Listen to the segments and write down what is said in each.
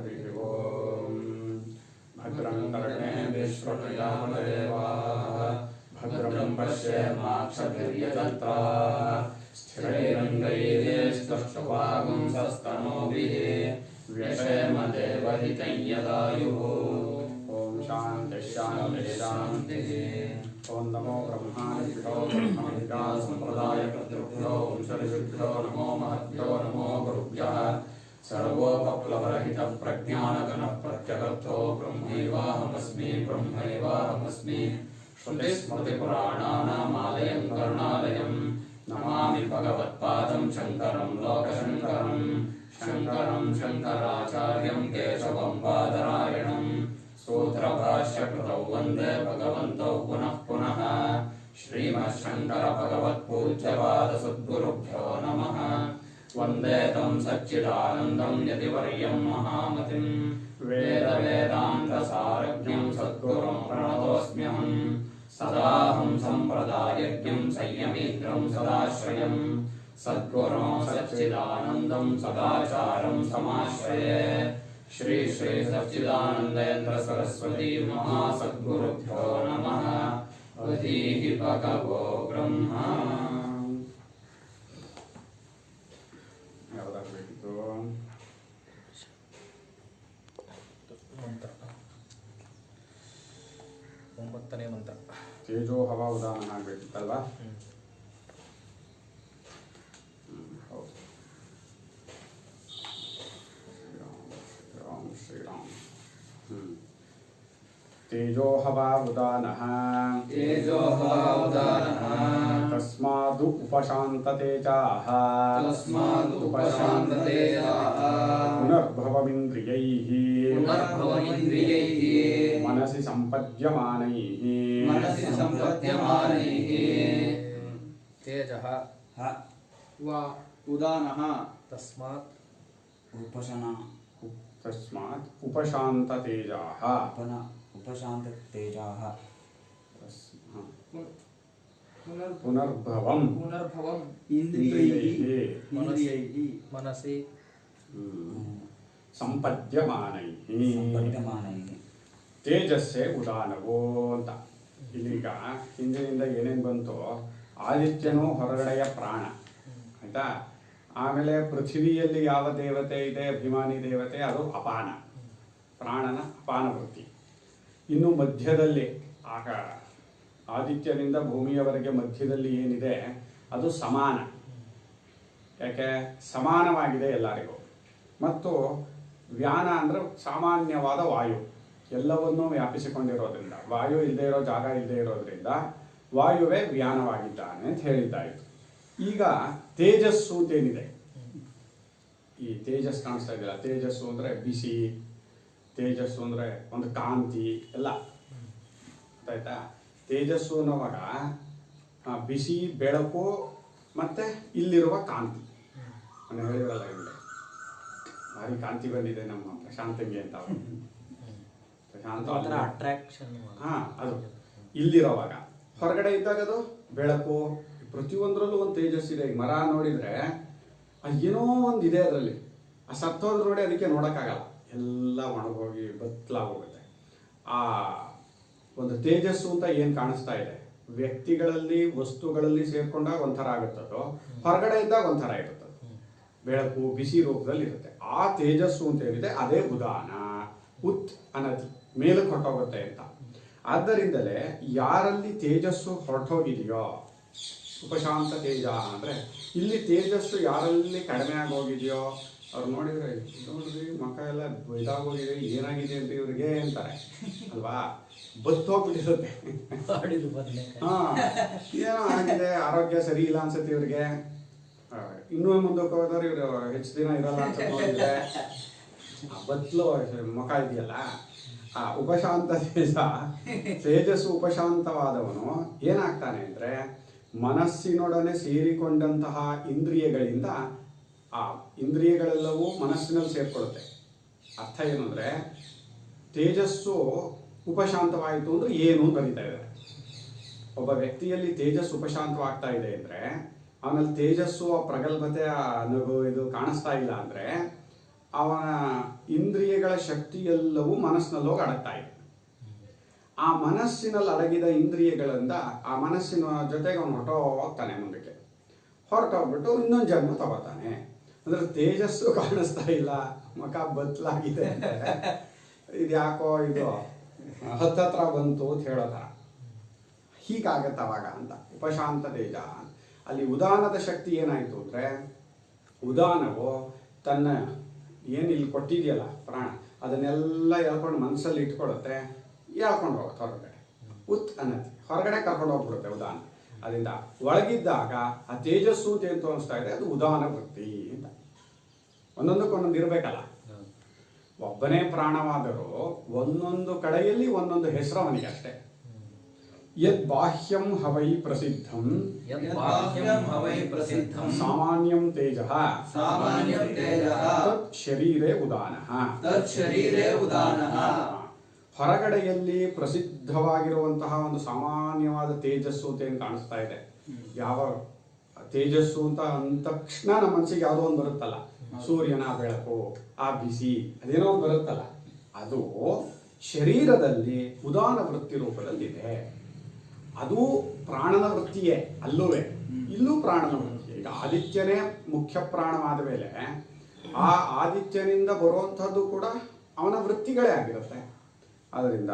हरि ओम। भद्रं कर्णेभिः श्रुणुयामदेवाः भद्रं पश्येमाक्षभिर्यजत्राः स्थिरैरङ्गैस्तुष्टुवागुंसस्तनूभिः व्यशेम देवहितं यदायुः। ओम शांति शांति शांतिः। ओम नमो ब्रह्मादिभ्यो ब्रह्मविद्या संप्रदायकर्तृभ्यो वंशऋषिभ्यो नमो महद्भ्यो नमो गुरुभ्यः। सर्वोपप्लवरहितः प्रज्ञानगणप्रत्यगर्थो ब्रह्मैवाहमस्मि श्रुतिस्मृतिपुराणानामालयं करुणालयं नमामि भगवत्पादं शङ्करं लोकशङ्करं शङ्कराचार्यं केशवं बादरायणं सूत्रभाष्यकृतौ वन्दे भगवन्तौ पुनः पुनः। श्रीमच्छङ्करभगवत्पूज्यपादसद्गुरुभ्यो नमः। वन्दे तं सच्चिदानन्दं यतिवर्यं महामतिं वेदवेदान्तसारज्ञं सद्गुरुं प्रणतोऽस्म्यहं। सदाहं सम्प्रदायज्ञं संयमीन्द्रं सदाश्रयं सद्गुरुं सच्चिदानन्दं सदाचारं समाश्रये। श्री श्री सच्चिदानन्देन्द्र सरस्वती महासद्गुरुभ्यो नमः। अधीहि भगवो ब्रह्मा। ಒಂಬತ್ತನೇ ಮಂತ್ರ ತೇಜೋ ಹವಾ ಉದಾಹರಣೆ ಆಗಬೇಕಿತ್ತಲ್ವಾ? ಹೌದು. ಶ್ರೀರಾಮ್ ತೇಜೋ ಹವಾ ಉದಾನಃ ತಸ್ಮಾದು ಉಪಶಾಂತ ತೇಜಾಃ ಪುನರ್ಭವಮಿಂದ್ರಿಯೈಃ मनसि सम्पद्यमानैः तेजः उदानः तस्मात् उपशान्ततेजाः पुनर्भवम् इन्द्रियैः मनसि ಸಂಪದ್ಯಮಾನೈಃ ತೇಜಸ್ಸೇ ಉದಾನವೋ ಅಂತ. ಇಲ್ಲಿಗ ಹಿಂದಿನಿಂದ ಏನೇನು ಬಂತೋ, ಆದಿತ್ಯನು ಹೊರಗಡೆಯ ಪ್ರಾಣ ಆಯ್ತಾ. ಆಮೇಲೆ ಪೃಥ್ವಿಯಲ್ಲಿ ಯಾವ ದೇವತೆ ಇದೆ, ಅಭಿಮಾನಿ ದೇವತೆ, ಅದು ಅಪಾನ, ಪ್ರಾಣನ ಅಪಾನ ವೃತ್ತಿ. ಇನ್ನು ಮಧ್ಯದಲ್ಲಿ ಆಗ ಆದಿತ್ಯನಿಂದ ಭೂಮಿಯವರೆಗೆ ಮಧ್ಯದಲ್ಲಿ ಏನಿದೆ ಅದು ಸಮಾನ. ಯಾಕೆ ಸಮಾನವಾಗಿದೆ ಎಲ್ಲರಿಗೂ. ಮತ್ತು ವ್ಯಾನ ಅಂದರೆ ಸಾಮಾನ್ಯವಾದ ವಾಯು, ಎಲ್ಲವನ್ನೂ ವ್ಯಾಪಿಸಿಕೊಂಡಿರೋದ್ರಿಂದ, ವಾಯು ಇಲ್ಲದೆ ಇರೋ ಜಾಗ ಇಲ್ಲದೆ ಇರೋದ್ರಿಂದ ವಾಯುವೇ ವ್ಯಾನವಾಗಿದ್ದಾನೆ ಅಂತ ಹೇಳಿದ್ದಾಯಿತು. ಈಗ ತೇಜಸ್ಸು ಅಂತೇನಿದೆ, ಈ ತೇಜಸ್ ಕಾಣಿಸ್ತಾ ಇದೆಯಲ್ಲ, ತೇಜಸ್ಸು ಅಂದರೆ ಬಿಸಿ, ತೇಜಸ್ಸು ಅಂದರೆ ಒಂದು ಕಾಂತಿ ಎಲ್ಲ ಗೊತ್ತಾಯ್ತಾ. ತೇಜಸ್ಸು ಅನ್ನೋವಾಗ ಬಿಸಿ, ಬೆಳಕು ಮತ್ತು ಇಲ್ಲಿರುವ ಕಾಂತಿ. ನಾನು ಹೇಳಿರಲ್ಲ ಇಲ್ಲಿ ಭಾರಿ ಕಾಂತಿ ಬಂದಿದೆ ನಮ್ಮ ಪ್ರಶಾಂತಿಗೆ ಅಂತ. ಪ್ರಶಾಂತ ಅಟ್ರಾಕ್ಷನ್. ಅದು ಇಲ್ಲಿರೋವಾಗ, ಹೊರಗಡೆ ಇದ್ದಾಗ ಅದು ಬೆಳಕು. ಪ್ರತಿಯೊಂದರಲ್ಲೂ ಒಂದು ತೇಜಸ್ಸಿದೆ. ಈಗ ಮರ ನೋಡಿದರೆ ಏನೋ ಒಂದು ಇದೆ ಅದರಲ್ಲಿ. ಆ ಸತ್ತೋದ್ರ ನೋಡಿ ಅದಕ್ಕೆ ನೋಡೋಕ್ಕಾಗಲ್ಲ, ಎಲ್ಲ ಒಣಗೋಗಿ ಬತ್ತಲಾಗೋಗುತ್ತೆ. ಆ ಒಂದು ತೇಜಸ್ಸು ಅಂತ ಏನು ಕಾಣಿಸ್ತಾ ಇದೆ, ವ್ಯಕ್ತಿಗಳಲ್ಲಿ ವಸ್ತುಗಳಲ್ಲಿ ಸೇರ್ಕೊಂಡಾಗ ಒಂಥರ ಆಗುತ್ತದೋ, ಹೊರಗಡೆ ಇದ್ದಾಗ ಒಂಥರ ಇರುತ್ತದು. ಬೆಳಕು ಬಿಸಿ ರೂಪದಲ್ಲಿ ಇರುತ್ತೆ. ಆ ತೇಜಸ್ಸು ಅಂತ ಏನಿದೆ ಅದೇ ಉದಾನ. ಉತ್ ಅನತಿ, ಮೇಲಕ್ಕೆ ಹೊರಟೋಗುತ್ತೆ ಅಂತ. ಆದ್ದರಿಂದಲೇ ಯಾರಲ್ಲಿ ತೇಜಸ್ಸು ಹೊರಟೋಗಿದೆಯೋ, ಉಪಶಾಂತ ತೇಜ ಅಂದರೆ ಇಲ್ಲಿ ತೇಜಸ್ಸು ಯಾರಲ್ಲಿ ಕಡಿಮೆ ಆಗೋಗಿದೆಯೋ ಅವ್ರು ನೋಡಿದ್ರೆ, ನೋಡ್ರಿ ಮಕ್ಕ ಎಲ್ಲ ಇದಾಗೋಗಿದೆ, ಏನಾಗಿದೆ ಅಂತ ಇವ್ರಿಗೆ ಅಂತಾರೆ ಅಲ್ವಾ. ಬತ್ತೋಗ್ಬಿಟ್ಟಿರುತ್ತೆ. ಏನೋ ಆಗಿದೆ, ಆರೋಗ್ಯ ಸರಿ ಇಲ್ಲ ಅನ್ಸುತ್ತೆ ಇವ್ರಿಗೆ. ಇನ್ನೂ ಮುಂದಕ್ಕೆ ಹೋದವ್ರು ಇವರು ಹೆಚ್ಚು ದಿನ ಇರಲ್ಲ ಅಂತ ನೋಡಿದ್ರೆ ಬತ್ಲು ಮುಖ ಇದೆಯಲ್ಲ, ಆ ಉಪಶಾಂತ ತೇಜಸ್ಸು ಉಪಶಾಂತವಾದವನು ಏನಾಗ್ತಾನೆ ಅಂದರೆ, ಮನಸ್ಸಿನೊಡನೆ ಸೇರಿಕೊಂಡಂತಹ ಇಂದ್ರಿಯಗಳಿಂದ ಆ ಇಂದ್ರಿಯಗಳೆಲ್ಲವೂ ಮನಸ್ಸಿನಲ್ಲಿ ಸೇರಿಕೊಳ್ಳುತ್ತೆ. ಅರ್ಥ ಏನು ಅಂದರೆ, ತೇಜಸ್ಸು ಉಪಶಾಂತವಾಯಿತು ಅಂದರೆ ಏನು ಬರೀತಾ ಇದ್ದಾರೆ. ಒಬ್ಬ ವ್ಯಕ್ತಿಯಲ್ಲಿ ತೇಜಸ್ಸು ಉಪಶಾಂತವಾಗ್ತಾ ಇದೆ ಅಂದರೆ, ಅವನಲ್ಲಿ ತೇಜಸ್ಸು, ಪ್ರಗಲ್ಭತೆ, ನಗು ಇದು ಕಾಣಿಸ್ತಾ ಇಲ್ಲ ಅಂದರೆ ಅವನ ಇಂದ್ರಿಯಗಳ ಶಕ್ತಿ ಎಲ್ಲವೂ ಮನಸ್ಸಿನಲ್ಲಿ ಹೋಗಿ ಅಡಗ್ತಾ ಇದೆ. ಆ ಮನಸ್ಸಿನಲ್ಲಿ ಅಡಗಿದ ಇಂದ್ರಿಯಗಳಿಂದ ಆ ಮನಸ್ಸಿನ ಜೊತೆಗೆ ಅವನು ಹೊರಟೋಗ್ತಾನೆ, ಮುಂದಕ್ಕೆ ಹೊರಟೋಗ್ಬಿಟ್ಟು ಇನ್ನೊಂದು ಜನ್ಮ ತಗೋತಾನೆ. ಅಂದ್ರೆ ತೇಜಸ್ಸು ಕಾಣಿಸ್ತಾ ಇಲ್ಲ, ಮುಖ ಬದಲಾಗಿದೆ, ಇದ್ಯಾಕೋ ಇದು ಹತ್ತತ್ರ ಬಂತು ಅಂತ ಹೇಳೋ ಥರ ಹೀಗಾಗತ್ತೆ ಅವಾಗ ಅಂತ. ಉಪಶಾಂತ ತೇಜ. ಅಲ್ಲಿ ಉದಾನದ ಶಕ್ತಿ ಏನಾಯ್ತು ಅಂದ್ರೆ, ಉದಾನವು ತನ್ನ ಏನು ಇಲ್ಲಿ ಕೊಟ್ಟಿದೆಯಲ್ಲ ಪ್ರಾಣ, ಅದನ್ನೆಲ್ಲ ಎಳ್ಕೊಂಡು ಮನಸ್ಸಲ್ಲಿ ಇಟ್ಕೊಳುತ್ತೆ, ಎಳ್ಕೊಂಡು ಹೋಗುತ್ತೆ ಹೊರಗಡೆ. ಉತ್ ಅನ್ನತ್ತೆ, ಹೊರಗಡೆ ಕರ್ಕೊಂಡು ಹೋಗ್ಬಿಡುತ್ತೆ ಉದಾನ. ಅದರಿಂದ ಒಳಗಿದ್ದಾಗ ಆ ತೇಜಸ್ಸು ಅಂತ ಅನಿಸ್ತಾ ಇದೆ, ಅದು ಉದಾನ ವೃತ್ತಿ ಅಂತ. ಒಂದೊಂದಕ್ಕೊಂದೊಂದು ಇರಬೇಕಲ್ಲ. ಒಬ್ಬನೇ ಪ್ರಾಣವಾದರೂ ಒಂದೊಂದು ಕಡೆಯಲ್ಲಿ ಒಂದೊಂದು ಹೆಸರು ಅವನಿಗೆ ಅಷ್ಟೇ. ಯದ್ ಬಾಹ್ಯಂ ಹವೈ ಪ್ರಸಿದ್ಧಂ ಸಾಮಾನ್ಯಂ ತೇಜಃ ತತ್ ಶರೀರೇ ಉದಾನಃ. ಹೊರಗಡೆಯಲ್ಲಿ ಪ್ರಸಿದ್ಧವಾಗಿರುವಂತಹ ಒಂದು ಸಾಮಾನ್ಯವಾದ ತೇಜಸ್ಸು ಅಂತ ಏನು ಕಾಣಿಸ್ತಾ ಇದೆ, ಯಾವ ತೇಜಸ್ಸು ಅಂತ ಅಂದ ತಕ್ಷಣ ನಮ್ಮ ಮನಸ್ಸಿಗೆ ಯಾವುದೋ ಒಂದು ಬರುತ್ತಲ್ಲ, ಸೂರ್ಯನ ಬೆಳಕು, ಆ ಬಿಸಿ, ಅದೇನೋ ಒಂದು ಬರುತ್ತಲ್ಲ, ಅದು ಶರೀರದಲ್ಲಿ ಉದಾನ ವೃತ್ತಿ ರೂಪದಲ್ಲಿದೆ. ಅದು ಪ್ರಾಣನ ವೃತ್ತಿಯೇ, ಅಲ್ಲೂವೇ ಇಲ್ಲೂ ಪ್ರಾಣನ ವೃತ್ತಿ. ಈಗ ಆದಿತ್ಯನೇ ಮುಖ್ಯ ಪ್ರಾಣವಾದ ಮೇಲೆ ಆ ಆದಿತ್ಯನಿಂದ ಬರುವಂಥದ್ದು ಕೂಡ ಅವನ ವೃತ್ತಿಗಳೇ ಆಗಿರುತ್ತೆ. ಅದರಿಂದ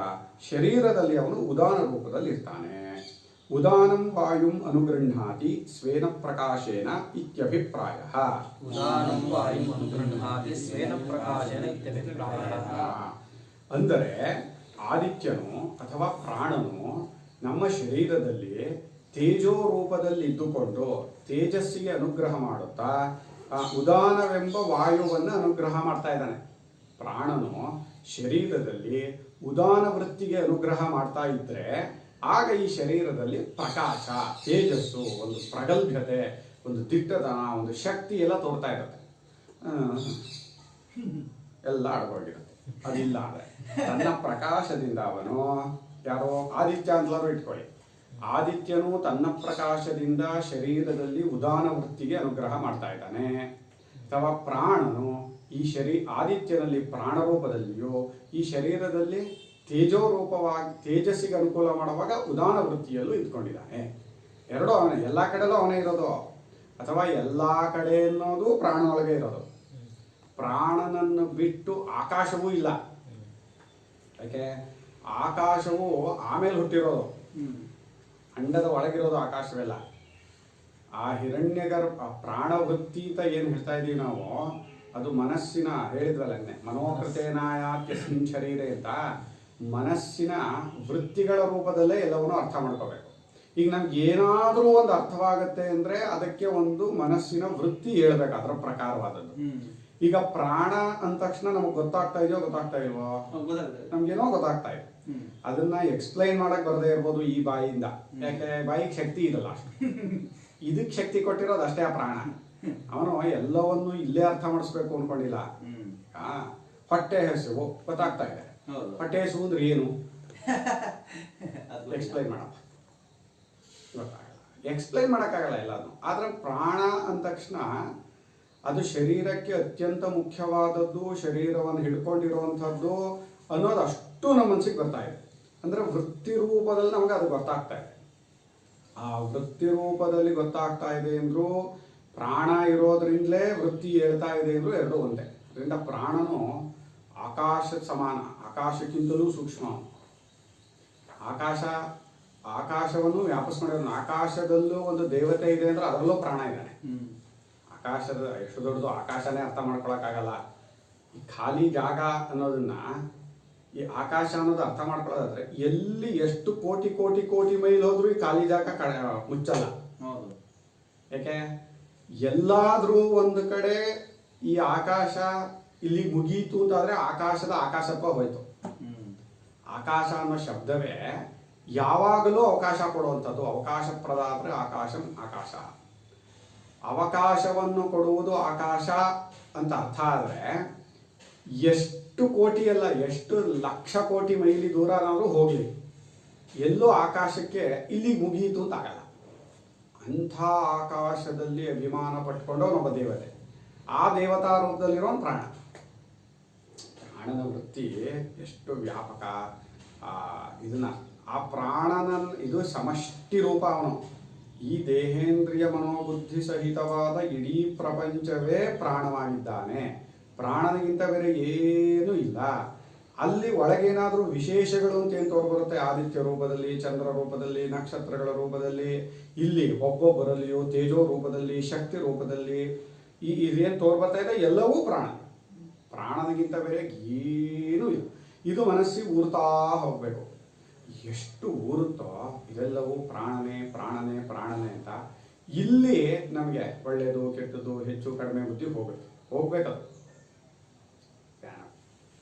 ಶರೀರದಲ್ಲಿ ಅವನು ಉದಾನ ರೂಪದಲ್ಲಿ ಇರ್ತಾನೆ. ಉದಾನಂ ವಾಯುಂ ಅನುಗೃಹ್ಣಾತಿ ಸ್ವೇನ ಪ್ರಕಾಶೇನ ಇತ್ಯಭಿಪ್ರಾಯಃ. ಉದಾನಂ ವಾಯುಂ ಅನುಗೃಹ್ಣಾತಿ ಸ್ವೇನ ಪ್ರಕಾಶೇನ ಇತ್ಯಭಿಪ್ರಾಯಃ. ಅಂದರೆ ಆದಿತ್ಯನು ಅಥವಾ ಪ್ರಾಣನು ನಮ್ಮ ಶರೀರದಲ್ಲಿ ತೇಜೋ ರೂಪದಲ್ಲಿ ಇದ್ದುಕೊಂಡು ತೇಜಸ್ಸಿಗೆ ಅನುಗ್ರಹ ಮಾಡುತ್ತಾ ಉದಾನವೆಂಬ ವಾಯುವನ್ನು ಅನುಗ್ರಹ ಮಾಡ್ತಾ ಇದ್ದಾನೆ. ಪ್ರಾಣನು ಶರೀರದಲ್ಲಿ ಉದಾನ ವೃತ್ತಿಗೆ ಅನುಗ್ರಹ ಮಾಡ್ತಾ ಇದ್ರೆ ಆಗ ಈ ಶರೀರದಲ್ಲಿ ಪ್ರಕಾಶ, ತೇಜಸ್ಸು, ಒಂದು ಪ್ರಗಲ್ಭ್ಯತೆ, ಒಂದು ದಿಟ್ಟತನ, ಒಂದು ಶಕ್ತಿ ಎಲ್ಲ ತೋರ್ತಾ ಇರುತ್ತೆ. ಎಲ್ಲ ಅಡಗೋಗಿರುತ್ತೆ. ಅದಿಲ್ಲ ಅಂದ್ರೆ ತನ್ನ ಪ್ರಕಾಶದಿಂದ ಅವನು, ಯಾರೋ ಆದಿತ್ಯ ಅಂತಲಾರು ಇಟ್ಕೊಳ್ಳಿ, ಆದಿತ್ಯನು ತನ್ನ ಪ್ರಕಾಶದಿಂದ ಶರೀರದಲ್ಲಿ ಉದಾನ ವೃತ್ತಿಗೆ ಅನುಗ್ರಹ ಮಾಡ್ತಾ ಇದ್ದಾನೆ. ಅಥವಾ ಪ್ರಾಣನು ಈ ಆದಿತ್ಯನಲ್ಲಿ ಪ್ರಾಣ ರೂಪದಲ್ಲಿಯೋ ಈ ಶರೀರದಲ್ಲಿ ತೇಜೋ ರೂಪವಾಗಿ ತೇಜಸ್ಸಿಗೆ ಅನುಕೂಲ ಮಾಡುವಾಗ ಉದಾನ ವೃತ್ತಿಯಲ್ಲೂ ಇದ್ಕೊಂಡಿದ್ದಾನೆ. ಎರಡೂ ಅವನೇ, ಎಲ್ಲ ಕಡೆಯಲ್ಲೂ ಅವನೇ ಇರೋದು. ಅಥವಾ ಎಲ್ಲ ಕಡೆ ಅನ್ನೋದು ಪ್ರಾಣ ಒಳಗೆ ಇರೋದು. ಪ್ರಾಣನನ್ನು ಬಿಟ್ಟು ಆಕಾಶವೂ ಇಲ್ಲ. ಯಾಕೆ? ಆಕಾಶವು ಆಮೇಲೆ ಹುಟ್ಟಿರೋದು, ಅಂಡದ ಒಳಗಿರೋದು ಆಕಾಶವೆಲ್ಲ. ಆ ಹಿರಣ್ಯಗರ್ಭ ಪ್ರಾಣವೃತ್ತಿ ಅಂತ ಏನು ಹೇಳ್ತಾ ಇದೀವಿ ನಾವು, ಅದು ಮನಸ್ಸಿನ, ಹೇಳಿದ್ವಲ್ಲ ಮನೋಕೃತೇನಾಯಾತ್ಯಸ್ಮಿನ್ ಶರೀರೆ ಅಂತ, ಮನಸ್ಸಿನ ವೃತ್ತಿಗಳ ರೂಪದಲ್ಲೇ ಎಲ್ಲವನ್ನೂ ಅರ್ಥ ಮಾಡ್ಕೋಬೇಕು. ಈಗ ನಮ್ಗೆ ಏನಾದರೂ ಒಂದು ಅರ್ಥವಾಗತ್ತೆ ಅಂದ್ರೆ ಅದಕ್ಕೆ ಒಂದು ಮನಸ್ಸಿನ ವೃತ್ತಿ ಹೇಳ್ಬೇಕು, ಅದರ ಪ್ರಕಾರವಾದದ್ದು. ಈಗ ಪ್ರಾಣ ಅಂದ ತಕ್ಷಣ ನಮಗೆ ಗೊತ್ತಾಗ್ತಾ ಇದೆಯೋ ಗೊತ್ತಾಗ್ತಾ ಇಲ್ವೋ? ನಮ್ಗೇನೋ ಗೊತ್ತಾಗ್ತಾ ಇದೆ. ಅದನ್ನ ಎಕ್ಸ್ಪ್ಲೈನ್ ಮಾಡಕ್ ಬರದೇ ಇರ್ಬೋದು ಈ ಬಾಯಿಯಿಂದ, ಯಾಕೆ ಬಾಯಿಗೆ ಶಕ್ತಿ ಇರಲ್ಲ ಅಷ್ಟು. ಇದಕ್ಕೆ ಶಕ್ತಿ ಕೊಟ್ಟಿರೋದು ಅಷ್ಟೇ ಆ ಪ್ರಾಣ. ಅವನು ಎಲ್ಲವನ್ನು ಇಲ್ಲೇ ಅರ್ಥ ಮಾಡಿಸ್ಬೇಕು ಅನ್ಕೊಂಡಿಲ್ಲ. ಹೊಟ್ಟೆ ಹಸಿವು ಗೊತ್ತಾಗ್ತಾ ಇದೆ, ಹೊಟ್ಟೆ ಹಸಿವು ಅಂದ್ರೆ ಏನು ಎಕ್ಸ್ಪ್ಲೈನ್ ಮಾಡಪ್ಪ, ಗೊತ್ತಾಗಲ್ಲ, ಎಕ್ಸ್ಪ್ಲೈನ್ ಮಾಡೋಕ್ಕಾಗಲ್ಲ ಎಲ್ಲಾನು. ಆದ್ರೆ ಪ್ರಾಣ ಅಂದ ತಕ್ಷಣ ಅದು ಶರೀರಕ್ಕೆ ಅತ್ಯಂತ ಮುಖ್ಯವಾದದ್ದು, ಶರೀರವನ್ನು ಹಿಡ್ಕೊಂಡಿರುವಂಥದ್ದು ಅನ್ನೋದು ಅಷ್ಟು ನಮ್ಮ ಮನಸ್ಸಿಗೆ ಬರ್ತಾ ಇದೆ. ಅಂದ್ರೆ ವೃತ್ತಿ ರೂಪದಲ್ಲಿ ನಮಗೆ ಅದು ಗೊತ್ತಾಗ್ತಾ ಇದೆ. ಆ ವೃತ್ತಿ ರೂಪದಲ್ಲಿ ಗೊತ್ತಾಗ್ತಾ ಇದೆ ಅಂದ್ರು, ಪ್ರಾಣ ಇರೋದ್ರಿಂದಲೇ ವೃತ್ತಿ ಹೇಳ್ತಾ ಇದೆ ಅಂದ್ರು, ಎರಡೂ ಒಂದೇ. ಅದರಿಂದ ಪ್ರಾಣನು ಆಕಾಶ ಸಮಾನ, ಆಕಾಶಕ್ಕಿಂತಲೂ ಸೂಕ್ಷ್ಮ. ಆಕಾಶವನ್ನು ವ್ಯಾಪಿಸ್ಕೊಂಡಿರೋನು. ಆಕಾಶದಲ್ಲೂ ಒಂದು ದೇವತೆ ಇದೆ ಅಂದ್ರೆ ಅದರಲ್ಲೂ ಪ್ರಾಣ ಇದ್ದಾನೆ. ಆಕಾಶದ ಎಷ್ಟು ದೊಡ್ಡದು ಆಕಾಶನೇ ಅರ್ಥ ಮಾಡ್ಕೊಳಕ್ಕಾಗಲ್ಲ. ಈ ಖಾಲಿ ಜಾಗ ಅನ್ನೋದನ್ನ, ಈ ಆಕಾಶ ಅನ್ನೋದು ಅರ್ಥ ಮಾಡ್ಕೊಳ್ಳೋದಾದ್ರೆ ಎಲ್ಲಿ ಎಷ್ಟು ಕೋಟಿ ಕೋಟಿ ಕೋಟಿ ಮೈಲ್ ಹೋದ್ರೂ ಈ ಖಾಲಿ ಜಾಗ ಮುಚ್ಚಲ್ಲ. ಯಾಕೆ? ಎಲ್ಲಾದ್ರೂ ಒಂದು ಕಡೆ ಈ ಆಕಾಶ ಇಲ್ಲಿ ಮುಗೀತು ಅಂತಾದ್ರೆ ಆಕಾಶದ ಆಕಾಶತ್ವ ಹೋಯ್ತು. ಆಕಾಶ ಅನ್ನೋ ಶಬ್ದವೇ ಯಾವಾಗಲೂ ಅವಕಾಶ ಕೊಡುವಂಥದ್ದು. ಅವಕಾಶಪ್ರದ ಅಂದ್ರೆ ಆಕಾಶಂ ಆಕಾಶ. ಅವಕಾಶವನ್ನು ಕೊಡುವುದು ಆಕಾಶ ಅಂತ ಅರ್ಥ ಆದ್ರೆ ಎಷ್ಟು ಕೋಟಿ ಅಲ್ಲ, ಎಷ್ಟು ಲಕ್ಷ ಕೋಟಿ ಮೈಲಿ ದೂರನಾದ್ರೂ ಹೋಗ್ಲಿ, ಎಲ್ಲೋ ಆಕಾಶಕ್ಕೆ ಇಲ್ಲಿ ಮುಗಿಯಿತು ಅಂತ ಆಗಲ್ಲ. ಅಂಥ ಆಕಾಶದಲ್ಲಿ ಅಭಿಮಾನ ಪಟ್ಕೊಂಡವನೊಬ್ಬ ದೇವತೆ. ಆ ದೇವತಾ ರೂಪದಲ್ಲಿರೋ ಪ್ರಾಣ. ಪ್ರಾಣನ ವೃತ್ತಿ ಎಷ್ಟು ವ್ಯಾಪಕ. ಇದನ್ನ ಆ ಪ್ರಾಣನ ಇದು ಸಮಷ್ಟಿ ರೂಪ ಅವನು. ಈ ದೇಹೇಂದ್ರಿಯ ಮನೋಬುದ್ಧಿ ಸಹಿತವಾದ ಇಡೀ ಪ್ರಪಂಚವೇ ಪ್ರಾಣವಾಗಿದ್ದಾನೆ. ಪ್ರಾಣನಿಗಿಂತ ಬೇರೆ ಏನೂ ಇಲ್ಲ. ಅಲ್ಲಿ ಒಳಗೇನಾದರೂ ವಿಶೇಷಗಳು ಅಂತ ಏನು ತೋರ್ಬರುತ್ತೆ, ಆದಿತ್ಯ ರೂಪದಲ್ಲಿ, ಚಂದ್ರ ರೂಪದಲ್ಲಿ, ನಕ್ಷತ್ರಗಳ ರೂಪದಲ್ಲಿ, ಇಲ್ಲಿ ಒಬ್ಬೊಬ್ಬರಲ್ಲಿಯೂ ತೇಜೋ ರೂಪದಲ್ಲಿ, ಶಕ್ತಿ ರೂಪದಲ್ಲಿ ಇದೇನು ತೋರ್ಬರ್ತಾ ಇದೆ ಎಲ್ಲವೂ ಪ್ರಾಣ. ಪ್ರಾಣನಿಗಿಂತ ಬೇರೆ ಏನೂ ಇಲ್ಲ. ಇದು ಮನಸ್ಸಿಗೆ ಊರ್ತಾ ಹೋಗಬೇಕು. ಎಷ್ಟು ಊರುತ್ತೋ ಇದೆಲ್ಲವೂ ಪ್ರಾಣನೇ ಪ್ರಾಣನೇ ಪ್ರಾಣನೇ ಅಂತ ಇಲ್ಲಿ ನಮಗೆ ಒಳ್ಳೆಯದು ಕೆಟ್ಟದ್ದು ಹೆಚ್ಚು ಕಡಿಮೆ ಬುದ್ಧಿ ಹೋಗ್ಬೇಕದು.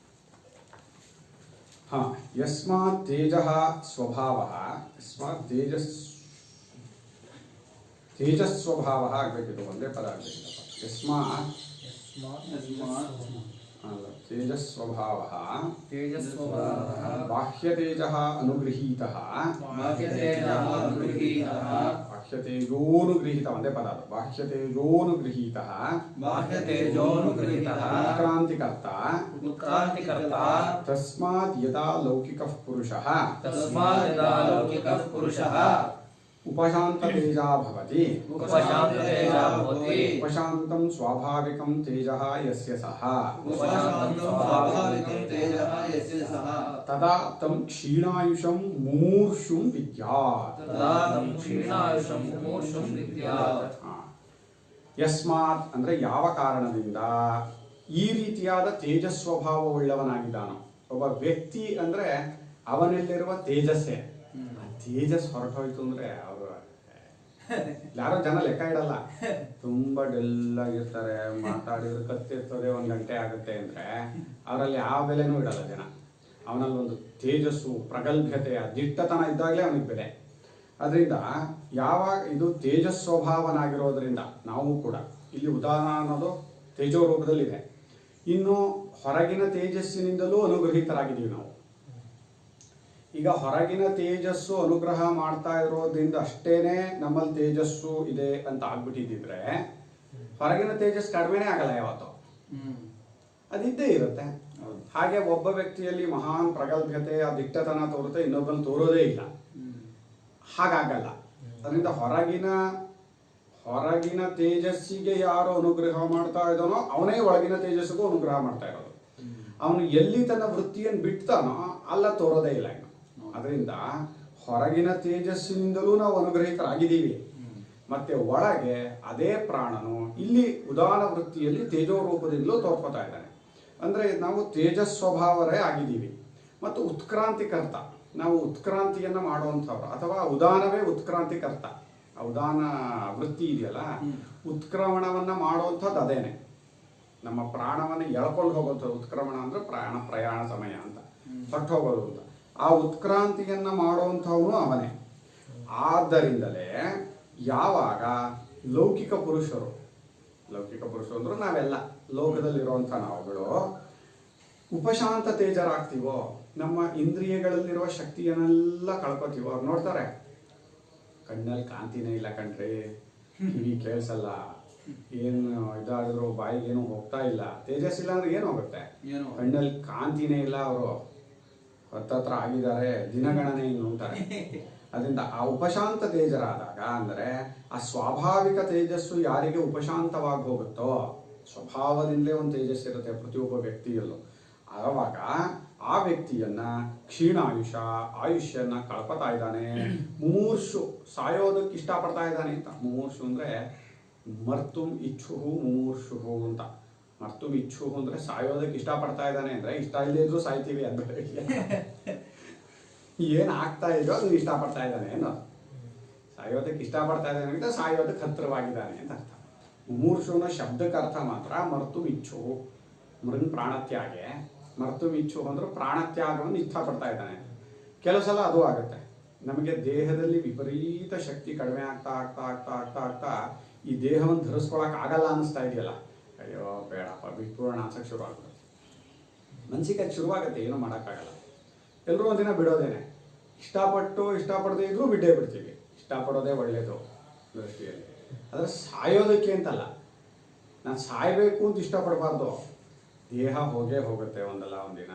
ಯಸ್ಮಾತ್ ತೇಜಃ ಸ್ವಭಾವಃ, ಯಸ್ಮಾತ್ ತೇಜಸ್ವಭಾವಃ ಆಗಬೇಕಿತ್ತು, ಒಂದೇ ಪದ ಆಗಬೇಕಿತ್ತಪ್ಪ. ಯಸ್ಮಾತ್ ತೇಜಸ್ವಭಾವಃ ಬಾಹ್ಯತೇಜಃ ಅನುಗೃಹೀತಃ, ಬಾಹ್ಯತೇಜೋನುಗೃಹೀತ ಒಂದೇ ಪದ ಅದು. ಬಾಹ್ಯತೇಜೋನುಗೃಹೀತಃ ಉತ್ಕ್ರಾಂತಿಕರ್ತ ತಸ್ಮಾತ್ ಯದಾ ಲೌಕಿಕಃ ಪುರುಷಃ ಉಪಶಾಂತ ತೇಜ ಭವತಿ, ಉಪಶಾಂತಂ ಸ್ವಾಭಾವಿಕಂ ತೇಜಃ ಯಸ್ಯ ಸಹ ತದಾ ತಂ ಕ್ಷೀಣಾಯುಷಂ ಮುಮೂರ್ಷುಂ ವಿದ್ಯಾತ್. ಯಸ್ಮಾತ್ ಅಂದ್ರೆ ಯಾವ ಕಾರಣದಿಂದ ಈ ರೀತಿಯಾದ ತೇಜಸ್ವಭಾವವುಳ್ಳವನಾಗಿದ್ದಾನೋ ಒಬ್ಬ ವ್ಯಕ್ತಿ, ಅಂದ್ರೆ ಅವನಲ್ಲಿರುವ ತೇಜಸ್ಸೇ. ತೇಜಸ್ ಹೊರಟೋಯ್ತು ಅಂದ್ರೆ ಅವರು ಯಾರೋ ಜನ ಲೆಕ್ಕ ಇಡಲ್ಲ. ತುಂಬಾ ಡಲ್ ಆಗಿರ್ತಾರೆ, ಮಾತಾಡಿದ್ರೆ ಕತ್ತಿರ್ತದೆ, 1 ಗಂಟೆ ಆಗುತ್ತೆ ಅಂದ್ರೆ ಅವರಲ್ಲಿ ಯಾವ ಬೆಲೆನೂ ಇಡಲ್ಲ ಜನ. ಅವನಲ್ಲಿ ಒಂದು ತೇಜಸ್ಸು, ಪ್ರಗಲ್ಭ್ಯತೆ, ದಿಟ್ಟತನ ಇದ್ದಾಗಲೇ ಅವನಿಗೆ ಬೆಲೆ. ಅದರಿಂದ ಯಾವಾಗ ಇದು ತೇಜಸ್ವಭಾವನಾಗಿರೋದ್ರಿಂದ ನಾವು ಕೂಡ ಇಲ್ಲಿ ಉದಾಹರಣ ಅನ್ನೋದು ತೇಜೋ ರೂಪದಲ್ಲಿದೆ. ಇನ್ನು ಹೊರಗಿನ ತೇಜಸ್ಸಿನಿಂದಲೂ ಅನುಗ್ರಹಿತರಾಗಿದ್ದೀವಿ ನಾವು. ಈಗ ಹೊರಗಿನ ತೇಜಸ್ಸು ಅನುಗ್ರಹ ಮಾಡ್ತಾ ಇರೋದ್ರಿಂದ ಅಷ್ಟೇನೆ ನಮ್ಮಲ್ಲಿ ತೇಜಸ್ಸು ಇದೆ ಅಂತ ಆಗ್ಬಿಟ್ಟಿದ್ರೆ ಹೊರಗಿನ ತೇಜಸ್ ಕಡಿಮೆನೇ ಆಗಲ್ಲ ಯಾವತ್ತು, ಅದಿದ್ದೇ ಇರುತ್ತೆ. ಹಾಗೆ ಒಬ್ಬ ವ್ಯಕ್ತಿಯಲ್ಲಿ ಮಹಾನ್ ಪ್ರಗಲ್ಭ್ಯತೆ, ಆ ದಿಟ್ಟತನ ತೋರುತ್ತೆ, ಇನ್ನೊಬ್ಬಲ್ಲಿ ತೋರೋದೇ ಇಲ್ಲ. ಹಾಗಾಗಲ್ಲ. ಅದರಿಂದ ಹೊರಗಿನ ತೇಜಸ್ಸಿಗೆ ಯಾರು ಅನುಗ್ರಹ ಮಾಡ್ತಾ ಇದ್ದಾನೋ ಅವನೇ ಒಳಗಿನ ತೇಜಸ್ಸಿಗೂ ಅನುಗ್ರಹ ಮಾಡ್ತಾ ಇರೋದು. ಅವನು ಎಲ್ಲಿ ತನ್ನ ವೃತ್ತಿಯನ್ನು ಬಿಡ್ತಾನೋ ಅಲ್ಲ ತೋರೋದೇ ಇಲ್ಲ ಇನ್ನು. ಅದರಿಂದ ಹೊರಗಿನ ತೇಜಸ್ಸಿನಿಂದಲೂ ನಾವು ಅನುಗ್ರಹಿತರಾಗಿದ್ದೀವಿ. ಮತ್ತೆ ಒಳಗೆ ಅದೇ ಪ್ರಾಣನು ಇಲ್ಲಿ ಉದಾನ ವೃತ್ತಿಯಲ್ಲಿ ತೇಜೋ ರೂಪದಿಂದಲೂ ತೋರ್ಕೊತಾ ಇದ್ದಾನೆ. ಅಂದ್ರೆ ನಾವು ತೇಜಸ್ವಭಾವರೇ ಆಗಿದ್ದೀವಿ. ಮತ್ತು ಉತ್ಕ್ರಾಂತಿಕರ್ತ, ನಾವು ಉತ್ಕ್ರಾಂತಿಯನ್ನ ಮಾಡುವಂಥವ್ರು, ಅಥವಾ ಉದಾನವೇ ಉತ್ಕ್ರಾಂತಿಕರ್ತ. ಆ ಉದಾನ ವೃತ್ತಿ ಇದೆಯಲ್ಲ, ಉತ್ಕ್ರಮಣವನ್ನ ಮಾಡುವಂಥದ್ದು ಅದೇನೆ. ನಮ್ಮ ಪ್ರಾಣವನ್ನು ಎಳ್ಕೊಂಡು ಹೋಗುವಂಥದ್ದು ಉತ್ಕ್ರಮಣ ಅಂದ್ರೆ ಪ್ರಯಾಣ ಸಮಯ ಅಂತ, ಹೊಟ್ಟು ಹೋಗೋದು ಅಂತ. ಆ ಉತ್ಕ್ರಾಂತಿಯನ್ನ ಮಾಡುವಂಥವನು ಅವನೇ. ಆದ್ದರಿಂದಲೇ ಯಾವಾಗ ಲೌಕಿಕ ಪುರುಷರು ಅಂದ್ರೆ ನಾವೆಲ್ಲ ಲೋಕದಲ್ಲಿರುವಂಥ ನಾವುಗಳು ಉಪಶಾಂತ ತೇಜರಾಗ್ತೀವೋ, ನಮ್ಮ ಇಂದ್ರಿಯಗಳಲ್ಲಿರುವ ಶಕ್ತಿಯನ್ನೆಲ್ಲ ಕಳ್ಕೊತೀವೋ. ಅವ್ರು ನೋಡ್ತಾರೆ, ಕಣ್ಣಲ್ಲಿ ಕಾಂತಿನೇ ಇಲ್ಲ ಕಣ್ರಿ, ಕಿವಿ ಕೇಳಿಸಲ್ಲ, ಏನು ಇದಾದ್ರು ಬಾಯಿಗೇನು ಹೋಗ್ತಾ ಇಲ್ಲ. ತೇಜಸ್ಸಿಲ್ಲ ಅಂದ್ರೆ ಏನು ಹೋಗುತ್ತೆ? ಕಣ್ಣಲ್ಲಿ ಕಾಂತಿನೇ ಇಲ್ಲ, ಅವರು ಹತ್ತತ್ರ ಆಗಿದ್ದಾರೆ, ದಿನಗಣನೆ ಇನ್ನು ಅಂತಾರೆ. ಅದರಿಂದ ಆ ಉಪಶಾಂತ ತೇಜರಾದಾಗ ಅಂದ್ರೆ ಆ ಸ್ವಾಭಾವಿಕ ತೇಜಸ್ಸು ಯಾರಿಗೆ ಉಪಶಾಂತವಾಗಿ ಹೋಗುತ್ತೋ, ಸ್ವಭಾವದಿಂದಲೇ ಒಂದು ತೇಜಸ್ಸಿರುತ್ತೆ ಪ್ರತಿಯೊಬ್ಬ ವ್ಯಕ್ತಿಯಲ್ಲೂ. ಆವಾಗ ಆ ವ್ಯಕ್ತಿಯನ್ನ ಆಯುಷ್ಯನ್ನ ಕಳ್ಕೊತಾ ಇದ್ದಾನೆ. ಮುಮೂರ್ಷು, ಸಾಯೋದಕ್ಕೆ ಇಷ್ಟಪಡ್ತಾ ಇದ್ದಾನೆ ಅಂತ. ಮುಮೂರ್ಷು ಅಂದ್ರೆ ಮರ್ತುಂ ಇಚ್ಛುಹು ಮುಮೂರ್ಷುಹು ಅಂತ. ಮರ್ತುಂ ಇಚ್ಛುಹು ಅಂದ್ರೆ ಸಾಯೋದಕ್ಕೆ ಇಷ್ಟಪಡ್ತಾ ಇದ್ದಾನೆ ಅಂದ್ರೆ ಇಷ್ಟ ಇಲ್ಲದೇ ಇದ್ರು ಸಾಯ್ತೀವಿ ಅಂದ್ರೆ ಏನ್ ಆಗ್ತಾ ಇದೆಯೋ ಅದನ್ನ ಇಷ್ಟಪಡ್ತಾ ಇದ್ದಾನೆ ಅನ್ನೋದು. ಸಾಯೋದಕ್ಕೆ ಇಷ್ಟಪಡ್ತಾ ಇದ್ದಾನೆ ಅಂತ ಸಾಯೋದಕ್ಕೆ ಹತ್ತಿರವಾಗಿದ್ದಾನೆ ಅಂತ ಅರ್ಥ. ಮುಮೂರ್ಷು ಅನ್ನೋ ಶಬ್ದಕ್ಕೆ ಅರ್ಥ ಮಾತ್ರ ಮರ್ತುಂ ಇಚ್ಛುಹು, ಮೃನ್ ಪ್ರಾಣತ್ಯಾಗೆ. ಮರ್ತುಂ ಇಚ್ಛುಹು ಅಂದ್ರೆ ಪ್ರಾಣತ್ಯಾಗವನ್ನು ಇಷ್ಟಪಡ್ತಾ ಇದ್ದಾನೆ. ಕೆಲವು ಸಲ ಅದು ಆಗುತ್ತೆ, ನಮಗೆ ದೇಹದಲ್ಲಿ ವಿಪರೀತ ಶಕ್ತಿ ಕಡಿಮೆ ಆಗ್ತಾ ಆಗ್ತಾ ಆಗ್ತಾ ಆಗ್ತಾ ಆಗ್ತಾ ಈ ದೇಹವನ್ನು ಧರಿಸ್ಕೊಳಕ್ ಆಗಲ್ಲ ಅನ್ನಿಸ್ತಾ ಇದೆಯಲ್ಲ, ಅಯ್ಯೋ ಬೇಡಪ್ಪ ಬಿಟ್ಬಿಡೋಣ ಅನ್ಸಕ್ಕೆ ಶುರು ಆಗ್ತದೆ. ಮನ್ಸಿಗೆ ಅದು ಶುರುವಾಗುತ್ತೆ, ಏನೂ ಮಾಡೋಕ್ಕಾಗಲ್ಲ. ಎಲ್ಲರೂ ಒಂದಿನ ಬಿಡೋದೇನೆ. ಇಷ್ಟಪಡದೇ ಇದ್ರೂ ಬಿಟ್ಟೇ ಬಿಡ್ತೀವಿ. ಇಷ್ಟಪಡೋದೇ ಒಳ್ಳೇದು ದೃಷ್ಟಿಯಲ್ಲಿ. ಆದರೆ ಸಾಯೋದಕ್ಕೆ ಅಂತಲ್ಲ, ನಾನು ಸಾಯಬೇಕು ಅಂತ ಇಷ್ಟಪಡಬಾರ್ದು. ದೇಹ ಹೋಗೇ ಹೋಗುತ್ತೆ ಒಂದಲ್ಲ ಒಂದಿನ.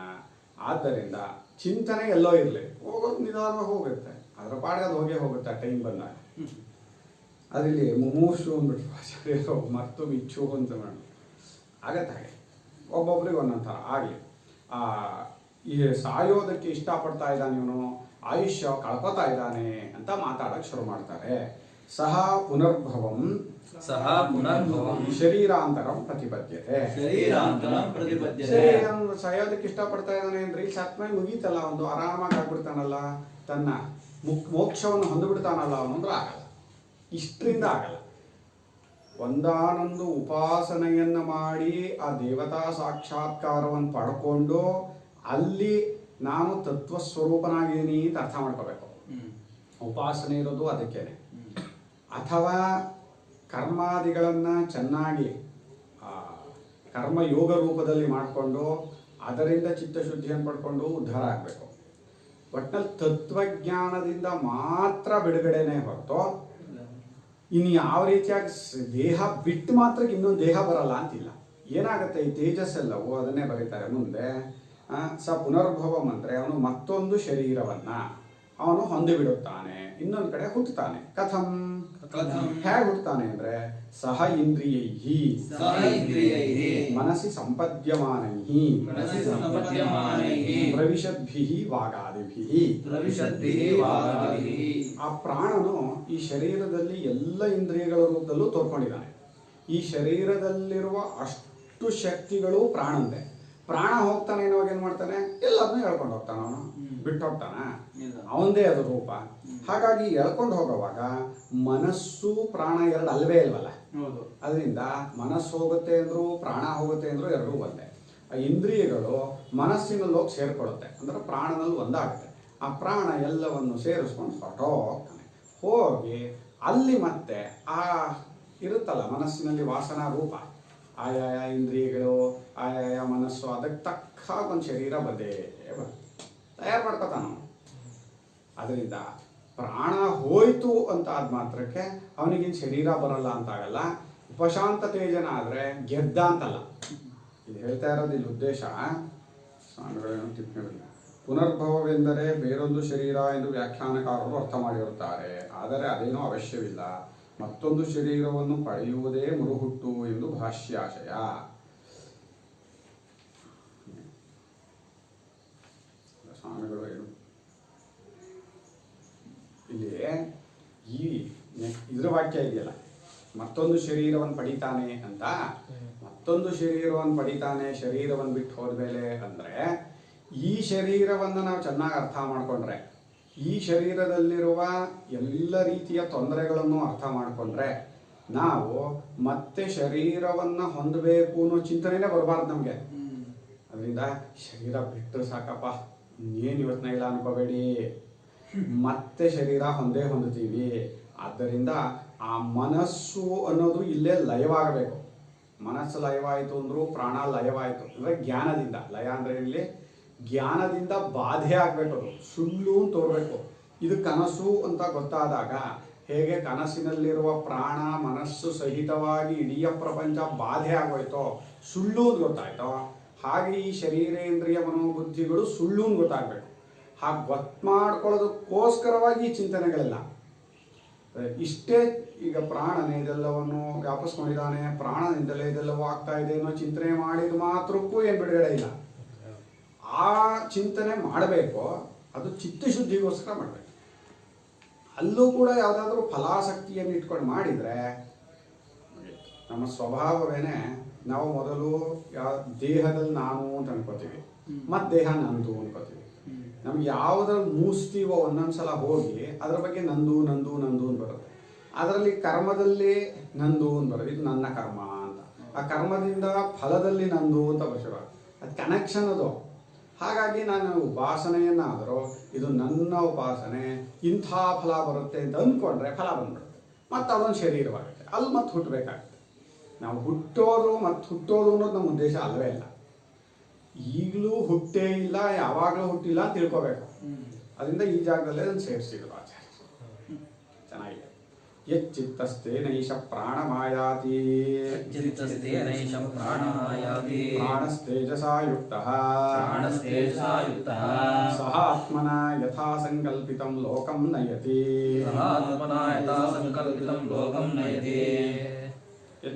ಆದ್ದರಿಂದ ಚಿಂತನೆ ಎಲ್ಲೋ ಇರಲಿ, ಹೋಗೋದು ನಿಧಾನವಾಗಿ ಹೋಗುತ್ತೆ, ಅದರ ಪಾಡಿಗೆ ಅದು ಹೋಗೇ ಹೋಗುತ್ತೆ ಟೈಮ್ ಬಂದಾಗ. ಅದಿಲ್ಲಿ ಮುಮೂಷು ಅಂದ್ಬಿಟ್ರು ಆಚಾರ್ಯರು, ಮರ್ತು ಬಿಚ್ಚು ಅಂತ ಮಾಡಿ ಆಗತ್ತೆ. ಹಾಗೆ ಒಬ್ಬೊಬ್ರಿಗೆ ಒಂದೊಂದು ಥರ ಆಗಲಿ. ಈ ಸಾಯೋದಕ್ಕೆ ಇಷ್ಟಪಡ್ತಾ ಇದ್ದಾನೆ ಇವನು, ಆಯುಷ್ಯ ಕಳ್ಕೊತಾ ಇದ್ದಾನೆ ಅಂತ ಮಾತಾಡಕ್ಕೆ ಶುರು ಮಾಡ್ತಾರೆ. ಸಹ ಪುನರ್ಭವಂ ಶರೀರಾಂತರಂ ಪ್ರತಿಪದ್ಯತೆ. ಸಾಯೋದಕ್ಕೆ ಇಷ್ಟಪಡ್ತಾ ಇದ್ದಾನೆ ಅಂದ್ರೆ ಸತ್ಮೈ ಮುಗೀತಲ್ಲ, ಒಂದು ಆರಾಮಾಗಿ ಆಗ್ಬಿಡ್ತಾನಲ್ಲ, ತನ್ನ ಮೋಕ್ಷವನ್ನು ಹೊಂದ್ಬಿಡ್ತಾನಲ್ಲ ಅವನಂದ್ರೆ ಆಗಲ್ಲ. ಇಷ್ಟರಿಂದ ಆಗಲ್ಲ. ಒಂದಾನೊಂದು ಉಪಾಸನೆಯನ್ನ ಮಾಡಿ ಆ ದೇವತಾ ಸಾಕ್ಷಾತ್ಕಾರವನ್ನು ಪಡ್ಕೊಂಡು ಅಲ್ಲಿ ನಾನು ತತ್ವಸ್ವರೂಪನಾಗಿದ್ದೀನಿ ಅಂತ ಅರ್ಥ ಮಾಡ್ಕೋಬೇಕು. ಉಪಾಸನೆ ಇರೋದು ಅದಕ್ಕೇನೆ. ಅಥವಾ ಕರ್ಮಾದಿಗಳನ್ನ ಚೆನ್ನಾಗಿ ಕರ್ಮಯೋಗ ರೂಪದಲ್ಲಿ ಮಾಡಿಕೊಂಡು ಅದರಿಂದ ಚಿತ್ತಶುದ್ಧಿಯನ್ನು ಪಡ್ಕೊಂಡು ಉದ್ಧಾರ ಆಗಬೇಕು. ಒಟ್ಟಿನಲ್ಲಿ ತತ್ವಜ್ಞಾನದಿಂದ ಮಾತ್ರ ಬಿಡುಗಡೆನೇ ಹೊರತು ಇನ್ನು ಯಾವ ರೀತಿಯಾಗಿ ದೇಹ ಬಿಟ್ಟು ಮಾತ್ರ ಇನ್ನೊಂದು ದೇಹ ಬರಲ್ಲ ಅಂತಿಲ್ಲ. ಏನಾಗುತ್ತೆ, ಈ ತೇಜಸ್ಸೆಲ್ಲವೂ ಅದನ್ನೇ ಬರೀತಾರೆ ಮುಂದೆ. ಸ ಪುನರ್ಭವಂ ಅಂದರೆ ಅವನು ಮತ್ತೊಂದು ಶರೀರವನ್ನ ಅವನು ಹೊಂದಿಬಿಡುತ್ತಾನೆ, ಇನ್ನೊಂದು ಕಡೆ ಹುಟ್ಟುತ್ತಾನೆ. ಕಥಂ ಹೇಗೆ ಹುಟ್ಟುತ್ತಾನೆ ಅಂದ್ರೆ ಸಹ ಇಂದ್ರಿಯೈಹಿ ಮನಸ್ಸಿ ಸಂಪದ್ಯಮಾನೈಹಿ ಪ್ರವಿಶದ್ಭಿಃ ವಾಗಾದಿಭಿಃ. ಆ ಪ್ರಾಣನು ಈ ಶರೀರದಲ್ಲಿ ಎಲ್ಲ ಇಂದ್ರಿಯಗಳ ರೂಪದಲ್ಲೂ ತೋರ್ಕೊಂಡಿದ್ದಾನೆ. ಈ ಶರೀರದಲ್ಲಿರುವ ಅಷ್ಟು ಶಕ್ತಿಗಳು ಪ್ರಾಣಂದೆ. ಪ್ರಾಣ ಹೋಗ್ತಾನೆ ಇವಾಗ ಏನ್ ಮಾಡ್ತಾನೆ, ಎಲ್ಲದನ್ನೂ ಹೇಳ್ಕೊಂಡು ಹೋಗ್ತಾನ, ಅವನು ಬಿಟ್ಟು ಹೋಗ್ತಾನ, ಅವಂದೇ ಅದು ರೂಪ. ಹಾಗಾಗಿ ಎಳ್ಕೊಂಡು ಹೋಗುವಾಗ ಮನಸ್ಸು ಪ್ರಾಣ ಎರಡು ಅಲ್ವೇ ಇಲ್ವಲ್ಲ. ಅದರಿಂದ ಮನಸ್ಸು ಹೋಗುತ್ತೆ ಅಂದ್ರು ಪ್ರಾಣ ಹೋಗುತ್ತೆ ಅಂದ್ರು ಎರಡೂ ಒಂದೇ. ಆ ಇಂದ್ರಿಯಗಳು ಮನಸ್ಸಿನಲ್ಲಿ ಹೋಗಿ ಸೇರ್ಕೊಳ್ಳುತ್ತೆ, ಅಂದ್ರೆ ಪ್ರಾಣನಲ್ಲಿ ಒಂದಾಗುತ್ತೆ. ಆ ಪ್ರಾಣ ಎಲ್ಲವನ್ನು ಸೇರಿಸ್ಕೊಂಡು ಹೊರಟೋಗ್ತಾನೆ. ಹೋಗಿ ಅಲ್ಲಿ ಮತ್ತೆ ಆ ಇರುತ್ತಲ್ಲ ಮನಸ್ಸಿನಲ್ಲಿ ವಾಸನಾ ರೂಪ, ಆಯಾಯ ಇಂದ್ರಿಯಗಳು ಆಯಾಯ ಮನಸ್ಸು ಅದಕ್ಕೆ ತಕ್ಕ ಒಂದು ಶರೀರ ಬಂದೇ ತಯಾರು ಮಾಡ್ಕೊತಾನ. ಅದರಿಂದ ಪ್ರಾಣ ಹೋಯ್ತು ಅಂತ ಆದ ಮಾತ್ರಕ್ಕೆ ಅವನಿಗಿನ್ ಶರೀರ ಬರಲ್ಲ ಅಂತಾಗಲ್ಲ. ಉಪಶಾಂತ ತೇಜನ ಆದರೆ ಗೆದ್ದ ಅಂತಲ್ಲ. ಇದು ಹೇಳ್ತಾ ಇರೋದು ಇಲ್ಲಿ ಉದ್ದೇಶ. ಸ್ವಾಮಿಗಳೇನು ಟಿಪ್ಪಣಿ, ಪುನರ್ಭವವೆಂದರೆ ಬೇರೊಂದು ಶರೀರ ಎಂದು ವ್ಯಾಖ್ಯಾನಕಾರರು ಅರ್ಥ ಮಾಡಿರುತ್ತಾರೆ. ಆದರೆ ಅದೇನೂ ಅವಶ್ಯವಿಲ್ಲ. ಮತ್ತೊಂದು ಶರೀರವನ್ನು ಪಡೆಯುವುದೇ ಮುರುಹುಟ್ಟು ಎಂದು ಭಾಷ್ಯಾಶಯ. ಸ್ವಾಮಿಗಳು ಏನು ಇಲ್ಲಿ ಇದ್ರ ವಾಕ್ಯ ಇದೆಯಲ್ಲ, ಮತ್ತೊಂದು ಶರೀರವನ್ನು ಪಡಿತಾನೆ ಅಂತ. ಮತ್ತೊಂದು ಶರೀರವನ್ನು ಪಡಿತಾನೆ, ಶರೀರವನ್ನು ಬಿಟ್ಟು ಹೋದ್ಮೇಲೆ ಅಂದ್ರೆ ಈ ಶರೀರವನ್ನು ನಾವು ಚೆನ್ನಾಗಿ ಅರ್ಥ ಮಾಡ್ಕೊಂಡ್ರೆ, ಈ ಶರೀರದಲ್ಲಿರುವ ಎಲ್ಲ ರೀತಿಯ ತೊಂದರೆಗಳನ್ನು ಅರ್ಥ ಮಾಡಿಕೊಂಡ್ರೆ ನಾವು ಮತ್ತೆ ಶರೀರವನ್ನು ಹೊಂದಬೇಕು ಅನ್ನೋ ಚಿಂತನೆನೇ ಬರಬಾರ್ದು ನಮಗೆ. ಅದರಿಂದ ಶರೀರ ಬಿಟ್ಟರೆ ಸಾಕಪ್ಪ, ಏನು ಇವತ್ತಿನ ಇಲ್ಲ ಅನ್ಕೋಬೇಡಿ, ಮತ್ತೆ ಶರೀರ ಹೊಂದುತ್ತೀವಿ. ಆದ್ದರಿಂದ ಆ ಮನಸ್ಸು ಅನ್ನೋದು ಇಲ್ಲೇ ಲಯವಾಗಬೇಕು. ಮನಸ್ಸು ಲಯವಾಯಿತು ಅಂದ್ರು ಪ್ರಾಣ ಲಯವಾಯಿತು ಅಂದರೆ ಜ್ಞಾನದಿಂದ. ಲಯ ಅಂದರೆ ಇಲ್ಲಿ ಜ್ಞಾನದಿಂದ ಬಾಧೆ ಆಗಬೇಕು, ಅದು ಸುಳ್ಳು ಅಂತ ತೋರ್ಬೇಕು. ಇದು ಕನಸು ಅಂತ ಗೊತ್ತಾದಾಗ ಹೇಗೆ ಕನಸಿನಲ್ಲಿರುವ ಪ್ರಾಣ ಮನಸ್ಸು ಸಹಿತವಾಗಿ ಇಡೀ ಪ್ರಪಂಚ ಬಾಧೆ ಆಗೋಯ್ತೋ, ಸುಳ್ಳು ಅಂತ ಗೊತ್ತಾಯ್ತೋ, ಹಾಗೆ ಈ ಶರೀರೇಂದ್ರಿಯ ಮನೋಬುದ್ಧಿಗಳು ಸುಳ್ಳು ಅಂತ ಗೊತ್ತಾಗಬೇಕು. ಹಾಗೆ ಗೊತ್ತು ಮಾಡ್ಕೊಳ್ಳೋದಕ್ಕೋಸ್ಕರವಾಗಿ ಈ ಚಿಂತನೆಗಳೆಲ್ಲ. ಇಷ್ಟೇ ಈಗ ಪ್ರಾಣನೇ ಇದೆಲ್ಲವನ್ನು ವ್ಯಾಪಿಸ್ಕೊಂಡಿದ್ದಾನೆ, ಪ್ರಾಣನಿಂದಲೇ ಇದೆಲ್ಲವೂ ಆಗ್ತಾ ಇದೆ ಅನ್ನೋ ಚಿಂತನೆ ಮಾಡಿದ ಮಾತ್ರಕ್ಕೂ ಏನು ಬಿಡುಗಡೆ ಇಲ್ಲ. ಆ ಚಿಂತನೆ ಮಾಡಬೇಕು, ಅದು ಚಿತ್ತಶುದ್ಧಿಗೋಸ್ಕರ ಮಾಡಬೇಕು. ಅಲ್ಲೂ ಕೂಡ ಯಾವುದಾದ್ರೂ ಫಲಾಸಕ್ತಿಯನ್ನು ಇಟ್ಕೊಂಡು ಮಾಡಿದರೆ ನಮ್ಮ ಸ್ವಭಾವವೇನೆ, ನಾವು ಮೊದಲು ದೇಹದಲ್ಲಿ ನಾನು ಅಂತ ಅನ್ಕೋತೀವಿ, ಮತ್ತು ದೇಹ ನಂದು ಅನ್ಕೋತೀವಿ. ನಮ್ಗೆ ಯಾವುದ್ರಲ್ಲಿ ಮೂಸ್ತೀವೋ ಒಂದೊಂದ್ಸಲ ಹೋಗಿ ಅದರ ಬಗ್ಗೆ ನಂದು ನಂದು ನಂದು ಅಂತ ಬರುತ್ತೆ. ಅದರಲ್ಲಿ ಕರ್ಮದಲ್ಲಿ ನಂದು ಅಂತ ಬರೋದು, ಇದು ನನ್ನ ಕರ್ಮ ಅಂತ. ಆ ಕರ್ಮದಿಂದ ಫಲದಲ್ಲಿ ನಂದು ಅಂತ ಬರ್ಸಿರೋ ಅದು ಕನೆಕ್ಷನ್ ಅದು. ಹಾಗಾಗಿ ನಾನು ಉಪಾಸನೆಯನ್ನಾದರೂ ಇದು ನನ್ನ ಉಪಾಸನೆ, ಇಂಥ ಫಲ ಬರುತ್ತೆ ಅಂತ ಅಂದ್ಕೊಂಡ್ರೆ ಫಲ ಬಂದ್ಬಿಡುತ್ತೆ, ಮತ್ತು ಅದೊಂದು ಶರೀರವಾಗುತ್ತೆ, ಅಲ್ಲಿ ಮತ್ತೆ ಹುಟ್ಟಬೇಕಾಗುತ್ತೆ. ನಾವು ಹುಟ್ಟೋದು ಮತ್ತು ಹುಟ್ಟೋದು ಅನ್ನೋದು ನಮ್ಮ ಉದ್ದೇಶ ಅಲ್ಲವೇ ಇಲ್ಲ. ಈಗಲೂ ಹುಟ್ಟೇ ಇಲ್ಲ, ಯಾವಾಗಲೂ ಹುಟ್ಟಿಲ್ಲ ಅಂತ ತಿಳ್ಕೋಬೇಕು. ಅದರಿಂದ ಈ ಜಾಗದಲ್ಲೇ ಅದನ್ನು ಸೇರಿಸಿದ್ರು ಆಚಾರ್ಯ. ಚೆನ್ನಾಗಿದೆ. ಯಚ್ಚಿತ್ತಸ್ತೇನೈಷ ಪ್ರಾಣಮಾಯಾತಿ ಚಿತ್ತಸ್ತೇನೈಷಂ ಪ್ರಾಣಾಯಾತಿ ಪ್ರಾಣಸ್ತೇಜಸಾ ಯುಕ್ತಃ ಪ್ರಾಣಸ್ತೇಜಸಾ ಯುಕ್ತಃ ಸಹ ಆತ್ಮನ ಯಥಾ ಸಂಕಲ್ಪಿತಂ ಲೋಕಂ ನಯತಿ ಆತ್ಮನಾ ಯಥಾ ಸಂಕಲ್ಪಿತಂ ಲೋಕಂ ನಯತಿ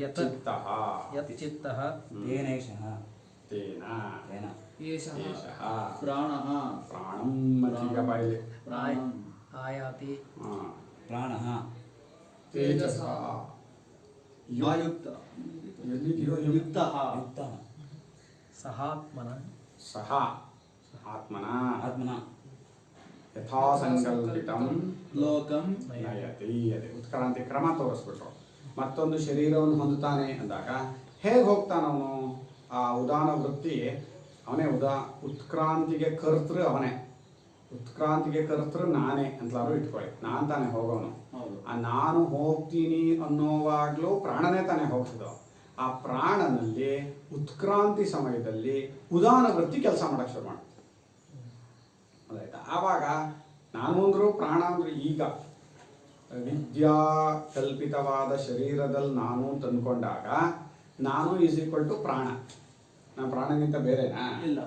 ಯಚ್ಚಿತ್ತಃ ಯಚ್ಚಿತ್ತಃ ತೇನೈಷಃ ತೇನ ತೇನ ಏಷಃ ಏಷಃ ಪ್ರಾಣಃ ಪ್ರಾಣಂ ಮಜ್ಜಿಗ ಬಾಯಿಲೆ ಪ್ರಾಣಂ ಆಯಾತಿ ಪ್ರಾಣಃ ತೇಜಸ ಆಯುಕ್ತ ಎಲ್ಲಿದೆಯೋ ಯುಕ್ತಃ ಯುಕ್ತಃ ಸಹಾತ್ಮನ ಸಹ ಆತ್ಮನ ಆತ್ಮನ ಯಥಾ ಸಂಕಲ್ಪಿತಂ ಲೋಕಂ ನಯತಿ ಅದೇ ಉತ್ಕ್ರಾಂತಿ ಕ್ರಮ ತೋರಿಸ್ಬಿಟ್ರು. ಮತ್ತೊಂದು ಶರೀರವನ್ನು ಹೊಂದುತ್ತಾನೆ ಅಂದಾಗ ಹೇಗೆ ಹೋಗ್ತಾನವನು? ಆ ಉದಾನ ವೃತ್ತಿ ಅವನೇ ಉತ್ಕ್ರಾಂತಿಗೆ ಕರ್ತೃ ಅವನೇ, ಉತ್ಕ್ರಾಂತಿಗೆ ಕರ್ತೃ ನಾನೇ ಅಂತಲಾರು ಇಟ್ಕೊಳ್ಳಿ. ನಾನು ತಾನೇ ಹೋಗೋನು. ಹೌದು. ಆ ನಾನು ಹೋಗ್ತೀನಿ ಅನ್ನೋವಾಗ್ಲೂ ಪ್ರಾಣನೇ ತಾನೇ ಹೋಗ್ತಿದ್ದೋ. ಆ ಪ್ರಾಣನಲ್ಲಿ ಉತ್ಕ್ರಾಂತಿ ಸಮಯದಲ್ಲಿ ಉದಾನ ವೃತ್ತಿ ಕೆಲಸ ಮಾಡಕ್ಕೆ ಶುರು ಮಾಡ್ತೀನಿ. ಅದಾಯ್ತಾ? ಆವಾಗ ನಾನು ಅಂದ್ರು ಪ್ರಾಣ ಅಂದ್ರೆ ಈಗ ವಿದ್ಯಾ ಕಲ್ಪಿತವಾದ ಶರೀರದಲ್ಲಿ ನಾನು ತಂದ್ಕೊಂಡಾಗ ನಾನು ಈಸ್ ಈಕ್ವಲ್ ಟು ಪ್ರಾಣ. ನಾನು ಪ್ರಾಣಗಿಂತ ಬೇರೆನಾ? ಇಲ್ಲ.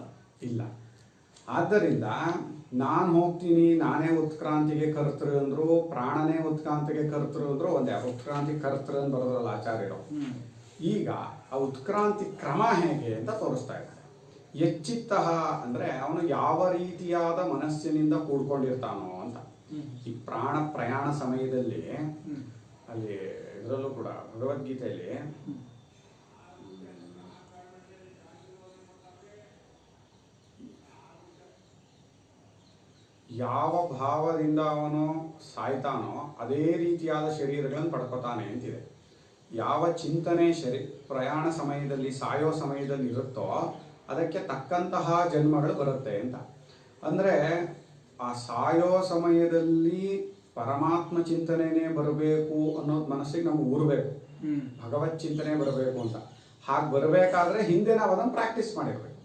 ಇಲ್ಲ. ಆದ್ದರಿಂದ ನಾನು ಹೋಗ್ತೀನಿ, ನಾನೇ ಉತ್ಕ್ರಾಂತಿಗೆ ಕರ್ತೃ ಅಂದ್ರು, ಪ್ರಾಣನೇ ಉತ್ಕ್ರಾಂತಿಗೆ ಕರ್ತೃ ಅಂದ್ರು ಒಂದೇ. ಉತ್ಕ್ರಾಂತಿ ಕರ್ತೃ ಅಂತ ಬರೋದ್ರಲ್ಲ ಆಚಾರ್ಯರು. ಈಗ ಆ ಉತ್ಕ್ರಾಂತಿ ಕ್ರಮ ಹೇಗೆ ಅಂತ ತೋರಿಸ್ತಾ ಇದ್ದಾರೆ. ಎಚ್ಚಿತ್ತಃ ಅಂದ್ರೆ ಅವನು ಯಾವ ರೀತಿಯಾದ ಮನಸ್ಸಿನಿಂದ ಕೂಡ್ಕೊಂಡಿರ್ತಾನೋ ಅಂತ. ಈ ಪ್ರಾಣ ಪ್ರಯಾಣ ಸಮಯದಲ್ಲಿ ಅಲ್ಲಿ ಇದರಲ್ಲೂ ಕೂಡ ಭಗವದ್ಗೀತೆಯಲ್ಲಿ ಯಾವ ಭಾವದಿಂದ ಅವನು ಸಾಯ್ತಾನೋ ಅದೇ ರೀತಿಯಾದ ಶರೀರಗಳನ್ನು ಪಡ್ಕೋತಾನೆ ಅಂತಿದೆ. ಯಾವ ಚಿಂತನೆ ಪ್ರಯಾಣ ಸಮಯದಲ್ಲಿ ಸಾಯೋ ಸಮಯದಲ್ಲಿ ಇರುತ್ತೋ ಅದಕ್ಕೆ ತಕ್ಕಂತಹ ಜನ್ಮಗಳು ಬರುತ್ತೆ ಅಂತ. ಅಂದರೆ ಆ ಸಾಯೋ ಸಮಯದಲ್ಲಿ ಪರಮಾತ್ಮ ಚಿಂತನೆನೇ ಬರಬೇಕು ಅನ್ನೋದು ಮನಸ್ಸಿಗೆ ನಮ್ಗೆ ಊರಬೇಕು, ಭಗವತ್ ಚಿಂತನೆ ಬರಬೇಕು ಅಂತ. ಹಾಗೆ ಬರಬೇಕಾದ್ರೆ ಹಿಂದೆ ನಾವು ಅದನ್ನು ಪ್ರಾಕ್ಟೀಸ್ ಮಾಡಿರ್ಬೇಕು.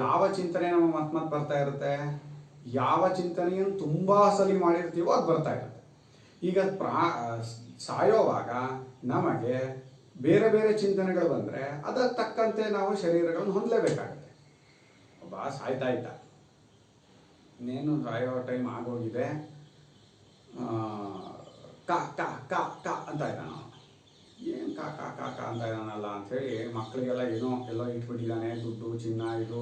ಯಾವ ಚಿಂತನೆ ನಮ್ಮ ಮತ್ ಬರ್ತಾ ಇರುತ್ತೆ, ಯಾವ ಚಿಂತನೆಯನ್ನು ತುಂಬ ಸಲಿ ಮಾಡಿರ್ತೀವೋ ಅದು ಬರ್ತಾ ಇರುತ್ತೆ. ಈಗ ಸಾಯೋವಾಗ ನಮಗೆ ಬೇರೆ ಬೇರೆ ಚಿಂತನೆಗಳು ಬಂದರೆ ಅದಕ್ಕೆ ತಕ್ಕಂತೆ ನಾವು ಶರೀರಗಳನ್ನು ಹೊಂದಲೇಬೇಕಾಗುತ್ತೆ. ಒಬ್ಬ ಸಾಯ್ತಾ ಇದ್ದ, ಇನ್ನೇನು ಸಾಯೋ ಟೈಮ್ ಆಗೋಗಿದೆ, ಕ ಕ ಕ ಕ ಅಂತ ಇದ್ದಾನ. ಏನು ಕ ಕ ಕ ಕ ಅಂತ ಇದ್ದಾನಲ್ಲ ಅಂಥೇಳಿ ಮಕ್ಕಳಿಗೆಲ್ಲ ಎಲ್ಲೋ ಇಟ್ಬಿಟ್ಟಿದ್ದಾನೆ, ದುಡ್ಡು ಚಿನ್ನ ಇದು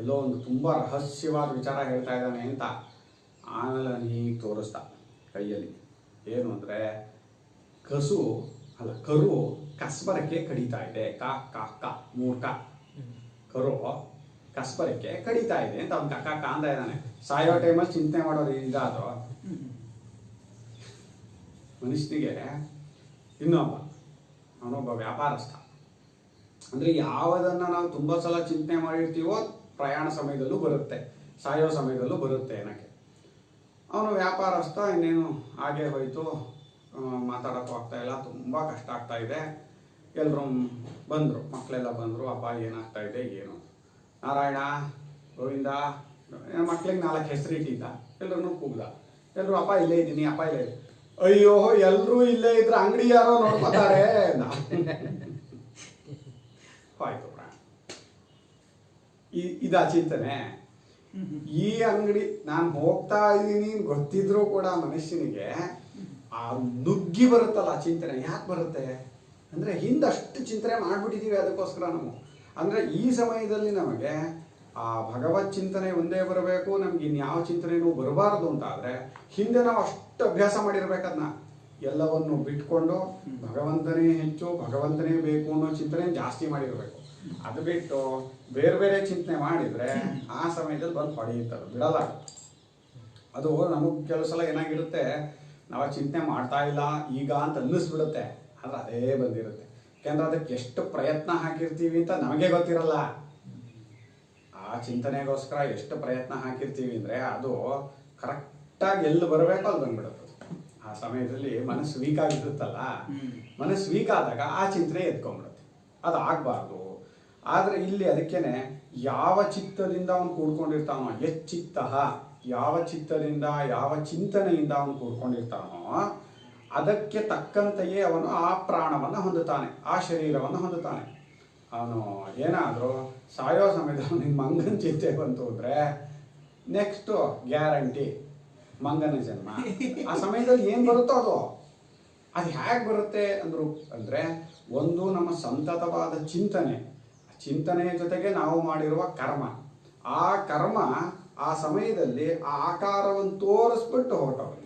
ಎಲ್ಲೋ ಒಂದು ತುಂಬ ರಹಸ್ಯವಾದ ವಿಚಾರ ಹೇಳ್ತಾ ಇದ್ದಾನೆ ಅಂತ. ಆಮೇಲೆ ಹೀಗೆ ತೋರಿಸ್ತಾ ಕೈಯಲ್ಲಿ ಏನು ಅಂದರೆ ಕರು ಕಸ್ಬರಕ್ಕೆ ಕಡಿತಾ ಇದೆ. ಕ ಕ ಕ ಮೂರ್ಖ ಕರು ಕಸ್ಬರಕ್ಕೆ ಕಡಿತಾ ಇದೆ ಅಂತ ಅವ್ನು ಕಕ್ಕ ಅಂತ ಇದ್ದಾನೆ. ಸಾಯೋ ಟೈಮಲ್ಲಿ ಚಿಂತೆ ಮಾಡೋದು ಇದಾದ್ರು ಮನುಷ್ಯನಿಗೆ ಅವನೊಬ್ಬ ವ್ಯಾಪಾರಸ್ಥ. ಅಂದರೆ ಯಾವುದನ್ನು ನಾವು ತುಂಬ ಸಲ ಚಿಂತನೆ ಮಾಡಿರ್ತೀವೋ ಪ್ರಯಾಣ ಸಮಯದಲ್ಲೂ ಬರುತ್ತೆ, ಸಾಯೋ ಸಮಯದಲ್ಲೂ ಬರುತ್ತೆ ಏನಕ್ಕೆ. ಅವನು ವ್ಯಾಪಾರಸ್ಥ, ಇನ್ನೇನು ಹಾಗೆ ಹೋಯಿತು, ಮಾತಾಡೋಕ್ಕೂ ಆಗ್ತಾಯಿಲ್ಲ, ತುಂಬ ಕಷ್ಟ ಆಗ್ತಾ ಇದೆ. ಎಲ್ಲರೂ ಬಂದರು, ಮಕ್ಕಳೆಲ್ಲ ಬಂದರು. ಅಪ್ಪ ಏನಾಗ್ತಾ ಇದೆ ಏನು? ನಾರಾಯಣ, ಗೋವಿಂದ, ಮಕ್ಳಿಗೆ 4 ಹೆಸರು ಇಟ್ಟಿದ್ದ. ಎಲ್ಲರೂ ಕೂಗ್ದ. ಎಲ್ಲರೂ ಅಪ್ಪ ಇಲ್ಲೇ ಇದ್ದೀನಿ, ಅಪ್ಪ ಇಲ್ಲೇ ಇದ್ದೀನಿ. ಅಯ್ಯೋ, ಎಲ್ಲರೂ ಇಲ್ಲೇ ಇದ್ರೆ ಅಂಗಡಿ ಯಾರೋ ನೋಡ್ಕೋತಾರೆ. ಆಯ್ತು ಪ್ರಾಣ. ಇದಾ ಚಿಂತನೆ. ಈ ಅಂಗಡಿ ನಾನು ಹೋಗ್ತಾ ಇದ್ದೀನಿ ಗೊತ್ತಿದ್ರೂ ಕೂಡ ಮನುಷ್ಯನಿಗೆ ಆ ನುಗ್ಗಿ ಬರುತ್ತಲ್ಲ ಆ ಚಿಂತನೆ. ಯಾಕೆ ಬರುತ್ತೆ ಅಂದರೆ ಹಿಂದಷ್ಟು ಚಿಂತನೆ ಮಾಡಿಬಿಟ್ಟಿದ್ದೀವಿ ಅದಕ್ಕೋಸ್ಕರ ನಾವು. ಅಂದರೆ ಈ ಸಮಯದಲ್ಲಿ ನಮಗೆ ಆ ಭಗವತ್ ಚಿಂತನೆ ಒಂದೇ ಬರಬೇಕು, ನಮ್ಗೆ ಇನ್ಯಾವ ಚಿಂತನೆಯೂ ಬರಬಾರ್ದು ಅಂತ ಆದರೆ ಹಿಂದೆ ನಾವು ಅಷ್ಟು ಅಭ್ಯಾಸ ಮಾಡಿರ್ಬೇಕದನ್ನ. ಎಲ್ಲವನ್ನು ಬಿಟ್ಕೊಂಡು ಭಗವಂತನೇ ಹೆಚ್ಚು, ಭಗವಂತನೇ ಬೇಕು ಅನ್ನೋ ಚಿಂತನೆ ಜಾಸ್ತಿ ಮಾಡಿರಬೇಕು. ಅದು ಬಿಟ್ಟು ಬೇರೆ ಬೇರೆ ಚಿಂತನೆ ಮಾಡಿದರೆ ಆ ಸಮಯದಲ್ಲಿ ಬಂದು ಹೊಡೆಯುತ್ತದೆ, ಬಿಡಲ್ಲ. ಅದು ನಮಗೆ ಕೆಲವು ಸಲ ಏನಾಗಿರುತ್ತೆ, ನಾವು ಚಿಂತನೆ ಮಾಡ್ತಾ ಇಲ್ಲ ಈಗ ಅಂತ ಅನ್ನಿಸ್ಬಿಡುತ್ತೆ, ಆದರೆ ಅದೇ ಬಂದಿರುತ್ತೆ. ಯಾಕೆಂದ್ರೆ ಅದಕ್ಕೆ ಎಷ್ಟು ಪ್ರಯತ್ನ ಹಾಕಿರ್ತೀವಿ ಅಂತ ನಮಗೆ ಗೊತ್ತಿರಲ್ಲ. ಆ ಚಿಂತನೆಗೋಸ್ಕರ ಎಷ್ಟು ಪ್ರಯತ್ನ ಹಾಕಿರ್ತೀವಿ ಅಂದರೆ ಅದು ಕರೆಕ್ಟಾಗಿ ಎಲ್ಲಿ ಬರಬೇಕೋ ಅಲ್ಲಿ ಬಂದ್ಬಿಡುತ್ತೆ. ಆ ಸಮಯದಲ್ಲಿ ಮನಸ್ಸು ವೀಕ್ ಆಗಿರುತ್ತಲ್ಲ, ಮನಸ್ಸು ವೀಕ್ ಆದಾಗ ಆ ಚಿಂತನೆ ಎತ್ಕೊಂಡ್ಬಿಡುತ್ತೆ. ಅದು ಆಗಬಾರ್ದು. ಆದರೆ ಇಲ್ಲಿ ಅದಕ್ಕೇನೆ ಯಾವ ಚಿತ್ತದಿಂದ ಅವನು ಕೂಡ್ಕೊಂಡಿರ್ತಾನೋ, ಎಚ್ಚಿತ್ತ, ಯಾವ ಚಿತ್ತದಿಂದ ಯಾವ ಚಿಂತನೆಯಿಂದ ಅವನು ಕೂಡ್ಕೊಂಡಿರ್ತಾನೋ ಅದಕ್ಕೆ ತಕ್ಕಂತೆಯೇ ಅವನು ಆ ಪ್ರಾಣವನ್ನು ಹೊಂದುತ್ತಾನೆ, ಆ ಶರೀರವನ್ನು ಹೊಂದುತ್ತಾನೆ. ಅವನು ಏನಾದರೂ ಸಾಯೋ ಸಮಯದಲ್ಲಿ ನಿಮ್ಮ ಮಂಗನ ಚಿಂತೆ ಬಂತು ಅಂದರೆ ನೆಕ್ಸ್ಟು ಗ್ಯಾರಂಟಿ ಮಂಗನ ಜನ್ಮ. ಆ ಸಮಯದಲ್ಲಿ ಏನು ಬರುತ್ತೋ ಅದು ಹೇಗೆ ಬರುತ್ತೆ ಅಂದರೆ ಒಂದು ನಮ್ಮ ಸಂತತವಾದ ಚಿಂತನೆಯ ಜೊತೆಗೆ ನಾವು ಮಾಡಿರುವ ಕರ್ಮ, ಆ ಕರ್ಮ ಆ ಸಮಯದಲ್ಲಿ ಆ ಆಕಾರವನ್ನು ತೋರಿಸ್ಬಿಟ್ಟು ಹೊರಟವರು.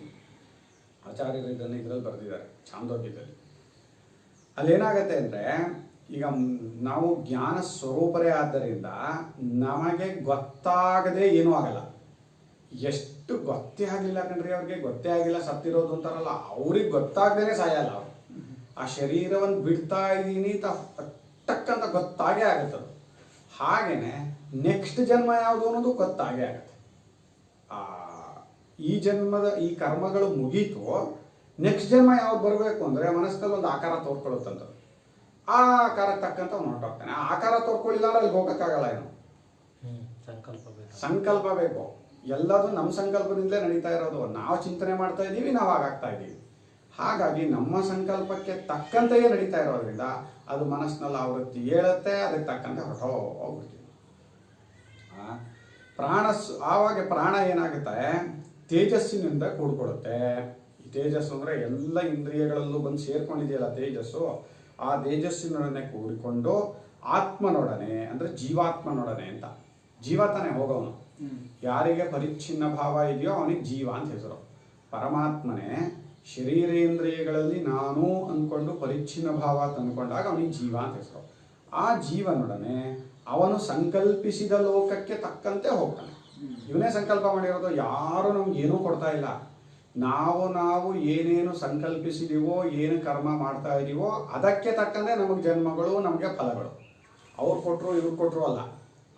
ಆಚಾರ್ಯರು ಇದರಲ್ಲಿ ಬರೆದಿದ್ದಾರೆ ಛಾಂದೋಗ್ಯದಲ್ಲಿ. ಅಲ್ಲೇನಾಗತ್ತೆ ಅಂದರೆ ಈಗ ನಾವು ಜ್ಞಾನ ಸ್ವರೂಪರೇ ಆದ್ದರಿಂದ ನಮಗೆ ಗೊತ್ತಾಗದೆ ಏನೂ ಆಗಲ್ಲ. ಎಷ್ಟು ಗೊತ್ತೇ ಆಗಲಿಲ್ಲ ಕಣ್ರಿ, ಅವ್ರಿಗೆ ಗೊತ್ತೇ ಆಗಿಲ್ಲ ಸತ್ತಿರೋದು ಅಂತಾರಲ್ಲ, ಅವ್ರಿಗೆ ಗೊತ್ತಾಗ್ದೇ ಸಾಯಲ್ಲ ಅವರು. ಆ ಶರೀರವನ್ನು ಬಿಡ್ತಾ ಇದ್ದೀನಿ ಟಕ್ಕಂತ ಗೊತ್ತಾಗೇ ಆಗುತ್ತದು. ಹಾಗೇನೆ ನೆಕ್ಸ್ಟ್ ಜನ್ಮ ಯಾವುದು ಅನ್ನೋದು ಗೊತ್ತಾಗೇ ಆಗುತ್ತೆ. ಈ ಜನ್ಮದ ಈ ಕರ್ಮಗಳು ಮುಗೀತು, ನೆಕ್ಸ್ಟ್ ಜನ್ಮ ಯಾವ್ದು ಬರಬೇಕು ಅಂದರೆ ಮನಸ್ಸಲ್ಲಿ ಒಂದು ಆಕಾರ ತೋರ್ಕೊಳ್ಳುತ್ತಂತ. ಆ ಆಕಾರಕ್ಕೆ ತಕ್ಕಂತ ಅವ್ನು ಹೊರಟೋಗ್ತಾನೆ. ಆ ಆಕಾರ ತೋರ್ಕೊಳ್ಳಿಲ್ಲ ಅಂದ್ರೆ ಅಲ್ಲಿ ಹೋಗೋಕ್ಕಾಗಲ್ಲ. ಏನು ಸಂಕಲ್ಪ ಬೇಕು. ಎಲ್ಲದೂ ನಮ್ಮ ಸಂಕಲ್ಪದಿಂದಲೇ ನಡೀತಾ ಇರೋದು. ನಾವು ಚಿಂತನೆ ಮಾಡ್ತಾ ಇದ್ದೀವಿ, ನಾವು ಹಾಗಾಗ್ತಾ ಇದ್ದೀವಿ. ಹಾಗಾಗಿ ನಮ್ಮ ಸಂಕಲ್ಪಕ್ಕೆ ತಕ್ಕಂತೆಯೇ ನಡೀತಾ ಇರೋದ್ರಿಂದ ಅದು ಮನಸ್ಸಿನಲ್ಲಿ ಆವೃತ್ತಿ ಹೇಳುತ್ತೆ, ಅದಕ್ಕೆ ತಕ್ಕಂತೆ ಹೊರಟೋಗ್ಬಿಡ್ತೀವಿ. ಆವಾಗ ಪ್ರಾಣ ಏನಾಗುತ್ತೆ, ತೇಜಸ್ಸಿನಿಂದ ಕೂಡ್ಕೊಳ್ಳುತ್ತೆ. ಈ ತೇಜಸ್ಸು ಅಂದರೆ ಎಲ್ಲ ಇಂದ್ರಿಯಗಳಲ್ಲೂ ಬಂದು ಸೇರ್ಕೊಂಡಿದೆಯಲ್ಲ ತೇಜಸ್ಸು, ಆ ತೇಜಸ್ಸಿನೊಡನೆ ಕೂಡಿಕೊಂಡು ಆತ್ಮನೊಡನೆ ಅಂದರೆ ಜೀವಾತ್ಮನೊಡನೆ ಅಂತ. ಜೀವ ತಾನೇ ಹೋಗೋನು. ಯಾರಿಗೆ ಪರಿಚ್ಛಿನ್ನ ಭಾವ ಇದೆಯೋ ಅವನಿಗೆ ಜೀವ ಅಂತ ಹೆಸರು. ಪರಮಾತ್ಮನೇ ಶರೀರೇಂದ್ರಿಯಗಳಲ್ಲಿ ನಾನು ಅಂದ್ಕೊಂಡು ಪರಿಚ್ಛಿನ್ನ ಭಾವ ತಂದುಕೊಂಡಾಗ ಅವನಿಗೆ ಜೀವ ಅಂತ ಹೆಸರು. ಆ ಜೀವನೊಡನೆ ಅವನು ಸಂಕಲ್ಪಿಸಿದ ಲೋಕಕ್ಕೆ ತಕ್ಕಂತೆ ಹೋಗ್ತಾನೆ. ಇವನೇ ಸಂಕಲ್ಪ ಮಾಡಿರೋದು, ಯಾರು ನಮ್ಗೆ ಏನೂ ಕೊಡ್ತಾ ಇಲ್ಲ. ನಾವು ಏನೇನು ಸಂಕಲ್ಪಿಸಿದೀವೋ, ಏನು ಕರ್ಮ ಮಾಡ್ತಾ ಇದೀವೋ ಅದಕ್ಕೆ ತಕ್ಕಂತೆ ನಮಗೆ ಜನ್ಮಗಳು, ನಮಗೆ ಫಲಗಳು. ಅವ್ರು ಕೊಟ್ಟರು ಇವ್ರು ಕೊಟ್ಟರು ಅಲ್ಲ,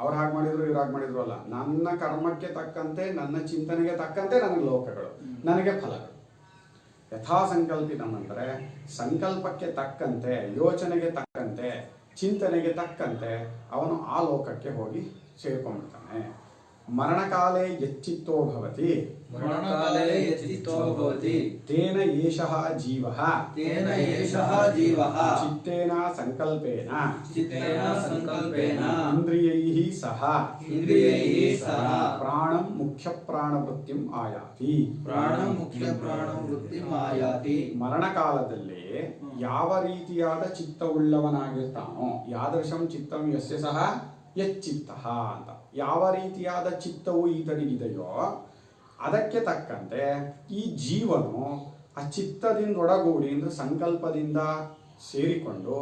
ಅವ್ರು ಹಾಗೆ ಮಾಡಿದ್ರು ಇವ್ರು ಹಾಗೆ ಮಾಡಿದ್ರು ಅಲ್ಲ. ನನ್ನ ಕರ್ಮಕ್ಕೆ ತಕ್ಕಂತೆ, ನನ್ನ ಚಿಂತನೆಗೆ ತಕ್ಕಂತೆ ನನಗೆ ಲೋಕಗಳು, ನನಗೆ ಫಲಗಳು. ಯಥಾ ಸಂಕಲ್ಪಿತಂ ಅಂದರೆ ಸಂಕಲ್ಪಕ್ಕೆ ತಕ್ಕಂತೆ, ಯೋಚನೆಗೆ ತಕ್ಕಂತೆ, ಚಿಂತನೆಗೆ ತಕ್ಕಂತೆ ಅವನು ಆ ಲೋಕಕ್ಕೆ ಹೋಗಿ ಸೇರ್ಕೊಂಡ್ಬಿಡ್ತಾನೆ. ಮರಣಕಾಲೇ ಯಚ್ಚಿತ್ತೋ ಭವತಿ ತೇನ ಏಷಃ ಜೀವಃ ಚಿತ್ತೇನ ಸಂಕಲ್ಪೇನ ಇಂದ್ರಿಯೈಃ ಸಹ ಪ್ರಾಣಂ ಮುಖ್ಯ ಪ್ರಾಣವೃತ್ತಿಂ ಆಯಾತಿ. ಮರಣಕಾಲದಲ್ಲಿ ಯಾವ ರೀತಿಯಾದ ಚಿತ್ತವುಳ್ಳವನಾಗಿರ್ತಾನೋ, ಯಾದೃಶಂ ಚಿತ್ತಂ ಯಸ್ಯ ಸಹ ಯಚ್ಚಿತ್ತಃ ಅಂತ, ಯಾವ ರೀತಿಯಾದ ಚಿತ್ತವು ಈತನಿಗಿದೆಯೋ ಅದಕ್ಕೆ ತಕ್ಕಂತೆ ಈ ಜೀವನು ಆ ಚಿತ್ತದಿಂದ ಒಡಗೂಡಿ ಅಂದರೆ ಸಂಕಲ್ಪದಿಂದ ಸೇರಿಕೊಂಡು,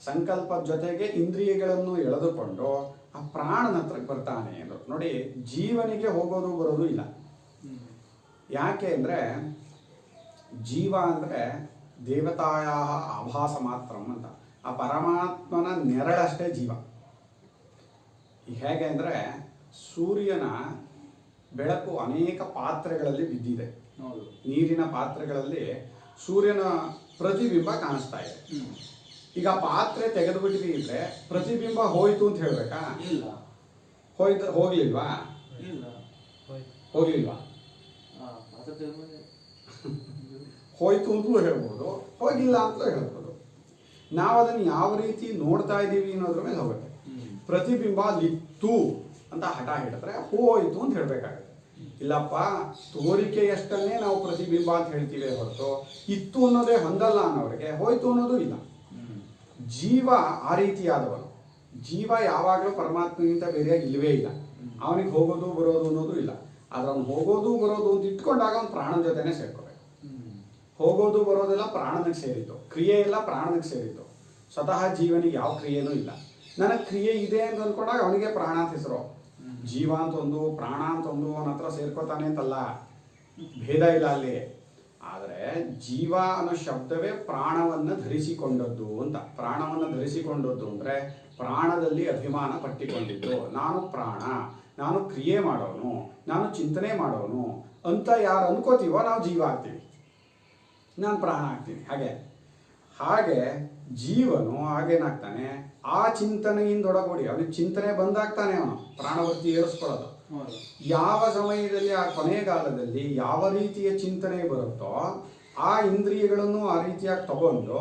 ಸಂಕಲ್ಪದ ಜೊತೆಗೆ ಇಂದ್ರಿಯಗಳನ್ನು ಎಳೆದುಕೊಂಡು ಆ ಪ್ರಾಣನ ಹತ್ರಕ್ಕೆ ಬರ್ತಾನೆ ಅಂದರು. ನೋಡಿ, ಜೀವನಿಗೆ ಹೋಗೋದು ಬರೋದು ಇಲ್ಲ. ಯಾಕೆ ಅಂದರೆ ಜೀವ ಅಂದರೆ ದೇವತಾಯ ಆಭಾಸ ಮಾತ್ರ ಅಂತ, ಆ ಪರಮಾತ್ಮನ ನೆರಳಷ್ಟೇ ಜೀವ. ಹೇಗೆ ಅಂದರೆ ಸೂರ್ಯನ ಬೆಳಕು ಅನೇಕ ಪಾತ್ರೆಗಳಲ್ಲಿ ಬಿದ್ದಿದೆ. ನೀರಿನ ಪಾತ್ರೆಗಳಲ್ಲಿ ಸೂರ್ಯನ ಪ್ರತಿಬಿಂಬ ಕಾಣಿಸ್ತಾ ಇದೆ. ಈಗ ಪಾತ್ರೆ ತೆಗೆದುಬಿಟ್ಟಿದ್ರೆ ಪ್ರತಿಬಿಂಬ ಹೋಯ್ತು ಅಂತ ಹೇಳ್ಬೇಕಾ? ಇಲ್ಲ. ಹೋಗ್ಲಿಲ್ವಾ? ಹೋಗ್ಲಿಲ್ವಾ? ಹೋಯ್ತು ಅಂತಲೂ ಹೇಳ್ಬೋದು, ಹೋಗಿಲ್ಲ ಅಂತಲೂ ಹೇಳ್ಬೋದು. ನಾವು ಅದನ್ನು ಯಾವ ರೀತಿ ನೋಡ್ತಾ ಇದ್ದೀವಿ ಅನ್ನೋದ್ರ ಮೇಲೆ ಹೋಗುತ್ತೆ. ಪ್ರತಿಬಿಂಬ ಅಲ್ಲಿತ್ತು ಅಂತ ಹಠ ಹಿಡಿದ್ರೆ ಹೋಯ್ತು ಅಂತ ಹೇಳ್ಬೇಕಾಗುತ್ತೆ. ಇಲ್ಲಪ್ಪ, ತೋರಿಕೆಯಷ್ಟನ್ನೇ ನಾವು ಪ್ರತಿಬಿಂಬ ಅಂತ ಹೇಳ್ತೀವಿ ಹೊರತು ಇತ್ತು ಅನ್ನೋದೇ ಹೊಂದಲ್ಲ ಅನ್ನೋರಿಗೆ ಹೋಯ್ತು ಅನ್ನೋದು ಇಲ್ಲ. ಜೀವ ಆ ರೀತಿಯಾದವನು. ಜೀವ ಯಾವಾಗಲೂ ಪರಮಾತ್ಮನಿಗಿಂತ ಬೇರೆಯಾಗಿ ಇಲ್ಲವೇ ಇಲ್ಲ. ಅವನಿಗೆ ಹೋಗೋದು ಬರೋದು ಅನ್ನೋದು ಇಲ್ಲ. ಆದ್ರೆ ಅವ್ನು ಹೋಗೋದು ಬರೋದು ಅಂತ ಇಟ್ಕೊಂಡಾಗ ಅವ್ನು ಪ್ರಾಣನ ಜೊತೆನೆ ಸೇರ್ಕೋಬೇಕು. ಹೋಗೋದು ಬರೋದೆಲ್ಲ ಪ್ರಾಣನಿಗೆ ಸೇರಿತು, ಕ್ರಿಯೆ ಎಲ್ಲ ಪ್ರಾಣನಿಗೆ ಸೇರಿತು. ಸ್ವತಃ ಜೀವನಿಗೆ ಯಾವ ಕ್ರಿಯೆನೂ ಇಲ್ಲ. ನನಗೆ ಕ್ರಿಯೆ ಇದೆ ಅಂತ ಅಂದ್ಕೊಂಡಾಗ ಅವನಿಗೆ ಪ್ರಾಣ ಅಂತ ಹೆಸರು. ಜೀವ ಅಂತ ಒಂದು, ಪ್ರಾಣ ಅಂತ ಒಂದು ಅವನ ಹತ್ರ ಸೇರ್ಕೋತಾನೆ ಅಂತಲ್ಲ, ಭೇದ ಇಲ್ಲ ಅಲ್ಲಿ. ಆದರೆ ಜೀವ ಅನ್ನೋ ಶಬ್ದವೇ ಪ್ರಾಣವನ್ನು ಧರಿಸಿಕೊಂಡದ್ದು ಅಂತ. ಪ್ರಾಣವನ್ನು ಧರಿಸಿಕೊಂಡದ್ದು ಅಂದರೆ ಪ್ರಾಣದಲ್ಲಿ ಅಭಿಮಾನ ಪಟ್ಟಿಕೊಂಡಿದ್ದು. ನಾನು ಪ್ರಾಣ, ನಾನು ಕ್ರಿಯೆ ಮಾಡೋನು, ನಾನು ಚಿಂತನೆ ಮಾಡೋನು ಅಂತ ಯಾರು ಅನ್ಕೋತೀವೋ ನಾವು ಜೀವ ಆಗ್ತೀವಿ, ನಾನು ಪ್ರಾಣ ಆಗ್ತೀನಿ. ಹಾಗೆ ಜೀವನು ಹಾಗೇನಾಗ್ತಾನೆ, ಆ ಚಿಂತನೆಯಿಂದ ಒಳಗೂಡಿ ಅವನಿಗೆ ಚಿಂತನೆ ಬಂದಾಗ್ತಾನೆ ಅವನು ಪ್ರಾಣವೃತ್ತಿ ಏರಿಸ್ಕೊಳ್ಳೋದು. ಯಾವ ಸಮಯದಲ್ಲಿ ಆ ಕೊನೆಗಾಲದಲ್ಲಿ ಯಾವ ರೀತಿಯ ಚಿಂತನೆ ಬರುತ್ತೋ ಆ ಇಂದ್ರಿಯಗಳನ್ನು ಆ ರೀತಿಯಾಗಿ ತಗೊಂಡು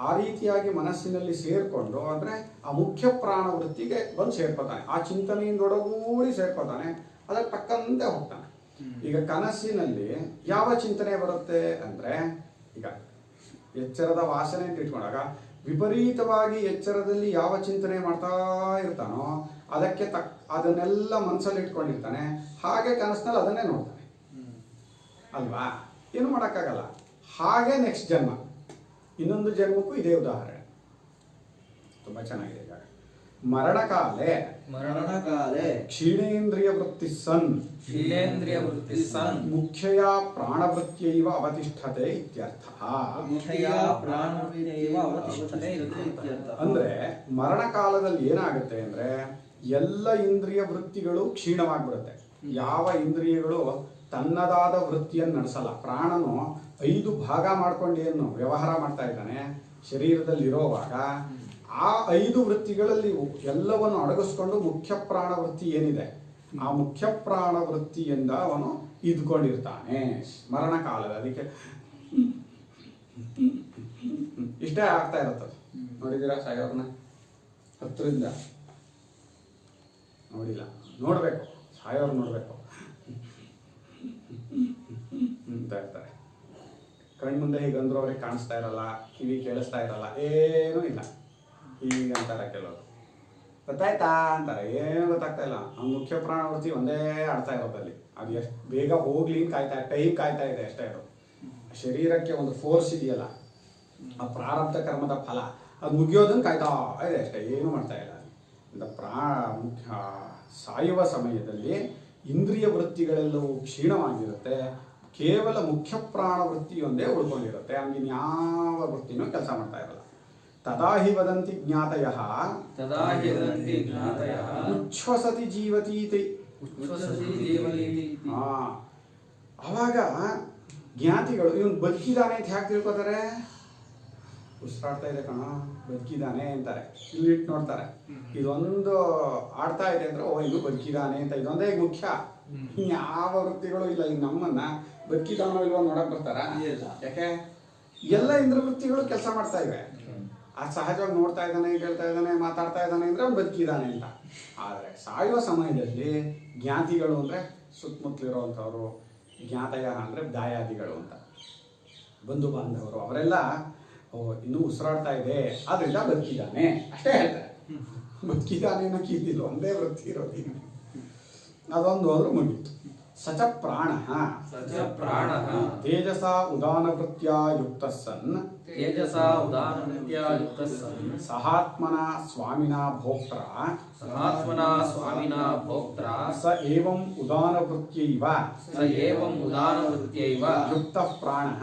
ಆ ರೀತಿಯಾಗಿ ಮನಸ್ಸಿನಲ್ಲಿ ಸೇರಿಕೊಂಡು ಅಂದರೆ ಆ ಮುಖ್ಯ ಪ್ರಾಣ ವೃತ್ತಿಗೆ ಬಂದು ಸೇರ್ಕೋತಾನೆ. ಆ ಚಿಂತನೆಯಿಂದೊಡಗೂಡಿ ಸೇರ್ಕೋತಾನೆ, ಅದಕ್ಕೆ ತಕ್ಕಂತೆ ಹೋಗ್ತಾನೆ. ಈಗ ಕನಸಿನಲ್ಲಿ ಯಾವ ಚಿಂತನೆ ಬರುತ್ತೆ ಅಂದರೆ, ಈಗ ಎಚ್ಚರದ ವಾಸನೆ ಅಂತ ಇಟ್ಕೊಂಡಾಗ ವಿಪರೀತವಾಗಿ ಎಚ್ಚರದಲ್ಲಿ ಯಾವ ಚಿಂತನೆ ಮಾಡ್ತಾ ಇರ್ತಾನೋ ಅದಕ್ಕೆ ಅದನ್ನೆಲ್ಲ ಮನಸ್ಸಲ್ಲಿ ಇಟ್ಕೊಂಡಿರ್ತಾನೆ. ಹಾಗೆ ಕನಸಿನಲ್ಲಿ ಅದನ್ನೇ ನೋಡ್ತಾನೆ ಅಲ್ವಾ? ಏನು ಮಾಡೋಕ್ಕಾಗಲ್ಲ. ಹಾಗೆ ನೆಕ್ಸ್ಟ್ ಜನ್ಮ, ಇನ್ನೊಂದು ಜನ್ಮಕ್ಕೂ ಇದೇ ಉದಾಹರಣೆ. ತುಂಬ ಚೆನ್ನಾಗಿದೆ. ಈಗ ಮರಣಕಾಲೆ ಕ್ಷೀಣೇಂದ್ರಿಯ ವೃತ್ತಿ ಸನ್ ಕ್ಷೀಣೇಂದ್ರಿಯ ವೃತ್ತಿ ಸನ್ ಮುಖ್ಯಯ ಪ್ರಾಣವೃತ್ತಿಯೈವ ಅವತಿಷ್ಠತೆ ಇತ್ಯರ್ಥಃ. ಅಂದ್ರೆ ಮರಣಕಾಲದಲ್ಲಿ ಏನಾಗುತ್ತೆ ಅಂದ್ರೆ ಎಲ್ಲ ಇಂದ್ರಿಯ ವೃತ್ತಿಗಳು ಕ್ಷೀಣವಾಗ್ಬಿಡುತ್ತೆ. ಯಾವ ಇಂದ್ರಿಯಗಳು ತನ್ನದಾದ ವೃತ್ತಿಯನ್ನು ನಡೆಸಲ್ಲ. ಪ್ರಾಣನು 5 ಭಾಗ ಮಾಡ್ಕೊಂಡು ಏನು ವ್ಯವಹಾರ ಮಾಡ್ತಾ ಇದ್ದಾನೆ ಶರೀರದಲ್ಲಿರೋವಾಗ, ಆ 5 ವೃತ್ತಿಗಳಲ್ಲಿ ಎಲ್ಲವನ್ನು ಅಡಗಿಸ್ಕೊಂಡು ಮುಖ್ಯ ಪ್ರಾಣ ವೃತ್ತಿ ಏನಿದೆ ಆ ಮುಖ್ಯ ಪ್ರಾಣ ವೃತ್ತಿಯಿಂದ ಅವನು ಇದ್ಕೊಂಡಿರ್ತಾನೆ ಮರಣಕಾಲದ. ಅದಕ್ಕೆ ಇಷ್ಟೇ ಆಗ್ತಾ ಇರುತ್ತದೆ. ನೋಡಿದ್ದೀರಾ ಸಾಯೋರ್ನ ಹತ್ತಿರದಿಂದ? ನೋಡಿಲ್ಲ, ನೋಡ್ಬೇಕು, ಸಾಯೋರು ನೋಡ್ಬೇಕು ಅಂತ ಇರ್ತಾರೆ. ಕಣ್ಮುಂದೆ ಹೀಗಂದ್ರು ಅವ್ರಿಗೆ ಕಾಣಿಸ್ತಾ ಇರಲ್ಲ, ಕಿವಿ ಕೇಳಿಸ್ತಾ ಇರಲ್ಲ, ಏನೂ ಇಲ್ಲ. ಹೀಗಂತಾರೆ ಕೆಲವರು. ಗೊತ್ತಾಯ್ತಾ ಅಂತಾರೆ, ಏನು ಗೊತ್ತಾಗ್ತಾ ಇಲ್ಲ. ಅವ್ನ ಮುಖ್ಯ ಪ್ರಾಣವೃತ್ತಿ ಒಂದೇ ಆಡ್ತಾ ಇರೋದಲ್ಲಿ. ಅದು ಎಷ್ಟು ಬೇಗ ಹೋಗ್ಲಿ ಟೈಮ್ ಕಾಯ್ತಾ ಇದೆ ಅಷ್ಟೇ. ಇರೋದು ಶರೀರಕ್ಕೆ ಒಂದು ಫೋರ್ಸ್ ಇದೆಯಲ್ಲ, ಆ ಪ್ರಾರಬ್ಧ ಕರ್ಮದ ಫಲ, ಅದು ಮುಗಿಯೋದನ್ನು ಕಾಯ್ತಾ ಇದೆ ಅಷ್ಟೇ, ಏನು ಮಾಡ್ತಾ ಇಲ್ಲ. ಮುಖ್ಯ ಸಾಯುವ ಸಮಯದಲ್ಲಿ ಇಂದ್ರಿಯ ವೃತ್ತಿಗಳೆಲ್ಲವೂ ಕ್ಷೀಣವಾಗಿರುತ್ತೆ. ಕೇವಲ ಮುಖ್ಯ ಪ್ರಾಣ ವೃತ್ತಿಯೊಂದೇ ಉಳ್ಕೊಂಡಿರುತ್ತೆ. ಹಂಗಿನ ಯಾವ ವೃತ್ತಿನೂ ಕೆಲಸ ಮಾಡ್ತಾ ಇರಲ್ಲ. ತದಾಹಿ ವದಂತಿ ಜ್ಞಾತಯಃ ಉಚ್ಛ್ವಸತಿ ಜೀವತೀತಿ. ಆವಾಗ ಜ್ಞಾತಿಗಳು ಇವನು ಬದುಕಿದಾನೆ ಅಂತ ಯಾಕೆ ತಿಳ್ಕೊತಾರೆ? ಉಸಿರಾಡ್ತಾ ಇದೆ ಕಣ, ಬದುಕಿದಾನೆ ಅಂತಾರೆ. ಇಲ್ಲಿಟ್ಟು ನೋಡ್ತಾರೆ, ಇದೊಂದು ಆಡ್ತಾ ಇದೆ ಅಂದ್ರೆ ಓ ಇನ್ನು ಬದುಕಿದಾನೆ ಅಂತ. ಇದೊಂದೇ ಮುಖ್ಯ, ಯಾವ ವೃತ್ತಿಗಳು ಇಲ್ಲ. ಈಗ ನಮ್ಮನ್ನ ಬದುಕಿದಾನೋ ಇಲ್ವೋ ನೋಡಕ್ ಬರ್ತಾರ? ಯಾಕೆ? ಎಲ್ಲ ಇಂದ್ರ ವೃತ್ತಿಗಳು ಕೆಲಸ ಮಾಡ್ತಾ ಇವೆ. ಆ ಸಹಜವಾಗಿ ನೋಡ್ತಾ ಇದ್ದಾನೆ, ಕೇಳ್ತಾ ಇದ್ದಾನೆ, ಮಾತಾಡ್ತಾ ಇದ್ದಾನೆ ಅಂದ್ರೆ ಅವ್ನು ಬದುಕಿದಾನೆ ಅಂತ. ಆದರೆ ಸಾಯುವ ಸಮಯದಲ್ಲಿ ಜ್ಞಾತಿಗಳು ಅಂದ್ರೆ ಸುತ್ತಮುತ್ತಲಿರುವಂಥವ್ರು, ಜ್ಞಾತಯ ಅಂದ್ರೆ ದಾಯಾದಿಗಳು ಅಂತ, ಬಂಧು ಬಾಂಧವರು, ಅವರೆಲ್ಲ ಇನ್ನೂ ಉಸಿರಾಡ್ತಾ ಇದೆ ಆದ್ರಿಂದ ಬದುಕಿದ್ದಾನೆ ಅಷ್ಟೇ ಹೇಳ್ತಾರೆ. ಬದುಕಿದ್ದಾನೆ ಅನ್ನೋ ಕೀಲಿಲ್ಲ, ಒಂದೇ ವೃತ್ತಿ ಇರೋದು. ಅದೊಂದು ಹೋದ್ರೆ ಮುಗೀತು. ಸಚ ಪ್ರಾಣ ತೇಜಸ ಉದಾನ ವೃತ್ಯ ಯುಕ್ತ ಸನ್ ಸಹಾತ್ಮನ ಸ್ವಾಮಿನ ಭೋಕ್ತ್ರ ಸ ಏವಂ ಉದಾನ ವೃತ್ಯೈವ ಯುಕ್ತ ಪ್ರಾಣಃ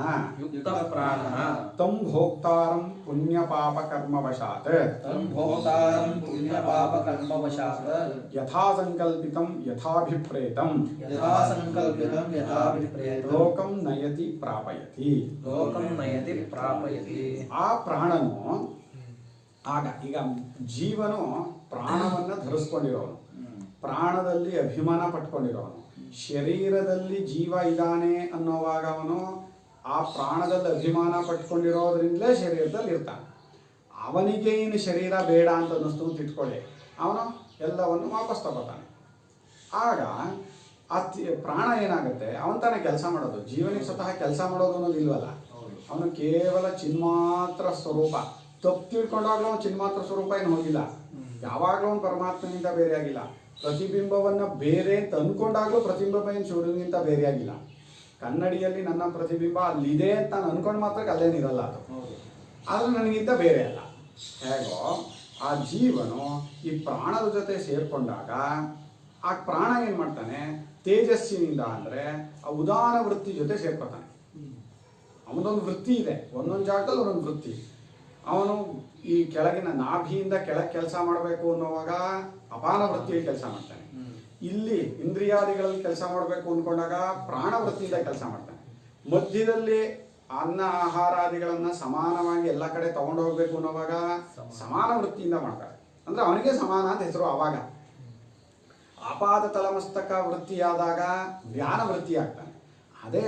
ತಂ ಭೋಕ್ತಾರಂ ಪುಣ್ಯ ಪಾಪ ಕರ್ಮವಶಾತ್ ಯಥಾ ಸಂಕಲ್ಪಿತಂ ಯಥಾಭಿಪ್ರೇತಂ ಲೋಕಂ ನಯತಿ ಪ್ರಾಪಯತಿ. ಆ ಪ್ರಾಣನು ಆಗ, ಈಗ ಜೀವನು ಪ್ರಾಣವನ್ನ ಧರಿಸ್ಕೊಂಡಿರೋನು, ಪ್ರಾಣದಲ್ಲಿ ಅಭಿಮಾನ ಪಟ್ಕೊಂಡಿರೋನು, ಶರೀರದಲ್ಲಿ ಜೀವ ಇದ್ದಾನೆ ಅನ್ನೋವಾಗ ಅವನು ಆ ಪ್ರಾಣದಲ್ಲಿ ಅಭಿಮಾನ ಪಟ್ಕೊಂಡಿರೋದ್ರಿಂದಲೇ ಶರೀರದಲ್ಲಿ ಇರ್ತಾನೆ. ಅವನಿಗೆ ಇನ್ನು ಶರೀರ ಬೇಡ ಅಂತ ಅನ್ನಿಸ್ತು ಅಂತ ಇಟ್ಕೊಳ್ಳಿ, ಅವನು ಎಲ್ಲವನ್ನು ವಾಪಸ್ ತಗೋತಾನೆ. ಆಗ ಆ ಪ್ರಾಣ ಏನಾಗುತ್ತೆ, ಅವನ ತಾನೇ ಕೆಲಸ ಮಾಡೋದು. ಜೀವನಿಗೆ ಸ್ವತಃ ಕೆಲಸ ಮಾಡೋದು ಅನ್ನೋದು ಇಲ್ವಲ್ಲ. ಅವನು ಕೇವಲ ಚಿನ್ಮಾತ್ರ ಸ್ವರೂಪ. ತಪ್ಪು ತಿಳ್ಕೊಂಡಾಗ್ಲೂ ಅವನು ಚಿನ್ಮಾತ್ರ ಸ್ವರೂಪ ಏನು ಹೋಗಿಲ್ಲ. ಯಾವಾಗಲೂ ಅವನು ಪರಮಾತ್ಮನಿಂದ ಬೇರೆ ಆಗಿಲ್ಲ. ಪ್ರತಿಬಿಂಬವನ್ನು ಬೇರೆ ಅಂತ ಅಂದ್ಕೊಂಡಾಗ್ಲೂ ಪ್ರತಿಬಿಂಬ ಏನು ಸೂರ್ಯನಿಗಿಂತ ಬೇರೆ ಆಗಿಲ್ಲ. ಕನ್ನಡಿಯಲ್ಲಿ ನನ್ನ ಪ್ರತಿಬಿಂಬ ಅಲ್ಲಿದೆ ಅಂತ ನಾನು ಅನ್ಕೊಂಡು ಮಾತ್ರ ಅಲ್ಲೇನಿರಲ್ಲ ಅದು, ಆದ್ರೆ ನನಗಿಂತ ಬೇರೆ ಅಲ್ಲ. ಹೇಗೋ ಆ ಜೀವನು ಈ ಪ್ರಾಣದ ಜೊತೆ ಸೇರ್ಕೊಂಡಾಗ ಆ ಪ್ರಾಣ ಏನು ಮಾಡ್ತಾನೆ, ತೇಜಸ್ಸಿನಿಂದ ಅಂದರೆ ಆ ಉದಾನ ವೃತ್ತಿ ಜೊತೆ ಸೇರ್ಕೊತಾನೆ. ಅವನೊಂದು ವೃತ್ತಿ ಇದೆ, ಒಂದೊಂದು ಜಾಗದಲ್ಲಿ ಒಂದೊಂದು ವೃತ್ತಿ. ಅವನು ಈ ಕೆಳಗಿನ ನಾಭಿಯಿಂದ ಕೆಳಗೆ ಕೆಲಸ ಮಾಡಬೇಕು ಅನ್ನೋವಾಗ ಅಪಾನ ವೃತ್ತಿಯಲ್ಲಿ ಕೆಲಸ ಮಾಡ್ತಾನೆ. ಇಲ್ಲಿ ಇಂದ್ರಿಯಾದಿಗಳಲ್ಲಿ ಕೆಲಸ ಮಾಡಬೇಕು ಅಂದ್ಕೊಂಡಾಗ ಪ್ರಾಣ ವೃತ್ತಿಯಿಂದ ಕೆಲಸ ಮಾಡ್ತಾನೆ. ಮಧ್ಯದಲ್ಲಿ ಅನ್ನ ಆಹಾರಾದಿಗಳನ್ನ ಸಮಾನವಾಗಿ ಎಲ್ಲ ಕಡೆ ತಗೊಂಡು ಹೋಗ್ಬೇಕು ಅನ್ನೋವಾಗ ಸಮಾನ ವೃತ್ತಿಯಿಂದ ಮಾಡ್ತಾರೆ. ಅಂದ್ರೆ ಅವನಿಗೆ ಸಮಾನ ಅಂತ ಹೆಸರು. ಆವಾಗ ಆಪಾದ ತಲಮಸ್ತಕ ವೃತ್ತಿಯಾದಾಗ ಜ್ಞಾನ ವೃತ್ತಿ ಆಗ್ತಾನೆ. ಅದೇ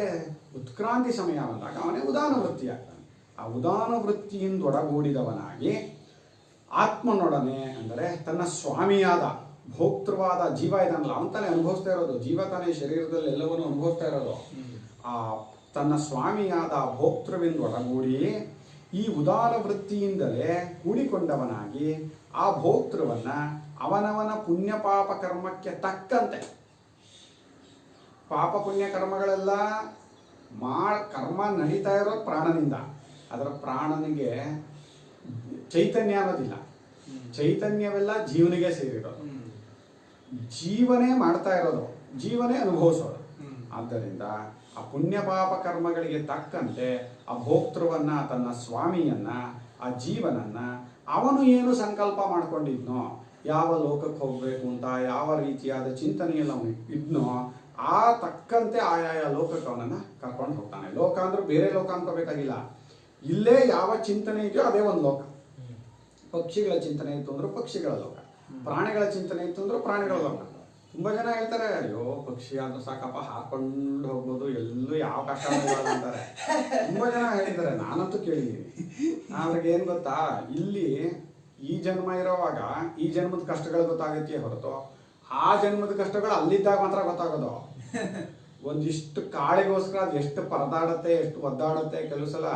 ಉತ್ಕ್ರಾಂತಿ ಸಮಯ ಬಂದಾಗ ಅವನೇ ಉದಾನ ವೃತ್ತಿ ಆಗ್ತಾನೆ. ಆ ಉದಾನ ವೃತ್ತಿಯಿಂದೊಡಗೂಡಿದವನಾಗಿ ಆತ್ಮನೊಡನೆ ಅಂದರೆ ತನ್ನ ಸ್ವಾಮಿಯಾದ ಭೋಕ್ತೃವಾದ ಜೀವ ಇದನ್ನಲ್ಲ ಅವನು ತಾನೇ ಅನುಭವಿಸ್ತಾ ಇರೋದು, ಜೀವ ತಾನೇ ಶರೀರದಲ್ಲಿ ಎಲ್ಲವನ್ನೂ ಅನುಭವಿಸ್ತಾ ಇರೋದು. ಆ ತನ್ನ ಸ್ವಾಮಿಯಾದ ಭೋಕ್ತೃವಿಂದೊಡಗೂಡಿ ಈ ಉದಾರ ವೃತ್ತಿಯಿಂದಲೇ ಕೂಡಿಕೊಂಡವನಾಗಿ ಆ ಭೋಕ್ತೃವನ್ನ ಅವನವನ ಪುಣ್ಯ ಪಾಪ ಕರ್ಮಕ್ಕೆ ತಕ್ಕಂತೆ, ಪಾಪ ಪುಣ್ಯ ಕರ್ಮಗಳೆಲ್ಲ ಕರ್ಮ ನಡೀತಾ ಇರೋ ಪ್ರಾಣನಿಂದ, ಅದರ ಪ್ರಾಣನಿಗೆ ಚೈತನ್ಯ ಅನ್ನೋದಿಲ್ಲ, ಚೈತನ್ಯವೆಲ್ಲ ಜೀವನಿಗೆ ಸೇರಿರೋದು, ಜೀವನೇ ಮಾಡ್ತಾ ಇರೋದು, ಜೀವನೇ ಅನುಭವಿಸೋದು. ಆದ್ದರಿಂದ ಆ ಪುಣ್ಯ ಪಾಪ ಕರ್ಮಗಳಿಗೆ ತಕ್ಕಂತೆ ಆ ಭೋಕ್ತೃವನ್ನ, ತನ್ನ ಸ್ವಾಮಿಯನ್ನ, ಆ ಜೀವನನ್ನ ಅವನು ಏನು ಸಂಕಲ್ಪ ಮಾಡ್ಕೊಂಡಿದ್ನೋ, ಯಾವ ಲೋಕಕ್ಕೆ ಹೋಗ್ಬೇಕು ಅಂತ ಯಾವ ರೀತಿಯಾದ ಚಿಂತನೆಯಲ್ಲಿ ಅವನು ಇದ್ನೋ ಆ ತಕ್ಕಂತೆ ಆಯಾಯ ಲೋಕಕ್ಕೆ ಅವನನ್ನ ಕರ್ಕೊಂಡು ಹೋಗ್ತಾನೆ. ಲೋಕ ಅಂದ್ರೆ ಬೇರೆ ಲೋಕ ಅನ್ಕೋಬೇಕಾಗಿಲ್ಲ, ಇಲ್ಲೇ ಯಾವ ಚಿಂತನೆ ಇದೆಯೋ ಅದೇ ಒಂದು ಲೋಕ. ಪಕ್ಷಿಗಳ ಚಿಂತನೆ ಇತ್ತು ಅಂದ್ರೆ ಪಕ್ಷಿಗಳ ಲೋಕ, ಪ್ರಾಣಿಗಳ ಚಿಂತನೆ ಇತ್ತು ಅಂದ್ರೆ ಪ್ರಾಣಿಗಳ ಲೋಕ. ತುಂಬಾ ಜನ ಹೇಳ್ತಾರೆ, ಅಯ್ಯೋ ಪಕ್ಷಿ ಆದ್ರೂ ಸಾಕಪ್ಪ, ಹಾಕೊಂಡು ಹೋಗ್ಬೋದು, ಎಲ್ಲೂ ಯಾವ ಕಷ್ಟ ಇಲ್ಲ ಅಂತಾರೆ. ತುಂಬಾ ಜನ ಹೇಳಿದ್ದಾರೆ, ನಾನಂತೂ ಕೇಳಿದ್ದೀನಿ. ಅವ್ರಿಗೆ ಏನ್ ಗೊತ್ತಾ, ಇಲ್ಲಿ ಈ ಜನ್ಮ ಇರೋವಾಗ ಈ ಜನ್ಮದ ಕಷ್ಟಗಳು ಗೊತ್ತಾಗತ್ತೆ ಹೊರತು ಆ ಜನ್ಮದ ಕಷ್ಟಗಳು ಅಲ್ಲಿದ್ದಾಗ ಮಾತ್ರ ಗೊತ್ತಾಗೋದು. ಒಂದಿಷ್ಟು ಕಾಳಿಗೋಸ್ಕರ ಅದು ಎಷ್ಟು ಪರದಾಡತ್ತೆ, ಎಷ್ಟು ಒದ್ದಾಡತ್ತೆ, ಕೆಲವು ಸಲ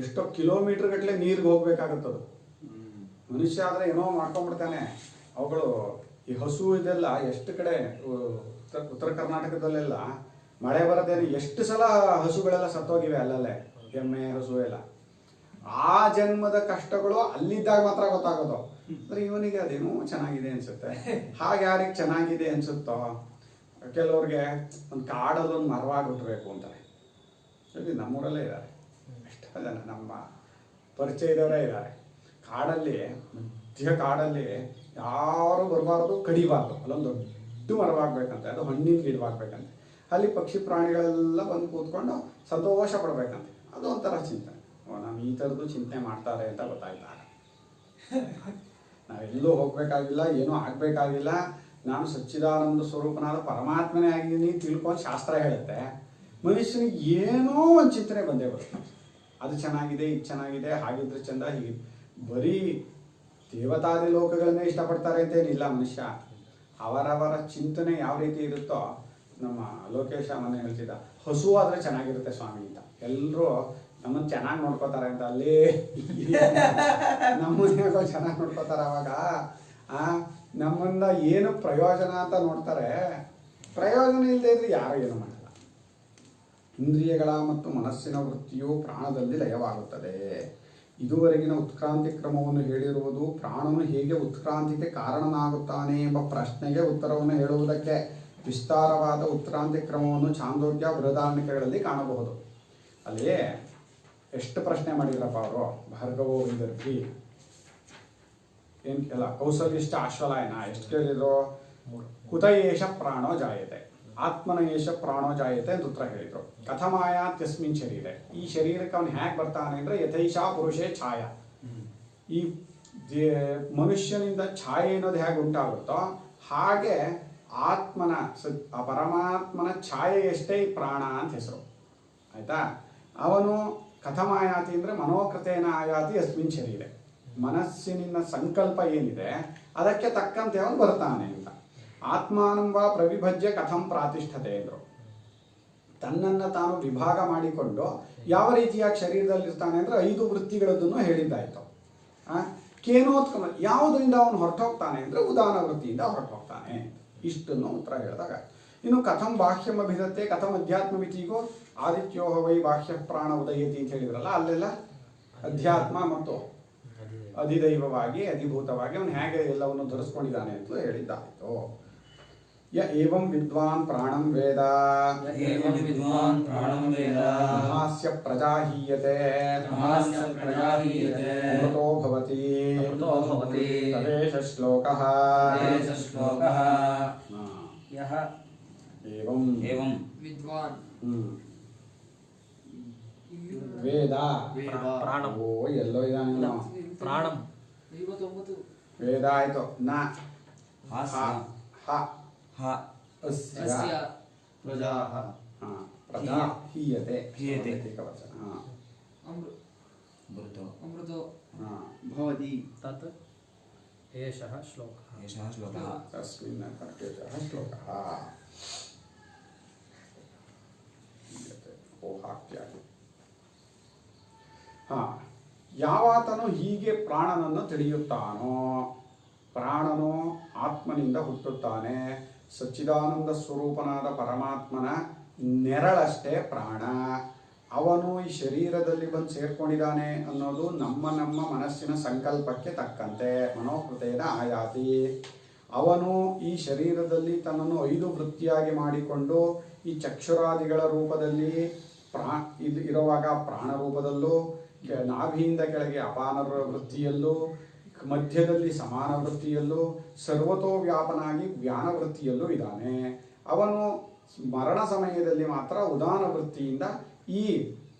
ಎಷ್ಟೋ ಕಿಲೋಮೀಟರ್ ಗಟ್ಟಲೆ ನೀರಿಗೆ ಹೋಗ್ಬೇಕಾಗತ್ತದು. ಮನುಷ್ಯ ಆದ್ರೆ ಏನೋ ಮಾಡ್ಕೊಂಡ್ಬಿಡ್ತಾನೆ. ಅವುಗಳು ಈ ಹಸು ಇದೆಲ್ಲ ಎಷ್ಟು ಕಡೆ ಉತ್ತರ ಕರ್ನಾಟಕದಲ್ಲೆಲ್ಲ ಮಳೆ ಬರದೇನೆ ಎಷ್ಟು ಸಲ ಹಸುಗಳೆಲ್ಲ ಸತ್ತೋಗಿವೆ ಅಲ್ಲಲ್ಲೇ, ಎಮ್ಮೆ ಹಸು ಎಲ್ಲ. ಆ ಜನ್ಮದ ಕಷ್ಟಗಳು ಅಲ್ಲಿದ್ದಾಗ ಮಾತ್ರ ಗೊತ್ತಾಗೋದು. ಅಂದ್ರೆ ಇವನಿಗೆ ಅದೇನೋ ಚೆನ್ನಾಗಿದೆ ಅನ್ಸುತ್ತೆ. ಹಾಗೆ ಯಾರಿಗೆ ಚೆನ್ನಾಗಿದೆ ಅನ್ಸುತ್ತೋ, ಕೆಲವ್ರಿಗೆ ಒಂದು ಕಾಡಲ್ಲಿ ಒಂದು ಮರವಾಗಿಟ್ಬೇಕು ಅಂತಾರೆ. ಸರಿ, ನಮ್ಮೂರಲ್ಲೇ ಇದ್ದಾರೆ ಎಷ್ಟೋ ಜನ, ನಮ್ಮ ಪರಿಚಯದವರೇ ಇದ್ದಾರೆ. ಕಾಡಲ್ಲಿ, ಮಧ್ಯ ಕಾಡಲ್ಲಿ ಯಾರು ಬರಬಾರ್ದು, ಕಡಿಬಾರ್ದು, ಅಲ್ಲೊಂದು ದೊಡ್ಡ ಮರವಾಗ್ಬೇಕಂತೆ, ಅದು ಹಣ್ಣಿನ ಗಿಡವಾಗ್ಬೇಕಂತೆ. ಅಲ್ಲಿ ಪಕ್ಷಿ ಪ್ರಾಣಿಗಳೆಲ್ಲ ಬಂದು ಕೂತ್ಕೊಂಡು ಸಂತೋಷ ಪಡ್ಬೇಕಂತೆ. ಅದು ಒಂಥರ ಚಿಂತನೆ. ನಾನು ಈ ಥರದ್ದು ಚಿಂತನೆ ಮಾಡ್ತಾರೆ ಅಂತ ಗೊತ್ತಾಯ್ತಾಗ ನಾವೆಲ್ಲೂ ಹೋಗ್ಬೇಕಾಗಿಲ್ಲ, ಏನೂ ಆಗ್ಬೇಕಾಗಿಲ್ಲ, ನಾನು ಸಚ್ಚಿದಾನಂದ ಸ್ವರೂಪನಾದ ಪರಮಾತ್ಮನೇ ಆಗಿದ್ದೀನಿ ತಿಳ್ಕೊಂಡು ಶಾಸ್ತ್ರ ಹೇಳುತ್ತೆ. ಮನುಷ್ಯನಿಗೆ ಏನೋ ಒಂದು ಚಿಂತನೆ ಬಂದೇ ಬರುತ್ತೆ. ಅದು ಚೆನ್ನಾಗಿದೆ, ಇದು ಚೆನ್ನಾಗಿದೆ, ಹಾಗಿದ್ರೆ ಚಂದ, ಹೀಗೆ ಬರೀ ದೇವತಾದಿ ಲೋಕಗಳನ್ನೇ ಇಷ್ಟಪಡ್ತಾರೆ ಅಂತೇನಿಲ್ಲ ಮನುಷ್ಯ. ಅವರವರ ಚಿಂತನೆ ಯಾವ ರೀತಿ ಇರುತ್ತೋ, ನಮ್ಮ ಲೋಕೇಶ ಮನೆ ಹೇಳ್ತಿದ್ದ, ಹಸು ಆದರೆ ಚೆನ್ನಾಗಿರುತ್ತೆ ಸ್ವಾಮಿ ಅಂತ. ಎಲ್ಲರೂ ನಮ್ಮನ್ನು ಚೆನ್ನಾಗಿ ನೋಡ್ಕೋತಾರೆ ಅಂತ, ಅಲ್ಲಿ ನಮ್ಮನ್ಯಾಗೋ ಚೆನ್ನಾಗಿ ನೋಡ್ಕೋತಾರೆ. ಅವಾಗ ನಮ್ಮಿಂದ ಏನು ಪ್ರಯೋಜನ ಅಂತ ನೋಡ್ತಾರೆ. ಪ್ರಯೋಜನ ಇಲ್ಲದೆ ಇದ್ರೆ ಯಾರು ಏನು ಮಾಡಲ್ಲ. ಇಂದ್ರಿಯಗಳ ಮತ್ತು ಮನಸ್ಸಿನ ವೃತ್ತಿಯು ಪ್ರಾಣದಲ್ಲಿ ಲಯವಾಗುತ್ತದೆ. ಇದುವರೆಗಿನ ಉತ್ಕ್ರಾಂತಿ ಕ್ರಮವನ್ನು ಹೇಳಿರುವುದು ಪ್ರಾಣನು ಹೇಗೆ ಉತ್ಕ್ರಾಂತಿಗೆ ಕಾರಣನಾಗುತ್ತಾನೆ ಎಂಬ ಪ್ರಶ್ನೆಗೆ ಉತ್ತರವನ್ನು ಹೇಳುವುದಕ್ಕೆ ವಿಸ್ತಾರವಾದ ಉತ್ಕ್ರಾಂತಿ ಕ್ರಮವನ್ನು ಛಾಂದೋಗ್ಯ ಬೃಹದಾರಣಿಕೆಗಳಲ್ಲಿ ಕಾಣಬಹುದು. ಅಲ್ಲಿ ಎಷ್ಟು ಪ್ರಶ್ನೆ ಮಾಡಿದ್ರಪ್ಪ ಅವರು, ಭಾರ್ಗವೋ ವಿದರ್ಭಿ ಏನ್ ಕೇಳ, ಕೌಸಲ್ಯಶ್ಚ ಆಶ್ವಲಾಯನ ಎಷ್ಟು ಕೇಳಿದ್ರು, ಕುತ ಏಷ ಪ್ರಾಣೋ ಜಾಯತೆ, ಆತ್ಮನ ಏಷ ಪ್ರಾಣೋ ಜಾಯತೆ ಅಂತ ಉತ್ತರ ಹೇಳಿದ್ರು. ಕಥಮಾಯಾತ್ಯಸ್ಮಿನ್ ಶರೀರೆ, ಈ ಶರೀರಕ್ಕೆ ಅವನು ಹೇಗೆ ಬರ್ತಾನೆ ಅಂದ್ರೆ ಯಥೈಷಾ ಪುರುಷೇ ಛಾಯ, ಈ ಮನುಷ್ಯನಿಂದ ಛಾಯೆ ಅನ್ನೋದು ಹೇಗೆ ಉಂಟಾಗುತ್ತೋ ಹಾಗೆ ಆತ್ಮನ ಆ ಪರಮಾತ್ಮನ ಛಾಯೆ ಎಷ್ಟೇ ಈ ಪ್ರಾಣ ಅಂತ ಹೆಸರು. ಆಯ್ತಾ? ಅವನು ಕಥಮಾಯಾತಿ ಅಂದ್ರೆ ಮನೋಕೃತೇನ ಆಯಾತಿ ಅಸ್ಮಿನ್ ಶರೀರೆ, ಮನಸ್ಸಿನ ಸಂಕಲ್ಪ ಏನಿದೆ ಅದಕ್ಕೆ ತಕ್ಕಂತೆ ಅವನು ಬರ್ತಾನೆ ಅಂತ. ಆತ್ಮಾನಂವ ಪ್ರವಿಭಜ್ಯ ಕಥಂ ಪ್ರಾತಿಷ್ಠತೆ ಅಂದರು. ತನ್ನನ್ನು ತಾನು ವಿಭಾಗ ಮಾಡಿಕೊಂಡು ಯಾವ ರೀತಿಯಾಗಿ ಶರೀರದಲ್ಲಿರ್ತಾನೆ ಅಂದ್ರೆ 5 ವೃತ್ತಿಗಳದ್ದನ್ನು ಹೇಳಿದ್ದಾಯ್ತು. ಕೇನೋತ್ಕಮ ಯಾವುದರಿಂದ ಅವನು ಹೊರಟೋಗ್ತಾನೆ ಅಂದ್ರೆ ಉದಾನ ವೃತ್ತಿಯಿಂದ ಹೊರಟೋಗ್ತಾನೆ. ಇಷ್ಟನ್ನು ಉತ್ತರ ಹೇಳಿದಾಗ, ಇನ್ನು ಕಥಂ ಬಾಹ್ಯಂ ಅಭಿಧತ್ತೆ ಕಥಂ ಅಧ್ಯಾತ್ಮ ಮಿತಿಗೋ ಆದಿತ್ಯೋಹ ವೈ ಬಾಹ್ಯ ಪ್ರಾಣ ಉದಯತಿ ಅಂತ ಹೇಳಿದ್ರಲ್ಲ, ಅಲ್ಲೆಲ್ಲ ಅಧ್ಯಾತ್ಮ ಮತ್ತು ಅಧಿದೈವವಾಗಿ ಅಧಿಭೂತವಾಗಿ ಅವನು ಹೇಗೆ ಎಲ್ಲವನ್ನು ಧರಿಸ್ಕೊಂಡಿದ್ದಾನೆ ಅಂತ ಹೇಳಿದ್ದಾಯಿತು. ಯ ಏವಂ ವಿದ್ವಾನ್ ಪ್ರಾಣಂ ವೇದ ಮಹಾಸ್ಯ ಪ್ರಜಾಹೀಯತೆ ಅಮೃತೋ ಭವತಿ ತದೇಶ ಶ್ಲೋಕಃ. ಏವಂ ವಿದ್ವಾನ್ ವೇದ ಪ್ರಾಣಂ. ಓ ಎಲ್ಲೋ ಇದಾನಿಲ್ಲ, ಪ್ರಾಣಂ ವೇದ ಆಯ್ತು. ನ ಹ ಹ ಹ ಅಸ್ಯ ಅಸ್ಯ ಪ್ರಜಾಃ. ಪ್ರದಹೀಯತೆ ಹೀಯತೆ. ಏಕವಚನ. मृतो अमृतो भवति तत् एषः श्लोकः एषः श्लोकः तस्मिन् एषः श्लोकः ಹೀಯತೆ ಓಹಾಕ್ಯಾಗಿ. ಯಾವಾತನು ಹೀಗೆ ಪ್ರಾಣನನ್ನು ತಿಳಿಯುತ್ತಾನೋ, ಪ್ರಾಣನು ಆತ್ಮನಿಂದ ಹುಟ್ಟುತ್ತಾನೆ, ಸಚ್ಚಿದಾನಂದ ಸ್ವರೂಪನಾದ ಪರಮಾತ್ಮನ ನೆರಳಷ್ಟೇ ಪ್ರಾಣ, ಅವನು ಈ ಶರೀರದಲ್ಲಿ ಬಂದು ಸೇರ್ಕೊಂಡಿದ್ದಾನೆ ಅನ್ನೋದು ನಮ್ಮ ನಮ್ಮ ಮನಸ್ಸಿನ ಸಂಕಲ್ಪಕ್ಕೆ ತಕ್ಕಂತೆ ಮನೋಕೃತೇನ ಆಯಾತಿ. ಅವನು ಈ ಶರೀರದಲ್ಲಿ ತನ್ನನ್ನು 5 ವೃತ್ತಿಯಾಗಿ ಮಾಡಿಕೊಂಡು ಈ ಚಕ್ಷುರಾದಿಗಳ ರೂಪದಲ್ಲಿ ಇರುವಾಗ ಪ್ರಾಣ ರೂಪದಲ್ಲೂ, ನಾಭಿಯಿಂದ ಕೆಳಗೆ ಅಪಾನ ವೃತ್ತಿಯಲ್ಲೂ, ಮಧ್ಯದಲ್ಲಿ ಸಮಾನ ವೃತ್ತಿಯಲ್ಲೂ, ಸರ್ವತೋ ವ್ಯಾಪನಾಗಿ ವ್ಯಾನ ವೃತ್ತಿಯಲ್ಲೂ ಇದ್ದಾನೆ. ಅವನು ಮರಣ ಸಮಯದಲ್ಲಿ ಮಾತ್ರ ಉದಾನ ವೃತ್ತಿಯಿಂದ ಈ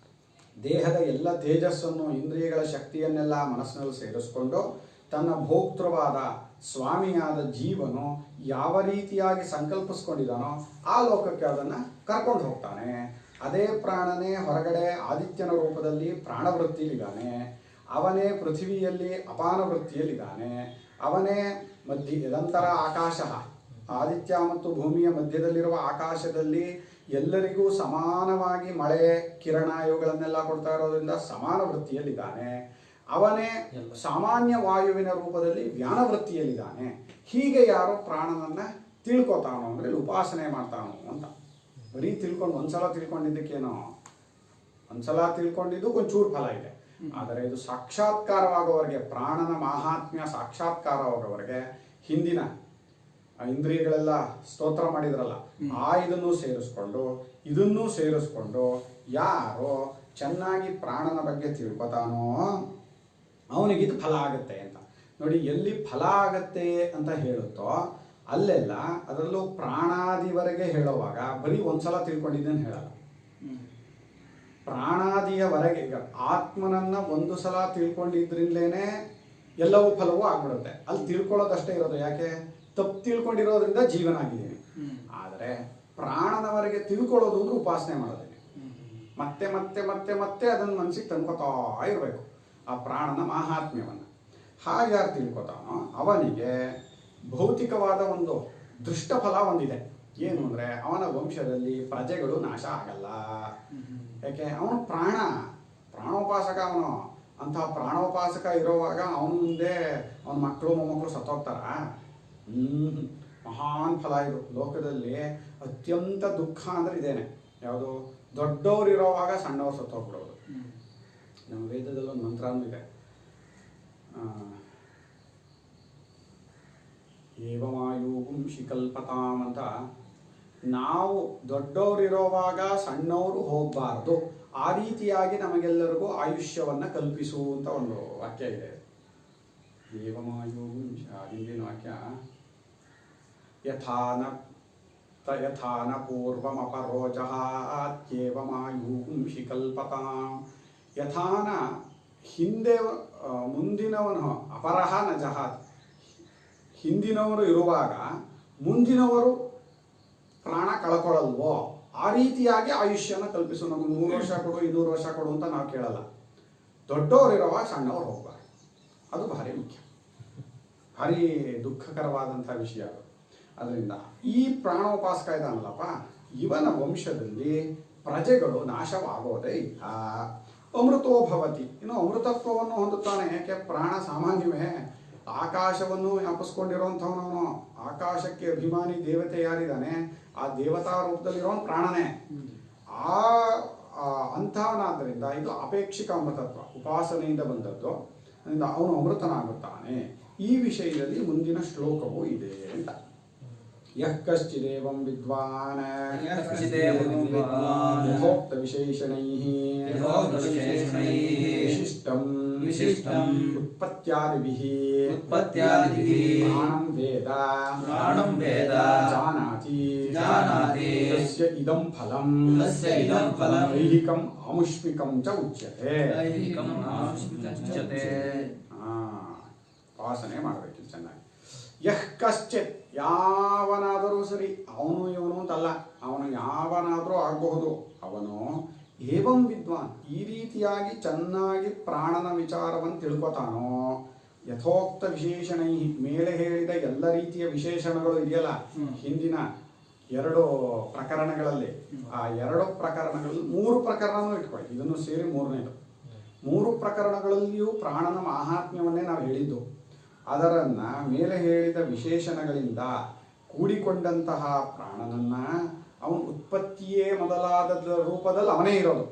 ದೇಹದ ಎಲ್ಲ ತೇಜಸ್ಸನ್ನು, ಇಂದ್ರಿಯಗಳ ಶಕ್ತಿಯನ್ನೆಲ್ಲ ಮನಸ್ಸಿನಲ್ಲಿ ಸೇರಿಸ್ಕೊಂಡು ತನ್ನ ಭೋಕ್ತೃವಾದ ಸ್ವಾಮಿಯಾದ ಜೀವನು ಯಾವ ರೀತಿಯಾಗಿ ಸಂಕಲ್ಪಿಸ್ಕೊಂಡಿದ್ದಾನೋ ಆ ಲೋಕಕ್ಕೆ ಅದನ್ನು ಕರ್ಕೊಂಡು ಹೋಗ್ತಾನೆ. ಅದೇ ಪ್ರಾಣನೇ ಹೊರಗಡೆ ಆದಿತ್ಯನ ರೂಪದಲ್ಲಿ ಪ್ರಾಣವೃತ್ತಿಯಲ್ಲಿದ್ದಾನೆ, ಅವನೇ ಪೃಥ್ವಿಯಲ್ಲಿ ಅಪಾನ ವೃತ್ತಿಯಲ್ಲಿದ್ದಾನೆ, ಅವನೇ ನಂತರ ಆಕಾಶ, ಆದಿತ್ಯ ಮತ್ತು ಭೂಮಿಯ ಮಧ್ಯದಲ್ಲಿರುವ ಆಕಾಶದಲ್ಲಿ ಎಲ್ಲರಿಗೂ ಸಮಾನವಾಗಿ ಮಳೆ ಕಿರಣ ಇವುಗಳನ್ನೆಲ್ಲ ಕೊಡ್ತಾ ಇರೋದ್ರಿಂದ ಸಮಾನ ವೃತ್ತಿಯಲ್ಲಿದ್ದಾನೆ. ಅವನೇ ಸಾಮಾನ್ಯ ವಾಯುವಿನ ರೂಪದಲ್ಲಿ ವ್ಯಾನ ವೃತ್ತಿಯಲ್ಲಿದ್ದಾನೆ. ಹೀಗೆ ಯಾರೋ ಪ್ರಾಣನನ್ನ ತಿಳ್ಕೊತಾನೋ ಅಂದ್ರೆ ಉಪಾಸನೆ ಮಾಡ್ತಾನೋ ಅಂತ. ಬರೀ ತಿಳ್ಕೊಂಡು ಒಂದ್ಸಲ ತಿಳ್ಕೊಂಡಿದ್ದಕ್ಕೇನೋ, ಒಂದ್ಸಲ ತಿಳ್ಕೊಂಡಿದ್ದು ಒಂಚೂರು ಫಲ ಇದೆ. ಆದರೆ ಇದು ಸಾಕ್ಷಾತ್ಕಾರವಾಗುವವರೆಗೆ, ಪ್ರಾಣನ ಮಾಹಾತ್ಮ್ಯ ಸಾಕ್ಷಾತ್ಕಾರವಾಗುವವರೆಗೆ ಹಿಂದಿನ ಇಂದ್ರಿಯಗಳೆಲ್ಲ ಸ್ತೋತ್ರ ಮಾಡಿದ್ರಲ್ಲ, ಇದನ್ನು ಸೇರಿಸ್ಕೊಂಡು ಯಾರೋ ಚೆನ್ನಾಗಿ ಪ್ರಾಣನ ಬಗ್ಗೆ ತಿಳ್ಕೊತಾನೋ ಅವನಿಗಿದು ಫಲ ಆಗುತ್ತೆ ಅಂತ. ನೋಡಿ, ಎಲ್ಲಿ ಫಲ ಆಗತ್ತೆ ಅಂತ ಹೇಳುತ್ತೋ ಅಲ್ಲೆಲ್ಲ ಅದರಲ್ಲೂ ಪ್ರಾಣಾದಿವರೆಗೆ ಹೇಳುವಾಗ ಬರೀ ಒಂದ್ಸಲ ತಿಳ್ಕೊಂಡಿದ್ದೇನೆ ಹೇಳಲ್ಲ. ಪ್ರಾಣಾದಿಯವರೆಗೆ, ಈಗ ಆತ್ಮನನ್ನ ಒಂದು ಸಲ ತಿಳ್ಕೊಂಡಿದ್ರಿಂದಲೇನೆ ಎಲ್ಲವೂ ಫಲವೂ ಆಗ್ಬಿಡುತ್ತೆ. ಅಲ್ಲಿ ತಿಳ್ಕೊಳ್ಳೋದಷ್ಟೇ ಇರೋದು. ಯಾಕೆ? ತಪ್ಪು ತಿಳ್ಕೊಂಡಿರೋದ್ರಿಂದ ಜೀವನ ಆಗಿದ್ದೀನಿ. ಆದರೆ ಪ್ರಾಣನವರೆಗೆ ತಿಳ್ಕೊಳ್ಳೋದು ಅಂದ್ರೆ ಉಪಾಸನೆ ಮಾಡೋದೇನೆ. ಮತ್ತೆ ಮತ್ತೆ ಮತ್ತೆ ಮತ್ತೆ ಅದನ್ನು ಮನಸ್ಸಿಗೆ ತಂದ್ಕೊತಾ ಇರಬೇಕು ಆ ಪ್ರಾಣನ ಮಾಹಾತ್ಮ್ಯವನ್ನು. ಹಾಗೆ ಯಾರು ತಿಳ್ಕೊತಾನೋ ಅವನಿಗೆ ಭೌತಿಕವಾದ ಒಂದು ದೃಷ್ಟಫಲ ಒಂದಿದೆ. ಏನು ಅಂದರೆ ಅವನ ವಂಶದಲ್ಲಿ ಪ್ರಜೆಗಳು ನಾಶ ಆಗಲ್ಲ. ಯಾಕೆ? ಅವನು ಪ್ರಾಣೋಪಾಸಕ. ಅವನು ಅಂತಹ ಪ್ರಾಣೋಪಾಸಕ ಇರೋವಾಗ ಅವನ ಮುಂದೆ ಅವನ ಮಕ್ಕಳು ಮೊಮ್ಮಕ್ಕಳು ಸತ್ತೋಗ್ತಾರ? ಮಹಾನ್ ಫಲ ಇದು. ಲೋಕದಲ್ಲಿ ಅತ್ಯಂತ ದುಃಖ ಅಂದ್ರೆ ಇದೇನೆ. ಯಾವುದು? ದೊಡ್ಡವ್ರು ಇರೋವಾಗ ಸಣ್ಣವ್ರು ಸತ್ತೋಗ್ಬಿಡೋದು. ನಮ್ಮ ವೇದದಲ್ಲಿ ಒಂದು ಮಂತ್ರನೂ ಇದೆ, ಏವಮಾಯುಗುಂ ಶಿಕಲ್ಪತಾಂ ಅಂತ. ನಾವು ದೊಡ್ಡವರಿರೋವಾಗ ಸಣ್ಣವರು ಹೋಗಬಾರ್ದು, ಆ ರೀತಿಯಾಗಿ ನಮಗೆಲ್ಲರಿಗೂ ಆಯುಷ್ಯವನ್ನ ಕಲ್ಪಿಸು ಅಂತ ಒಂದು ವಾಕ್ಯ ಇದೆ. ಏವಮಾಯುಗುಂ, ಹಿಂದಿನ ವಾಕ್ಯ, ಯಥಾನ ಪೂರ್ವಮಪರೋಜಹಾತ್ಯೇವಮಾಯುಗುಂ ಶಿಕಲ್ಪತಾಂ. ಯಥಾನ ಹಿಂದೆ ಮುಂದಿನವನು, ಅಪರಹ ನ ಜಹಾತ್, ಹಿಂದಿನವರು ಇರುವಾಗ ಮುಂದಿನವರು ಪ್ರಾಣ ಕಳ್ಕೊಳ್ಳಲ್ವೋ ಆ ರೀತಿಯಾಗಿ ಆಯುಷ್ಯನ ಕಲ್ಪಿಸು. ನಮಗೆ 100 ವರ್ಷ ಕೊಡು 200 ವರ್ಷ ಕೊಡು ಅಂತ ನಾವು ಕೇಳಲ್ಲ. ದೊಡ್ಡವರು ಇರುವಾಗ ಸಣ್ಣವರು ಹೋಗ್ಬಾರ್ದು. ಅದು ಭಾರಿ ಮುಖ್ಯ, ಭಾರಿ ದುಃಖಕರವಾದಂಥ ವಿಷಯ ಅದು. ಅದರಿಂದ ಈ ಪ್ರಾಣೋಪಾಸಕ ಇದಾನಲ್ಲಪ್ಪ, ಇವನ ವಂಶದಲ್ಲಿ ಪ್ರಜೆಗಳು ನಾಶವಾಗೋದೇ ಇಲ್ಲ. ಅಮೃತೋ ಭವತಿ, ಇನ್ನು ಅಮೃತತ್ವವನ್ನು ಹೊಂದುತ್ತಾನೆ. ಯಾಕೆ? ಪ್ರಾಣ ಸಾಮಾನ್ಯವೇ. ಆಕಾಶವನ್ನು ವ್ಯಾಪಿಸ್ಕೊಂಡಿರುವಂಥವನವನು. ಆಕಾಶಕ್ಕೆ ಅಭಿಮಾನಿ ದೇವತೆ ಯಾರಿದ್ದಾನೆ, ಆ ದೇವತಾ ರೂಪದಲ್ಲಿರೋನು ಪ್ರಾಣನೇ. ಅಂಥವನಾದ್ದರಿಂದ ಇದು ಅಪೇಕ್ಷಿಕ ಅಮೃತತ್ವ, ಉಪಾಸನೆಯಿಂದ ಬಂದದ್ದು. ಅದರಿಂದ ಅವನು ಅಮೃತನಾಗುತ್ತಾನೆ. ಈ ವಿಷಯದಲ್ಲಿ ಮುಂದಿನ ಶ್ಲೋಕವೂ ಇದೆ ಅಂತ. ಯಃ ಕಶ್ಚಿದೇವಂ ವಿದ್ವಾನ್ ಯಥೋಕ್ತ ವಿಶೇಷಣೈಃ ವಿಶಿಷ್ಟಂ ಉತ್ಪತ್ತ್ಯಾದಿಭಿಃ ಪ್ರಾಣಂ ವೇದ ಜಾನಾತಿ ತಸ್ಯ ಇದಂ ಫಲಂ ಐಹಿಕಂ ಆಮುಷ್ಮಿಕಂ ಚ ಉಚ್ಯತೆ. ಉಪಾಸನೆ ಮಾಡಬೇಕು ಚೆನ್ನಾಗಿ. ಯಃ ಕಶ್ಚಿತ್, ಯಾವನಾದರೂ ಸರಿ, ಅವನು ಇವನು ಅಂತಲ್ಲ, ಅವನು ಯಾವನಾದರೂ ಆಗಬಹುದು. ಅವನು ಏವಂ ವಿದ್ವಾನ್, ಈ ರೀತಿಯಾಗಿ ಚೆನ್ನಾಗಿ ಪ್ರಾಣನ ವಿಚಾರವನ್ನು ತಿಳ್ಕೊತಾನೋ, ಯಥೋಕ್ತ ವಿಶೇಷಣೈ, ಮೇಲೆ ಹೇಳಿದ ಎಲ್ಲ ರೀತಿಯ ವಿಶೇಷಣಗಳು ಇದೆಯಲ್ಲ ಹಿಂದಿನ 2 ಪ್ರಕರಣಗಳಲ್ಲಿ, ಆ 2 ಪ್ರಕರಣಗಳಲ್ಲಿ 3 ಪ್ರಕರಣನೂ ಇಟ್ಕೊಳ್ಳಿ, ಇದನ್ನು ಸೇರಿ 3ನೇದು. 3 ಪ್ರಕರಣಗಳಲ್ಲಿಯೂ ಪ್ರಾಣನ ಮಾಹಾತ್ಮ್ಯವನ್ನೇ ನಾವು ಹೇಳಿದ್ದು. ಅದರನ್ನ ಮೇಲೆ ಹೇಳಿದ ವಿಶೇಷಣಗಳಿಂದ ಕೂಡಿಕೊಂಡಂತಹ ಪ್ರಾಣನನ್ನ ಅವನು ಉತ್ಪತ್ತಿಯೇ ಮೊದಲಾದ ರೂಪದಲ್ಲಿ ಅವನೇ ಇರೋದು.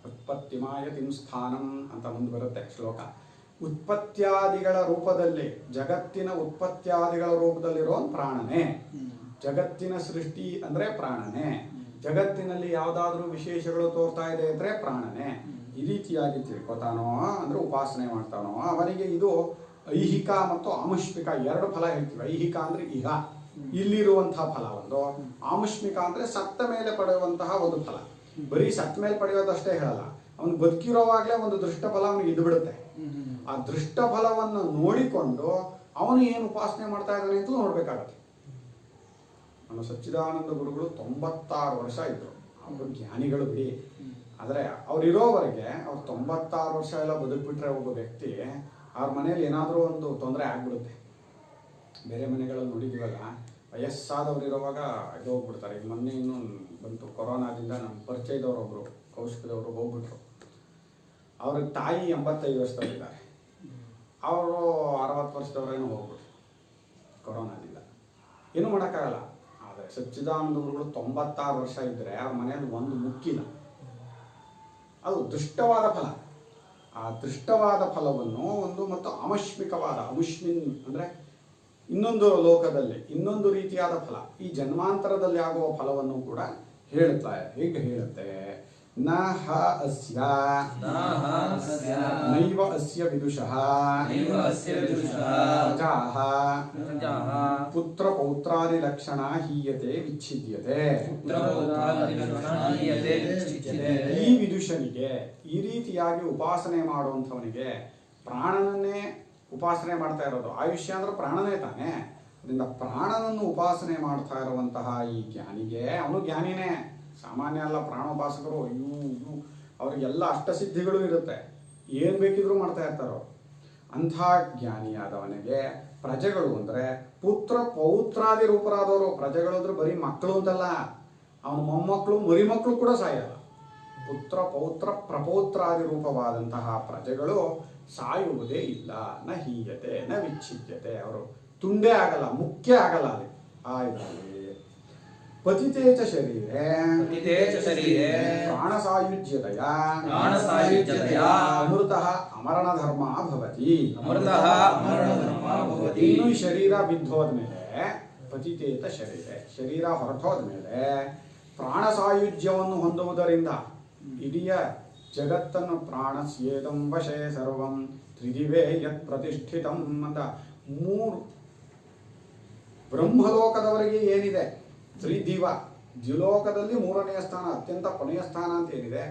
ಉತ್ಪತ್ತಿಮಾಯತಿಂ ಸ್ಥಾನಂ ಅಂತ ಮುಂದೆ ಬರುತ್ತೆ ಶ್ಲೋಕ. ಉತ್ಪತ್ತ್ಯಾದಿಗಳ ರೂಪದಲ್ಲಿ, ಜಗತ್ತಿನ ಉತ್ಪತ್ತ್ಯಾದಿಗಳ ರೂಪದಲ್ಲಿರೋ ಪ್ರಾಣನೇ. ಜಗತ್ತಿನ ಸೃಷ್ಟಿ ಅಂದ್ರೆ ಪ್ರಾಣನೇ. ಜಗತ್ತಿನಲ್ಲಿ ಯಾವುದಾದ್ರೂ ವಿಶೇಷಗಳು ತೋರ್ತಾ ಇದೆ ಅಂದ್ರೆ ಪ್ರಾಣನೇ. ಈ ರೀತಿಯಾಗಿ ತಿಳ್ಕೊತಾನೋ ಅಂದ್ರೆ ಉಪಾಸನೆ ಮಾಡ್ತಾನೋ ಅವನಿಗೆ ಇದು ಐಹಿಕ ಮತ್ತು ಆಮುಷ್ಮಿಕ 2 ಫಲ ಹೇಳ್ತೀವಿ. ಐಹಿಕ ಅಂದ್ರೆ ಇಹ, ಇಲ್ಲಿರುವಂತಹ ಫಲ ಒಂದು. ಆಮುಷ್ಮಿಕ ಅಂದ್ರೆ ಸತ್ತ ಮೇಲೆ ಪಡೆಯುವಂತಹ ಒಂದು ಫಲ. ಬರೀ ಸತ್ತ ಮೇಲೆ ಪಡೆಯೋದಷ್ಟೇ ಹೇಳಲ್ಲ, ಅವನು ಬದುಕಿರೋವಾಗಲೇ ಒಂದು ದೃಷ್ಟ ಫಲ ಅವನಿಗೆ ಇದ್ದು ಬಿಡುತ್ತೆ. ಆ ದೃಷ್ಟ ಫಲವನ್ನು ನೋಡಿಕೊಂಡು ಅವನು ಏನು ಉಪಾಸನೆ ಮಾಡ್ತಾ ಇದ್ದಾನೆ ಅಂತ ನೋಡ್ಬೇಕಾಗತ್ತೆ. ನಮ್ಮ ಸಚ್ಚಿದಾನಂದ ಗುರುಗಳು 96 ವರ್ಷ ಇದ್ರು. ಅವರು ಜ್ಞಾನಿಗಳು ಬಿಡಿ, ಆದರೆ ಅವ್ರಿರೋವರೆಗೆ ಅವ್ರು 96 ವರ್ಷ ಎಲ್ಲ ಬದುಕ್ಬಿಟ್ರೆ ಒಬ್ಬ ವ್ಯಕ್ತಿ ಅವ್ರ ಮನೇಲಿ ಏನಾದರೂ ಒಂದು ತೊಂದರೆ ಆಗ್ಬಿಡುತ್ತೆ. ಬೇರೆ ಮನೆಗಳಲ್ಲಿ ನೋಡಿದ್ದೀವಲ್ಲ, ವಯಸ್ಸಾದವ್ರು ಇರೋವಾಗ ಇದು ಹೋಗ್ಬಿಡ್ತಾರೆ. ಈಗ ಮೊನ್ನೆ ಇನ್ನೂ ಬಂತು ಕೊರೋನಾದಿಂದ, ನಮ್ಮ ಪರಿಚಯದವರೊಬ್ಬರು ಕೌಶಿಕದವರು ಹೋಗ್ಬಿಟ್ರು. ಅವ್ರಿಗೆ ತಾಯಿ 85 ವರ್ಷದವರಿದ್ದಾರೆ, ಅವರು 60 ವರ್ಷದವರೇನೋ ಹೋಗ್ಬಿಟ್ರು ಕೊರೋನಾದಿಂದ. ಏನೂ ಮಾಡೋಕ್ಕಾಗಲ್ಲ. ಆದರೆ ಸಚ್ಚಿದಾನಂದ ಗುರುಗಳು 96 ವರ್ಷ ಇದ್ದರೆ ಅವ್ರ ಮನೆಯಲ್ಲಿ ಒಂದು ಮುಕ್ಕಿಲ್ಲ. ಅದು ದೃಷ್ಟವಾದ ಫಲ. ಆ ದೃಷ್ಟವಾದ ಫಲವನ್ನು ಒಂದು ಮತ್ತು ಆಮುಷ್ಮಿಕವಾದ, ಅಮುಷ್ಮಿನ್ ಅಂದರೆ ಇನ್ನೊಂದು ಲೋಕದಲ್ಲಿ ಇನ್ನೊಂದು ರೀತಿಯಾದ ಫಲ, ಈ ಜನ್ಮಾಂತರದಲ್ಲಿ ಆಗುವ ಫಲವನ್ನು ಕೂಡ ಹೇಳುತ್ತಾರೆ. ಹೇಗೆ ಹೇಳುತ್ತೆ? ನ ಹ ಅಸ್ಯ ನೈವ ಅಸ್ಯ ವಿದುಷಃ ಪ್ರಜಾಃ ಪುತ್ರ ಪೌತ್ರಾದಿ ಲಕ್ಷಣ ಹೀಯತೆ ವಿಚ್ಛಿದ್ಯತೆ. ಈ ವಿದುಷನಿಗೆ, ಈ ರೀತಿಯಾಗಿ ಉಪಾಸನೆ ಮಾಡುವಂಥವನಿಗೆ, ಪ್ರಾಣನನ್ನೇ ಉಪಾಸನೆ ಮಾಡ್ತಾ ಇರೋದು. ಆಯುಷ್ಯ ಅಂದ್ರೆ ಪ್ರಾಣನೇ ತಾನೆ. ಅದರಿಂದ ಪ್ರಾಣನನ್ನು ಉಪಾಸನೆ ಮಾಡ್ತಾ ಇರುವಂತಹ ಈ ಜ್ಞಾನಿಗೆ, ಅವನು ಜ್ಞಾನಿನೇ, ಸಾಮಾನ್ಯ ಅಲ್ಲ. ಪ್ರಾಣೋಪಾಸಕರು ಇವು ಅವ್ರಿಗೆಲ್ಲ ಅಷ್ಟಸಿದ್ಧಿಗಳು ಇರುತ್ತೆ, ಏನು ಬೇಕಿದ್ರೂ ಮಾಡ್ತಾ ಇರ್ತಾರೋ. ಅಂಥ ಜ್ಞಾನಿಯಾದವನಿಗೆ ಪ್ರಜೆಗಳು ಅಂದರೆ ಪುತ್ರ ಪೌತ್ರಾದಿ ರೂಪರಾದವರು. ಪ್ರಜೆಗಳು ಅಂದ್ರೆ ಬರೀ ಮಕ್ಕಳು ಅಂತಲ್ಲ, ಅವನ ಮೊಮ್ಮಕ್ಕಳು ಮರಿಮಕ್ಕಳು ಕೂಡ ಸಾಯಲ್ಲ. ಪುತ್ರ ಪೌತ್ರ ಪ್ರಪೌತ್ರಾದಿ ರೂಪವಾದಂತಹ ಪ್ರಜೆಗಳು ಸಾಯುವುದೇ ಇಲ್ಲ. ನ ಹೀಯತೆ ನ ವಿಚ್ಛಿದ್ಯತೆ, ಅವರು ತುಂಡೇ ಆಗಲ್ಲ, ಮುಖ್ಯ ಆಗಲ್ಲ ಅಲ್ಲಿ ಆ ಇದರಲ್ಲಿ. ಪತಿತೇಚ ಶರೀರೇ ಪ್ರಾಣಸಾಯುಜ್ಯತೆಯ ಅಮೃತಃ ಅಮರಣ ಧರ್ಮ ಭವತಿ. ಇನ್ನು ಶರೀರ ಬಿದ್ದೋದ್ಮೇಲೆ, ಪತಿತೇತ ಶರೀರೇ, ಶರೀರ ಹೊರಟೋದ್ಮೇಲೆ ಪ್ರಾಣ ಸಾಯುಜ್ಯವನ್ನು ಹೊಂದುವುದರಿಂದ ಇಡೀ ಜಗತ್ತನ್ನು ಪ್ರಾಣಸ್ಯೇದಂ ವಶೇ ಸರ್ವಂ ತ್ರಿದಿವೇ ಯತ್ ಪ್ರತಿಷ್ಠಿತಂ ಅಂತ 3 ಬ್ರಹ್ಮಲೋಕದವರೆಗೆ ಏನಿದೆ, ತ್ರಿದಿವ ದ್ಯುಲೋಕದಲ್ಲಿ 3ನೇ ಸ್ಥಾನ, ಅತ್ಯಂತ ಕೊನೆಯ ಸ್ಥಾನ ಅಂತ ಏನಿದೆ,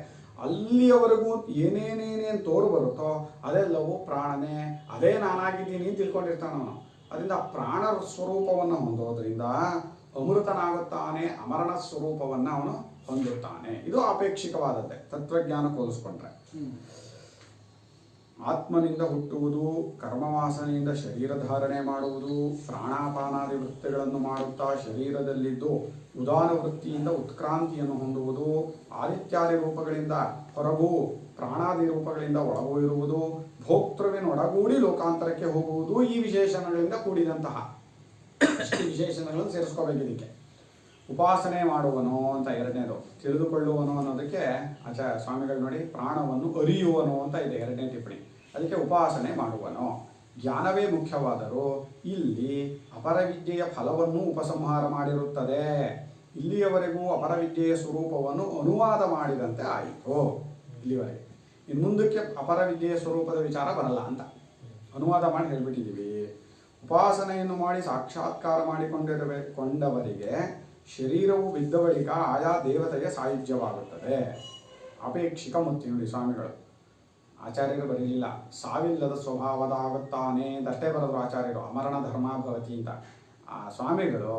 ಅಲ್ಲಿಯವರೆಗೂ ಏನೇನೇನೇನು ತೋರು ಬರುತ್ತೋ ಅದೆಲ್ಲವೂ ಪ್ರಾಣನೇ, ಅದೇ ನಾನಾಗಿದ್ದೀನಿ ಅಂತ ತಿಳ್ಕೊಂಡಿರ್ತಾನ ಅವನು. ಅದರಿಂದ ಪ್ರಾಣ ಸ್ವರೂಪವನ್ನು ಹೊಂದೋದ್ರಿಂದ ಅಮೃತನಾಗುತ್ತಾನೆ, ಅಮರಣ ಸ್ವರೂಪವನ್ನು ಅವನು ಹೊಂದುತ್ತಾನೆ. ಇದು ಅಪೇಕ್ಷಿಕವಾದದ್ದೇ ತತ್ವಜ್ಞಾನಕ್ಕೆ ಹೋಲಿಸ್ಕೊಂಡ್ರೆ. ಆತ್ಮನಿಂದ ಹುಟ್ಟುವುದು, ಕರ್ಮವಾಸನೆಯಿಂದ ಶರೀರ ಧಾರಣೆ ಮಾಡುವುದು, ಪ್ರಾಣಾಪಾನಾದಿ ವೃತ್ತಿಗಳನ್ನು ಮಾಡುತ್ತಾ ಶರೀರದಲ್ಲಿದ್ದು ಉದಾನ ವೃತ್ತಿಯಿಂದ ಉತ್ಕ್ರಾಂತಿಯನ್ನು ಹೊಂದುವುದು, ಆದಿತ್ಯಾದಿ ರೂಪಗಳಿಂದ ಹೊರಗೂ ಪ್ರಾಣಾದಿ ರೂಪಗಳಿಂದ ಒಳಗೂ ಇರುವುದು, ಭೋಕ್ತೃವಿನೊಡಗೂಡಿ ಲೋಕಾಂತರಕ್ಕೆ ಹೋಗುವುದು, ಈ ವಿಶೇಷಣಗಳಿಂದ ಕೂಡಿದಂತಹ ಇಷ್ಟು ವಿಶೇಷಣಗಳನ್ನು ಸೇರಿಸ್ಕೋಬೇಕು. ಇದಕ್ಕೆ ಉಪಾಸನೆ ಮಾಡುವನು ಅಂತ 2ನೇದು, ತಿಳಿದುಕೊಳ್ಳುವನು ಅನ್ನೋದಕ್ಕೆ ಆಚಾರ್ಯ ಸ್ವಾಮಿಗಳು ನೋಡಿ ಪ್ರಾಣವನ್ನು ಅರಿಯುವನು ಅಂತ ಇದೆ 2ನೇ ಟಿಪ್ಪಣಿ. ಅದಕ್ಕೆ ಉಪಾಸನೆ ಮಾಡುವನು. ಜ್ಞಾನವೇ ಮುಖ್ಯವಾದರೂ ಇಲ್ಲಿ ಅಪರವಿದ್ಯೆಯ ಫಲವನ್ನು ಉಪಸಂಹಾರ ಮಾಡಿರುತ್ತದೆ. ಇಲ್ಲಿಯವರೆಗೂ ಅಪರವಿದ್ಯೆಯ ಸ್ವರೂಪವನ್ನು ಅನುವಾದ ಮಾಡಿದಂತೆ ಆಯಿತು ಇಲ್ಲಿವರೆಗೆ. ಇನ್ನು ಮುಂದಕ್ಕೆ ಅಪರವಿದ್ಯೆಯ ಸ್ವರೂಪದ ವಿಚಾರ ಬರಲ್ಲ ಅಂತ ಅನುವಾದ ಮಾಡಿ ಹೇಳ್ಬಿಟ್ಟಿದ್ದೀವಿ. ಉಪಾಸನೆಯನ್ನು ಮಾಡಿ ಸಾಕ್ಷಾತ್ಕಾರ ಕೊಂಡವರಿಗೆ ಶರೀರವು ಬಿದ್ದ ಬಳಿಕ ಆಯಾ ದೇವತೆಗೆ ಸಾಯುಜ್ಯವಾಗುತ್ತದೆ. ಅಪೇಕ್ಷಿಕ ಮುಕ್ತಿ ನೋಡಿ ಸ್ವಾಮಿಗಳು. ಆಚಾರ್ಯರು ಬರೀಲಿಲ್ಲ, ಸಾವಿಲ್ಲದ ಸ್ವಭಾವದಾಗುತ್ತಾನೆ ಅಂತಷ್ಟೇ ಬರೆದ್ರು ಆಚಾರ್ಯರು. ಅಮರಣ ಧರ್ಮ ಭವತಿ ಅಂತ. ಆ ಸ್ವಾಮಿಗಳು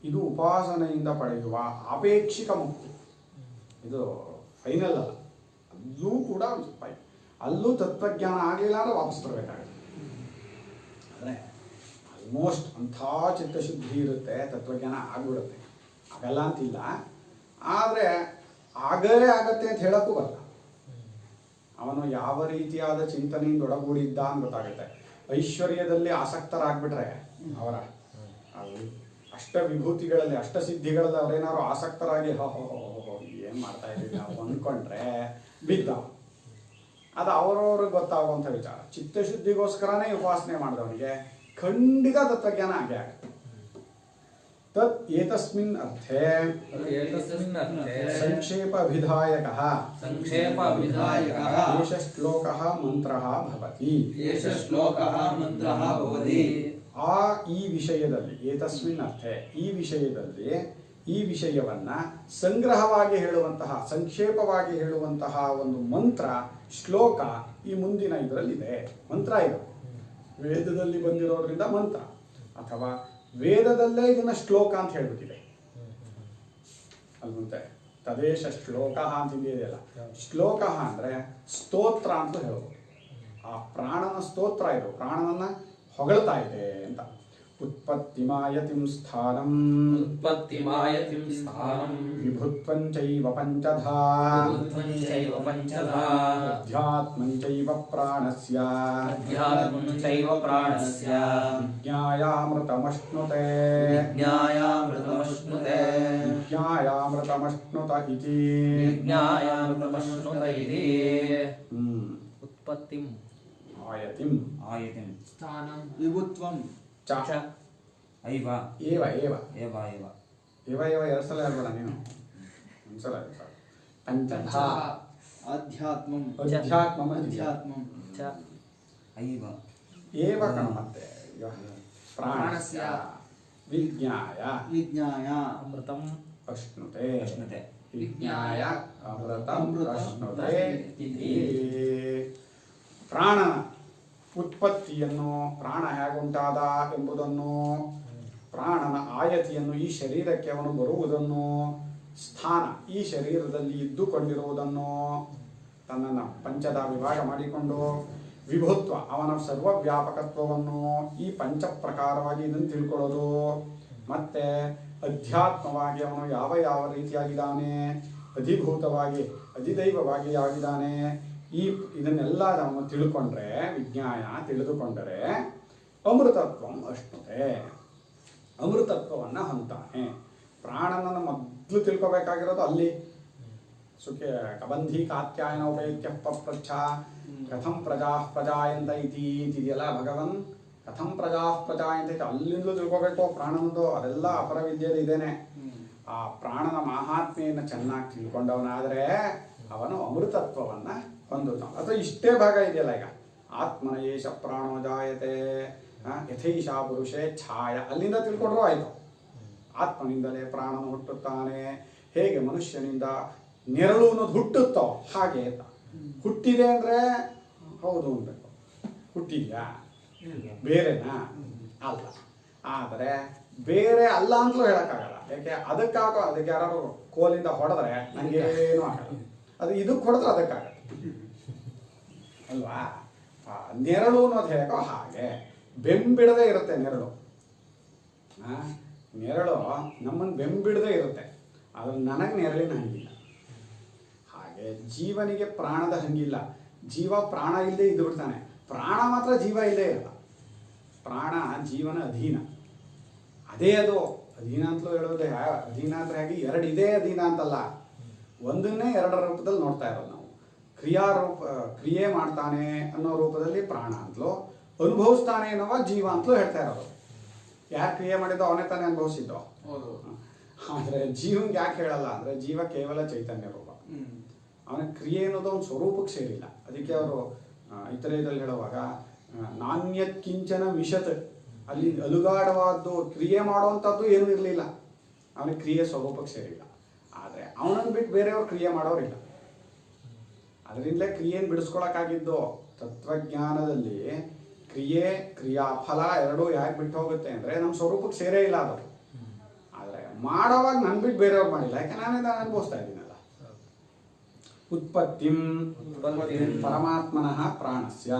ಇದು ಉಪಾಸನೆಯಿಂದ ಪಡೆಯುವ ಆಪೇಕ್ಷಿಕ ಮುಕ್ತಿ, ಇದು ಫೈನಲ್ ಅಲ್ಲ. ಅಲ್ಲೂ ಕೂಡ ಅಲ್ಲೂ ತತ್ವಜ್ಞಾನ ಆಗಲಿಲ್ಲ ಅಂದರೆ ವಾಪಸ್ ಬರಬೇಕಾಗುತ್ತೆ. ಅಂದರೆ ಆಲ್ಮೋಸ್ಟ್ ಅಂಥ ಚಿತ್ತಶುದ್ಧಿ ಇರುತ್ತೆ, ತತ್ವಜ್ಞಾನ ಆಗಿಬಿಡುತ್ತೆ, ಆಗಲ್ಲ ಅಂತಿಲ್ಲ. ಆದರೆ ಆಗೇ ಆಗತ್ತೆ ಅಂತ ಹೇಳೋಕ್ಕೂ ಬರಲ್ಲ. ಅವನು ಯಾವ ರೀತಿಯಾದ ಚಿಂತನೆಯಿಂದ ಒಳಗೂಡಿದ್ದ ಅಂತ ಗೊತ್ತಾಗುತ್ತೆ. ಐಶ್ವರ್ಯದಲ್ಲಿ ಆಸಕ್ತರಾಗ್ಬಿಟ್ರೆ ಅವರ ಅಷ್ಟ ವಿಭೂತಿಗಳಲ್ಲಿ ಅಷ್ಟಸಿದ್ಧಿಗಳಲ್ಲಿ ಅವರೇನಾದ್ರು ಆಸಕ್ತರಾಗಿ ಏನು ಮಾಡ್ತಾ ಇದ್ದೀವಿ ನಾವು ಅಂದ್ಕೊಂಡ್ರೆ ಬಿದ್ದ. ಅದು ಅವರವ್ರಿಗೆ ಗೊತ್ತಾಗುವಂಥ ವಿಚಾರ. ಚಿತ್ತಶುದ್ಧಿಗೋಸ್ಕರನೇ ಉಪಾಸನೆ ಮಾಡಿದವನಿಗೆ ಖಂಡಿತ ತತ್ವಜ್ಞಾನ ಆಗೇ ಆಗುತ್ತೆ. ತತ್ ಏತಸ್ಮಿನ್ ಅರ್ಥೆ ಸಂಕ್ಷೇಪ ವಿಧಾಯಕಃ ಏಷ ಶ್ಲೋಕಃ ಮಂತ್ರಃ ಭವತಿ. ಈ ವಿಷಯದಲ್ಲಿ ಏತಸ್ಮಿನ್ ಅರ್ಥೆ, ಈ ವಿಷಯದಲ್ಲಿ ಈ ವಿಷಯವನ್ನ ಸಂಗ್ರಹವಾಗಿ ಹೇಳುವಂತಹ, ಸಂಕ್ಷೇಪವಾಗಿ ಹೇಳುವಂತಹ ಒಂದು ಮಂತ್ರ, ಶ್ಲೋಕ ಈ ಮುಂದಿನ ಇದರಲ್ಲಿದೆ. ಮಂತ್ರ ಇದು ವೇದದಲ್ಲಿ ಬಂದಿರೋದ್ರಿಂದ ಮಂತ್ರ, ಅಥವಾ ವೇದದಲ್ಲೇ ಇದನ್ನ ಶ್ಲೋಕ ಅಂತ ಹೇಳ್ಬಿಟ್ಟಿದೆ ಅಲ್ವಂತೆ. ತದೇಶ ಶ್ಲೋಕ ಅಂತ ಇದೆಯಲ್ಲ, ಶ್ಲೋಕ ಅಂದ್ರೆ ಸ್ತೋತ್ರ ಅಂತ ಹೇಳ್ಬೋದು. ಆ ಪ್ರಾಣನ ಸ್ತೋತ್ರ ಇದು, ಪ್ರಾಣನನ್ನ ಹೊಗಳ್ತಾ ಇದೆ ಅಂತ. ಉತ್ಪತ್ತಿಮಾಯತಿಂ ಸ್ಥಾನಂ ವಿಭುತ್ವಂ ಚೈವ ಪಂಚಧಾ ಅಧ್ಯಾತ್ಮಂ ಚೈವ ಪ್ರಾಣಸ್ಯ ವಿಜ್ಞಾಯಾಮೃತಮಶ್ನುತೆ ವಿಜ್ಞಾಯಾಮೃತಮಶ್ನುತ ಇತಿ. ಉತ್ಪತ್ತಿಂ ಆಯತಿಂ ಸ್ಥಾನಂ ವಿಭುತ್ವಂ ಚ ಐವ ಏವ ಏವ ಏವ ಏವ ಏವ ಏವ ಎರಡು ಸಲ ಹೇಳ್ಬೇಡ ನೀನು, ಒಂದ್ಸಲ ಪಂಚಧಾ ಆಧ್ಯಾತ್ಮಂ ಅಧ್ಯಾತ್ಮಂ ಅಧ್ಯಾತ್ಮಂ ಚ ಐವ ಏವ ಕಣ ಮತ್ತೆ ಪ್ರಾಣಸ್ಯ ವಿಜ್ಞಾಯ ವಿಜ್ಞಾಯ ಅಮೃತಂ ಅಶ್ನುತೆ ಅಶ್ನುತೆ ವಿಜ್ಞಾಯ ಅಮೃತಂ ಅಶ್ನುತೆ ಇತಿ. ಪ್ರಾಣನ ಉತ್ಪತ್ತಿಯನ್ನು, ಪ್ರಾಣ ಹೇಗುಂಟಾದ ಎಂಬುದನ್ನು, ಪ್ರಾಣನ ಆಯತಿಯನ್ನು, ಈ ಶರೀರಕ್ಕೆ ಅವನು ಬರುವುದನ್ನು, ಸ್ಥಾನ ಈ ಶರೀರದಲ್ಲಿ ಇದ್ದುಕೊಂಡಿರುವುದನ್ನು, ತನ್ನನ್ನು ಪಂಚದ ವಿಭಾಗ ಮಾಡಿಕೊಂಡು, ವಿಭುತ್ವ ಅವನ ಸರ್ವವ್ಯಾಪಕತ್ವವನ್ನು, ಈ ಪಂಚ ಪ್ರಕಾರವಾಗಿ ಇದನ್ನು ತಿಳ್ಕೊಳ್ಳೋದು, ಮತ್ತೆ ಅಧ್ಯಾತ್ಮವಾಗಿ ಅವನು ಯಾವ ಯಾವ ರೀತಿಯಾಗಿದ್ದಾನೆ, ಅಧಿಭೂತವಾಗಿ ಅಧಿದೈವವಾಗಿ ಆಗಿದ್ದಾನೆ, ಇದನ್ನೆಲ್ಲ ನಾವು ತಿಳ್ಕೊಂಡ್ರೆ, ವಿಜ್ಞಾನ ತಿಳಿದುಕೊಂಡರೆ ಅಮೃತತ್ವಂ ಅಶ್ನುತೆ, ಅಮೃತತ್ವವನ್ನು ಹೊಂತಾನೆ. ಪ್ರಾಣನನ್ನು ಮೊದಲು ತಿಳ್ಕೊಬೇಕಾಗಿರೋದು ಅಲ್ಲಿ. ಸುಖ ಕಬಂಧಿ ಕಾತ್ಯಾಯನ ಉಪೈಕ್ಯ ಪಪ್ರಚ್ಛ ಕಥಂ ಪ್ರಜಾ ಪ್ರಜಾಯಂತ ಇತಿ ಇದೆಯಲ್ಲ ಭಗವನ್, ಕಥಂ ಪ್ರಜಾ ಪ್ರಜಾಯಂತ ಇತಿ ಅಲ್ಲಿಂದಲೂ ತಿಳ್ಕೊಬೇಕು ಪ್ರಾಣನದು. ಅದೆಲ್ಲ ಅಪರ ವಿದ್ಯೆಯಲ್ಲಿ ಇದೇನೆ. ಆ ಪ್ರಾಣನ ಮಹಾತ್ಮೆಯನ್ನು ಚೆನ್ನಾಗಿ ತಿಳ್ಕೊಂಡವನಾದರೆ ಅವನು ಅಮೃತತ್ವವನ್ನು ಹೊಂದುತ್ತಾನೆ. ಅಥವಾ ಇಷ್ಟೇ ಭಾಗ ಇದೆಯಲ್ಲ, ಈಗ ಆತ್ಮನ ಏಷ ಪ್ರಾಣೋ ಜಾಯತೆ ಯಥೈಷಾ ಪುರುಷೇ ಛಾಯ, ಅಲ್ಲಿಂದ ತಿಳ್ಕೊಂಡ್ರೂ ಆಯಿತು. ಆತ್ಮನಿಂದಲೇ ಪ್ರಾಣನು ಹುಟ್ಟುತ್ತಾನೆ. ಹೇಗೆ ಮನುಷ್ಯನಿಂದ ನೆರಳು ಅನ್ನೋದು ಹುಟ್ಟುತ್ತೋ ಹಾಗೆ ಹುಟ್ಟಿದೆ ಅಂದರೆ ಹೌದು ಅನ್ಬೇಕು. ಹುಟ್ಟಿದ್ಯಾ ಬೇರೆನಾ? ಅಲ್ಲ. ಆದರೆ ಬೇರೆ ಅಲ್ಲ ಅಂತಲೂ ಹೇಳೋಕ್ಕಾಗಲ್ಲ. ಯಾಕೆ? ಅದಕ್ಕೆ ಯಾರು ಕೋಲಿಂದ ಹೊಡೆದ್ರೆ ನನಗೇನೂ ಆಗಲ್ಲ, ಅದು ಇದಕ್ಕೆ ಹೊಡೆದ್ರೆ ಅದಕ್ಕಾಗಲ್ಲ ಅಲ್ವಾ? ನೆರಳು ಅನ್ನೋದು ಹೇಗೋ ಹಾಗೆ ಬೆಂಬಿಡದೇ ಇರುತ್ತೆ ನೆರಳು. ನೆರಳು ನಮ್ಮನ್ನು ಬೆಂಬಿಡದೇ ಇರುತ್ತೆ, ಆದರೆ ನನಗೆ ನೆರಳಿನ ಹಂಗಿಲ್ಲ. ಹಾಗೆ ಜೀವನಿಗೆ ಪ್ರಾಣದ ಹಂಗಿಲ್ಲ. ಜೀವ ಪ್ರಾಣ ಇಲ್ಲದೆ ಇದ್ದು ಬಿಡ್ತಾನೆ, ಪ್ರಾಣ ಮಾತ್ರ ಜೀವ ಇಲ್ಲದೆ ಇರಲ್ಲ. ಪ್ರಾಣ ಜೀವನ ಅಧೀನ. ಅದೇ ಅದು ಅಧೀನ ಅಂತಲೂ ಹೇಳೋದೇ. ಅಧೀನ ಅಂದ್ರೆ ಹೇಗೆ? ಎರಡಿದೆ ಅಧೀನ ಅಂತಲ್ಲ, ಒಂದನ್ನೇ ಎರಡರ ರೂಪದಲ್ಲಿ ನೋಡ್ತಾ ಇರೋದು ನಾವು. ಕ್ರಿಯೆ ಮಾಡ್ತಾನೆ ಅನ್ನೋ ರೂಪದಲ್ಲಿ ಪ್ರಾಣ ಅಂತಲೂ, ಅನುಭವಿಸ್ತಾನೆ ಅನ್ನೋವ ಜೀವ ಅಂತಲೂ ಹೇಳ್ತಾ ಇರೋದು. ಯಾರು ಕ್ರಿಯೆ ಮಾಡಿದ್ದೋ ಅವನೇ ತಾನೇ ಅನುಭವಿಸಿದ್ದೋ. ಆದರೆ ಜೀವನ್ಗೆ ಯಾಕೆ ಹೇಳಲ್ಲ ಅಂದರೆ, ಜೀವ ಕೇವಲ ಚೈತನ್ಯ ರೂಪ. ಅವನ ಕ್ರಿಯೆ ಅನ್ನೋದು ಒಂದು ಸ್ವರೂಪಕ್ಕೆ ಸೇರಿಲ್ಲ. ಅದಕ್ಕೆ ಅವರು ಇತರೆಯಲ್ಲಿ ಹೇಳುವಾಗ ನಾಣ್ಯಕ್ಕಿಂಚನ ವಿಶತ್, ಅಲ್ಲಿ ಅಲುಗಾಡವಾದ್ದು ಕ್ರಿಯೆ ಮಾಡುವಂಥದ್ದು ಏನೂ ಇರಲಿಲ್ಲ. ಅವನಿಗೆ ಕ್ರಿಯೆ ಸ್ವರೂಪಕ್ಕೆ ಸೇರಿಲ್ಲ. ಆದರೆ ಅವನನ್ನು ಬಿಟ್ಟು ಬೇರೆಯವ್ರು ಕ್ರಿಯೆ ಮಾಡೋರಿಲ್ಲ. ಅದರಿಂದಲೇ ಕ್ರಿಯೆಯನ್ನು ಬಿಡಿಸ್ಕೊಳಕ್ಕಾಗಿದ್ದು. ತತ್ವಜ್ಞಾನದಲ್ಲಿ ಕ್ರಿಯೆ ಕ್ರಿಯಾಫಲ ಎರಡೂ ಯಾಕೆ ಬಿಟ್ಟು ಹೋಗುತ್ತೆ ಅಂದರೆ ನಮ್ಮ ಸ್ವರೂಪಕ್ಕೆ ಸೇರೇ ಇಲ್ಲ ಅದು. ಆದರೆ ಮಾಡೋವಾಗ ನನ್ನ ಬಿಟ್ಟು ಬೇರೆಯವ್ರು ಮಾಡಿಲ್ಲ, ಯಾಕೆ ನಾನೇ ಅನುಭವಿಸ್ತಾ ಇದ್ದೀನಲ್ಲ. ಉತ್ಪತ್ತಿಂ ಪರಮಾತ್ಮನಃ ಪ್ರಾಣಸ್ಯ,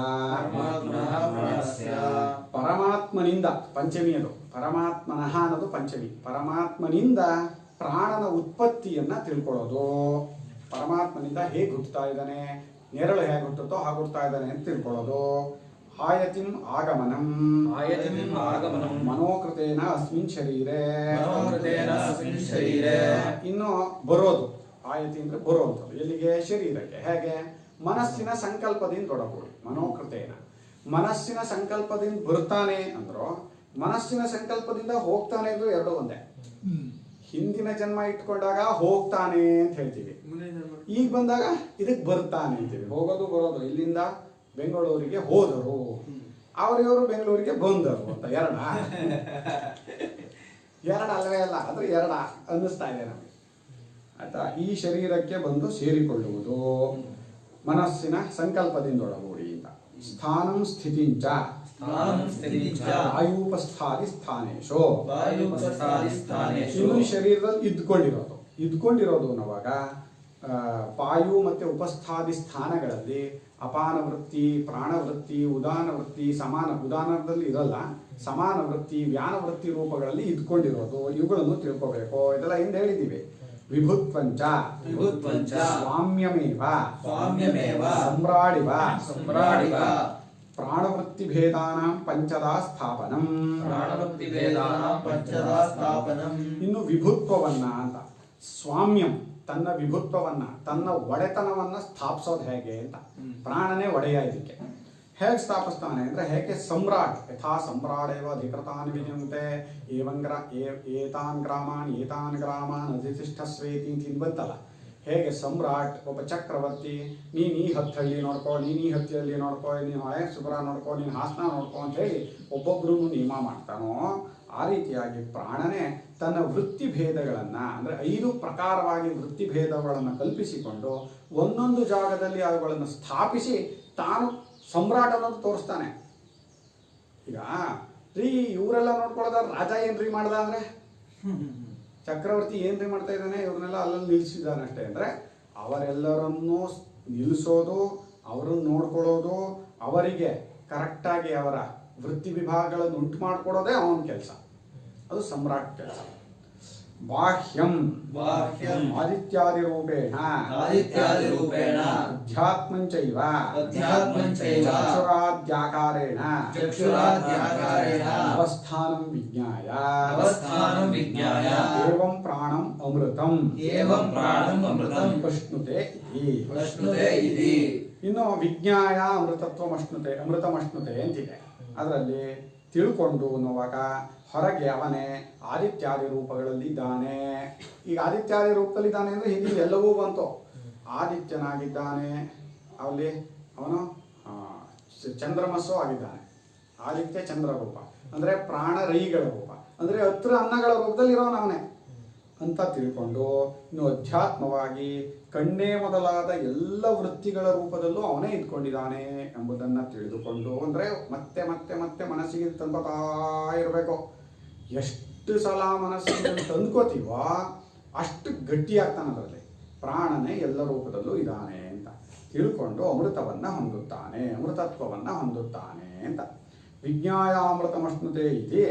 ಪರಮಾತ್ಮನಿಂದ ಪಂಚಮಿ ಅದು, ಪರಮಾತ್ಮನಃ ಅನ್ನೋದು ಪಂಚಮಿ. ಪರಮಾತ್ಮನಿಂದ ಪ್ರಾಣನ ಉತ್ಪತ್ತಿಯನ್ನ ತಿಳ್ಕೊಳ್ಳೋದು. ಪರಮಾತ್ಮನಿಂದ ಹೇಗೆ ಹುಟ್ಟುತ್ತಾ ಇದ್ದಾನೆ, ನೆರಳು ಹೇಗೆ ಹುಟ್ಟುತ್ತೋ ಹಾಗೆ ಹುಟ್ಟುತ್ತಾ ಇದ್ದಾನೆ ಅಂತ ತಿಳ್ಕೊಳ್ಳೋದು. ಆಯತಿಂ ಆಗಮನಂ ಮನೋಕೃತೇನ ಅಸ್ಮಿನ್ ಶರೀರೇ, ಇನ್ನು ಬರೋದು. ಆಯತಿ ಅಂದ್ರೆ ಬರುವಂಥದ್ದು ಎಲ್ಲಿಗೆ, ಶರೀರಕ್ಕೆ. ಹೇಗೆ, ಮನಸ್ಸಿನ ಸಂಕಲ್ಪದಿಂದ ಒಡಗೂಡಿ. ಮನೋಕೃತೇನ ಮನಸ್ಸಿನ ಸಂಕಲ್ಪದಿಂದ ಬರ್ತಾನೆ ಅಂದ್ರು, ಮನಸ್ಸಿನ ಸಂಕಲ್ಪದಿಂದ ಹೋಗ್ತಾನೆ ಅಂದ್ರು ಎರಡು ಒಂದೇ. ಹಿಂದಿನ ಜನ್ಮ ಇಟ್ಕೊಂಡಾಗ ಹೋಗ್ತಾನೆ ಅಂತ ಹೇಳ್ತೀವಿ, ಈಗ ಬಂದಾಗ ಇದಕ್ಕೆ ಬರ್ತಾನೆ ಅಂತೀವಿ. ಹೋಗೋದು ಬರೋದು, ಇಲ್ಲಿಂದ ಬೆಂಗಳೂರಿಗೆ ಹೋದರು, ಅವರಿವರು ಬೆಂಗಳೂರಿಗೆ ಬಂದರು ಅಂತ ಎರಡ ಅಲ್ವೇ ಅಲ್ಲ, ಅಂದ್ರೆ ಎರಡ ಅನ್ನಿಸ್ತಾ ಇದೆ ನಮಗೆ. ಆಯ್ತಾ, ಈ ಶರೀರಕ್ಕೆ ಬಂದು ಸೇರಿಕೊಳ್ಳುವುದು ಮನಸ್ಸಿನ ಸಂಕಲ್ಪದಿಂದ ಒಳಗೂಡಿ ಅಂತ. ಸ್ಥಾನಂ ಸ್ಥಿತಿಂಚ ವಾಯುಪಸ್ಥಾದಿ ಸ್ಥಾನೇಶು, ಇನ್ನು ಶರೀರದಲ್ಲಿ ಇದ್ಕೊಂಡಿರೋದು ಅನ್ನುವಾಗ ಪಾಯು ಮತ್ತೆ ಉಪಸ್ಥಾದಿ ಸ್ಥಾನಗಳಲ್ಲಿ ಅಪಾನ ವೃತ್ತಿ, ಪ್ರಾಣವೃತ್ತಿ, ಉದಾನ ವೃತ್ತಿ, ಉದಾನದಲ್ಲಿ ಇರಲ್ಲ, ಸಮಾನ ವೃತ್ತಿ, ವ್ಯಾನ ವೃತ್ತಿ ರೂಪಗಳಲ್ಲಿ ಇದ್ಕೊಂಡಿರೋದು. ಇವುಗಳನ್ನು ತಿಳ್ಕೋಬೇಕು. ಇದೆಲ್ಲ ಹಿಂದೆ ಹೇಳಿದ್ದೀವಿ. ವಿಭುತ್ವಂಚ ಸ್ವಾಮ್ಯಮೇವ ಸಮ್ರಾಡಿವ ಪ್ರಾಣವೃತ್ತಿ ಭೇದಾನಾಂ ಪಂಚದಾ ಸ್ಥಾಪನಂ. ಇನ್ನು ವಿಭುತ್ವವನ್ನ ಅಂತ, ಸ್ವಾಮ್ಯಂ ತನ್ನ ವಿಭುತ್ವವನ್ನ, ತನ್ನ ಒಡೆತನವನ್ನ ಸ್ಥಾಪಿಸೋದು ಹೇಗೆ ಅಂತ. ಪ್ರಾಣನೇ ಒಡೆಯ. ಇದಕ್ಕೆ ಹೇಗೆ ಸ್ಥಾಪಿಸ್ತಾನೆ ಅಂದ್ರೆ, ಹೇಗೆ ಸಮ್ರಾಟ್ ಯಥಾ ಸಮ್ರಾಡೇವ ಅಧಿಕೃತಾನ್ ವಿಜಯಂತೆ ಏತಾನ್ ಗ್ರಾಮಾನ್ ಅಧಿಷ್ಠಸ್ವೇತಿ ಅಂತ ಬಂತಲ್ಲ. ಹೇಗೆ ಸಮ್ರಾಟ್, ಒಬ್ಬ ಚಕ್ರವರ್ತಿ, ನೀನು ಈ ಹತ್ತಳ್ಳಿ ನೋಡ್ಕೋ, ನೀನು ಈ ಹತ್ತಿಯಲ್ಲಿ ನೋಡ್ಕೋ, ನೀನು ಹಳೆ ಸುಬ್ರ ನೋಡ್ಕೋ, ನೀನು ಹಾಸನ ನೋಡ್ಕೋ ಅಂತ ಹೇಳಿ ಒಬ್ಬೊಬ್ರು ನಿಯಮ ಮಾಡ್ತಾನೋ, ಆ ರೀತಿಯಾಗಿ ಪ್ರಾಣನೇ ತನ್ನ ವೃತ್ತಿ ಭೇದಗಳನ್ನ, ಅಂದ್ರೆ 5 ಪ್ರಕಾರವಾಗಿ ವೃತ್ತಿ ಭೇದಗಳನ್ನು ಕಲ್ಪಿಸಿಕೊಂಡು ಒಂದೊಂದು ಜಾಗದಲ್ಲಿ ಅವುಗಳನ್ನು ಸ್ಥಾಪಿಸಿ ತಾನು ಸಮ್ರಾಟ್ ಅನ್ನೋದು ತೋರಿಸ್ತಾನೆ. ಈಗ ಇವರೆಲ್ಲ ನೋಡ್ಕೊಳ್ಳೋದ ರಾಜ ಏನ್ರಿ ಮಾಡ್ದ ಅಂದ್ರೆ, ಚಕ್ರವರ್ತಿ ಏನ್ರಿ ಮಾಡ್ತಾ ಇದ್ದಾನೆ, ಇವ್ರನ್ನೆಲ್ಲ ಅಲ್ಲಲ್ಲಿ ನಿಲ್ಲಿಸಿದ್ದಾನೆ ಅಷ್ಟೇ. ಅಂದ್ರೆ ಅವರೆಲ್ಲರನ್ನೂ ನಿಲ್ಲಿಸೋದು, ಅವರನ್ನು ನೋಡ್ಕೊಳ್ಳೋದು, ಅವರಿಗೆ ಕರೆಕ್ಟಾಗಿ ಅವರ ವೃತ್ತಿ ವಿಭಾಗಗಳನ್ನು ಉಂಟು ಮಾಡಿಕೊಡೋದೇ ಅವನ ಕೆಲಸ. ಅದು ಸಮ್ರಾಟ್ ಕೆಲಸ. ಬಾಹ್ಯಂ ಆದಿತ್ಯಾದಿ ರೂಪೇಣ ಅಧ್ಯಾತ್ಮಂಚೈವ ಚಕ್ಷುರಾದ್ಯಾಕಾರೇಣ ಅವಸ್ಥಾನಂ ವಿಜ್ಞಾಯ ಏವಂ ಪ್ರಾಣಂ ಅಮೃತಂ ಅಶ್ನುತೆ ಇತಿ. ಇನ್ನು ವಿಜ್ಞಾಯ ಅಮೃತಮಶ್ನುತೆ ಅಂತಿದೆ. ಅದರಲ್ಲಿ ತಿಳ್ಕೊಂಡು ಅನ್ನುವಾಗ ಹೊರಗೆ ಅವನೇ ಆದಿತ್ಯಾದಿ ರೂಪಗಳಲ್ಲಿ ಇದ್ದಾನೆ. ಈಗ ಆದಿತ್ಯಾದಿ ರೂಪದಲ್ಲಿ ಇದ್ದಾನೆ ಅಂದ್ರೆ ಹಿಂದೆ ಎಲ್ಲವೂ ಬಂತು. ಆದಿತ್ಯನಾಗಿದ್ದಾನೆ, ಅಲ್ಲಿ ಅವನು ಚಂದ್ರಮಸ್ಸು ಆಗಿದ್ದಾನೆ. ಆದಿತ್ಯ ಚಂದ್ರ ರೂಪ ಅಂದ್ರೆ ಪ್ರಾಣರೈಗಳ ರೂಪ, ಅಂದ್ರೆ ಹತ್ರ ಅನ್ನಗಳ ರೂಪದಲ್ಲಿ ಇರೋನು ಅವನೇ ಅಂತ ತಿಳ್ಕೊಂಡು, ಇನ್ನು ಅಧ್ಯಾತ್ಮವಾಗಿ ಕಣ್ಣೇ ಮೊದಲಾದ ಎಲ್ಲ ವೃತ್ತಿಗಳ ರೂಪದಲ್ಲೂ ಅವನೇ ಇದ್ಕೊಂಡಿದ್ದಾನೆ ಎಂಬುದನ್ನು ತಿಳಿದುಕೊಂಡು, ಅಂದರೆ ಮತ್ತೆ ಮತ್ತೆ ಮತ್ತೆ ಮನಸ್ಸಿಗೆ ತಂದ್ಕೋತಾ ಇರಬೇಕು. ಎಷ್ಟು ಸಲ ಮನಸ್ಸಿಗೆ ತಂದ್ಕೋತೀವೋ ಅಷ್ಟು ಗಟ್ಟಿಯಾಗ್ತಾನೆ. ಅದರಲ್ಲಿ ಪ್ರಾಣನೇ ಎಲ್ಲ ರೂಪದಲ್ಲೂ ಇದ್ದಾನೆ ಅಂತ ತಿಳ್ಕೊಂಡು ಅಮೃತವನ್ನ ಹೊಂದುತ್ತಾನೆ, ಅಮೃತತ್ವವನ್ನ ಹೊಂದುತ್ತಾನೆ ಅಂತ. ವಿಜ್ಞಾಯಾಮೃತಮಶ್ನುತೆ ಇತಿ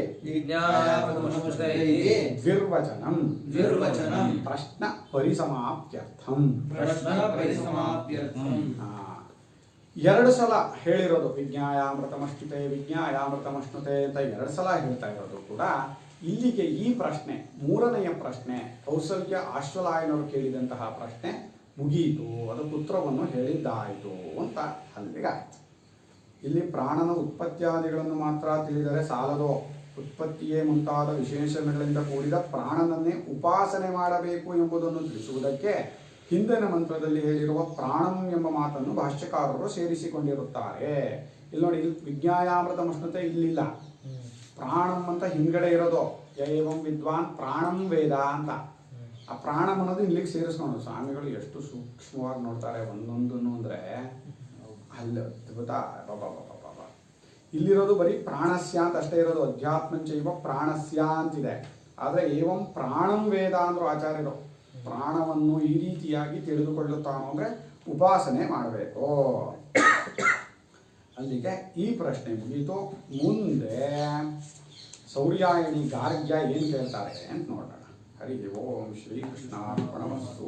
ದ್ವಿರ್ವಚನಂ ಪ್ರಶ್ನ ಪರಿಸಮಾಪ್ತ್ಯರ್ಥಂ. 2 ಸಲ ಹೇಳಿರೋದು ವಿಜ್ಞಾಯಾಮೃತಮಶ್ನುತೆ ಅಂತ 2 ಸಲ ಹೇಳ್ತಾ ಇರೋದು ಕೂಡ ಇಲ್ಲಿಗೆ ಈ ಪ್ರಶ್ನೆ, 3ನೆಯ ಪ್ರಶ್ನೆ, ಕೌಸಲ್ಯ ಆಶ್ವಲಾಯನವರು ಕೇಳಿದಂತಹ ಪ್ರಶ್ನೆ ಮುಗಿಯಿತು, ಅದಕ್ಕೆ ಉತ್ತರವನ್ನು ಹೇಳಿದ್ದಾಯಿತು ಅಂತ ಅಲ್ಲಿಗಾಯ್ತು. ಇಲ್ಲಿ ಪ್ರಾಣನ ಉತ್ಪತ್ತಿಯಾದಿಗಳನ್ನು ಮಾತ್ರ ತಿಳಿದರೆ ಸಾಲದೋ, ಉತ್ಪತ್ತಿಯೇ ಮುಂತಾದ ವಿಶೇಷಣಗಳಿಂದ ಕೂಡಿದ ಪ್ರಾಣನನ್ನೇ ಉಪಾಸನೆ ಮಾಡಬೇಕು ಎಂಬುದನ್ನು ತಿಳಿಸುವುದಕ್ಕೆ ಹಿಂದಿನ ಮಂತ್ರದಲ್ಲಿ ಹೇಳಿರುವ ಪ್ರಾಣಂ ಎಂಬ ಮಾತನ್ನು ಭಾಷ್ಯಕಾರರು ಸೇರಿಸಿಕೊಂಡಿರುತ್ತಾರೆ. ಇಲ್ಲಿ ನೋಡಿ, ಇಲ್ಲಿ ವಿಜ್ಞಾಯಾಮೃತಮಶ್ನುತೆ ಇಲ್ಲಿಲ್ಲ, ಪ್ರಾಣಂ ಅಂತ ಹಿಂದ್ಗಡೆ ಇರೋದು. ಏವಂ ವಿದ್ವಾನ್ ಪ್ರಾಣಂ ವೇದ ಅಂತ. ಆ ಪ್ರಾಣಂ ಅನ್ನೋದು ಇಲ್ಲಿಗೆ ಸೇರಿಸ್ಕೊಂಡು ಸ್ವಾಮಿಗಳು ಎಷ್ಟು ಸೂಕ್ಷ್ಮವಾಗಿ ನೋಡ್ತಾರೆ ಒಂದೊಂದನ್ನು. ಅಂದರೆ ಅಲ್ಲಿ ಅದ್ಭುತ. ಇಲ್ಲಿರೋದು ಬರೀ ಪ್ರಾಣಸ್ಯ ಅಂತ ಅಷ್ಟೇ ಇರೋದು, ಅಧ್ಯಾತ್ಮಂಚೈವ ಪ್ರಾಣಸ್ಯ ಅಂತಿದೆ. ಆದರೆ ಏವಂ ಪ್ರಾಣಂ ವೇದ ಅಂದ್ರು ಆಚಾರ್ಯರು. ಪ್ರಾಣವನ್ನು ಈ ರೀತಿಯಾಗಿ ತಿಳಿದುಕೊಳ್ಳುತ್ತಾನೋ ಅಂದರೆ ಉಪಾಸನೆ ಮಾಡಬೇಕು. ಅಲ್ಲಿಗೆ ಈ ಪ್ರಶ್ನೆ ಮುಗೀತು. ಮುಂದೆ ಸೌರ್ಯಾಯಣಿ ಗಾರ್ಗ್ಯ ಏನು ಕೇಳ್ತಾರೆ ಅಂತ ನೋಡೋಣ. ಹರಿ ಓಂ ಶ್ರೀ ಕೃಷ್ಣಾರ್ಪಣಮಸ್ತು.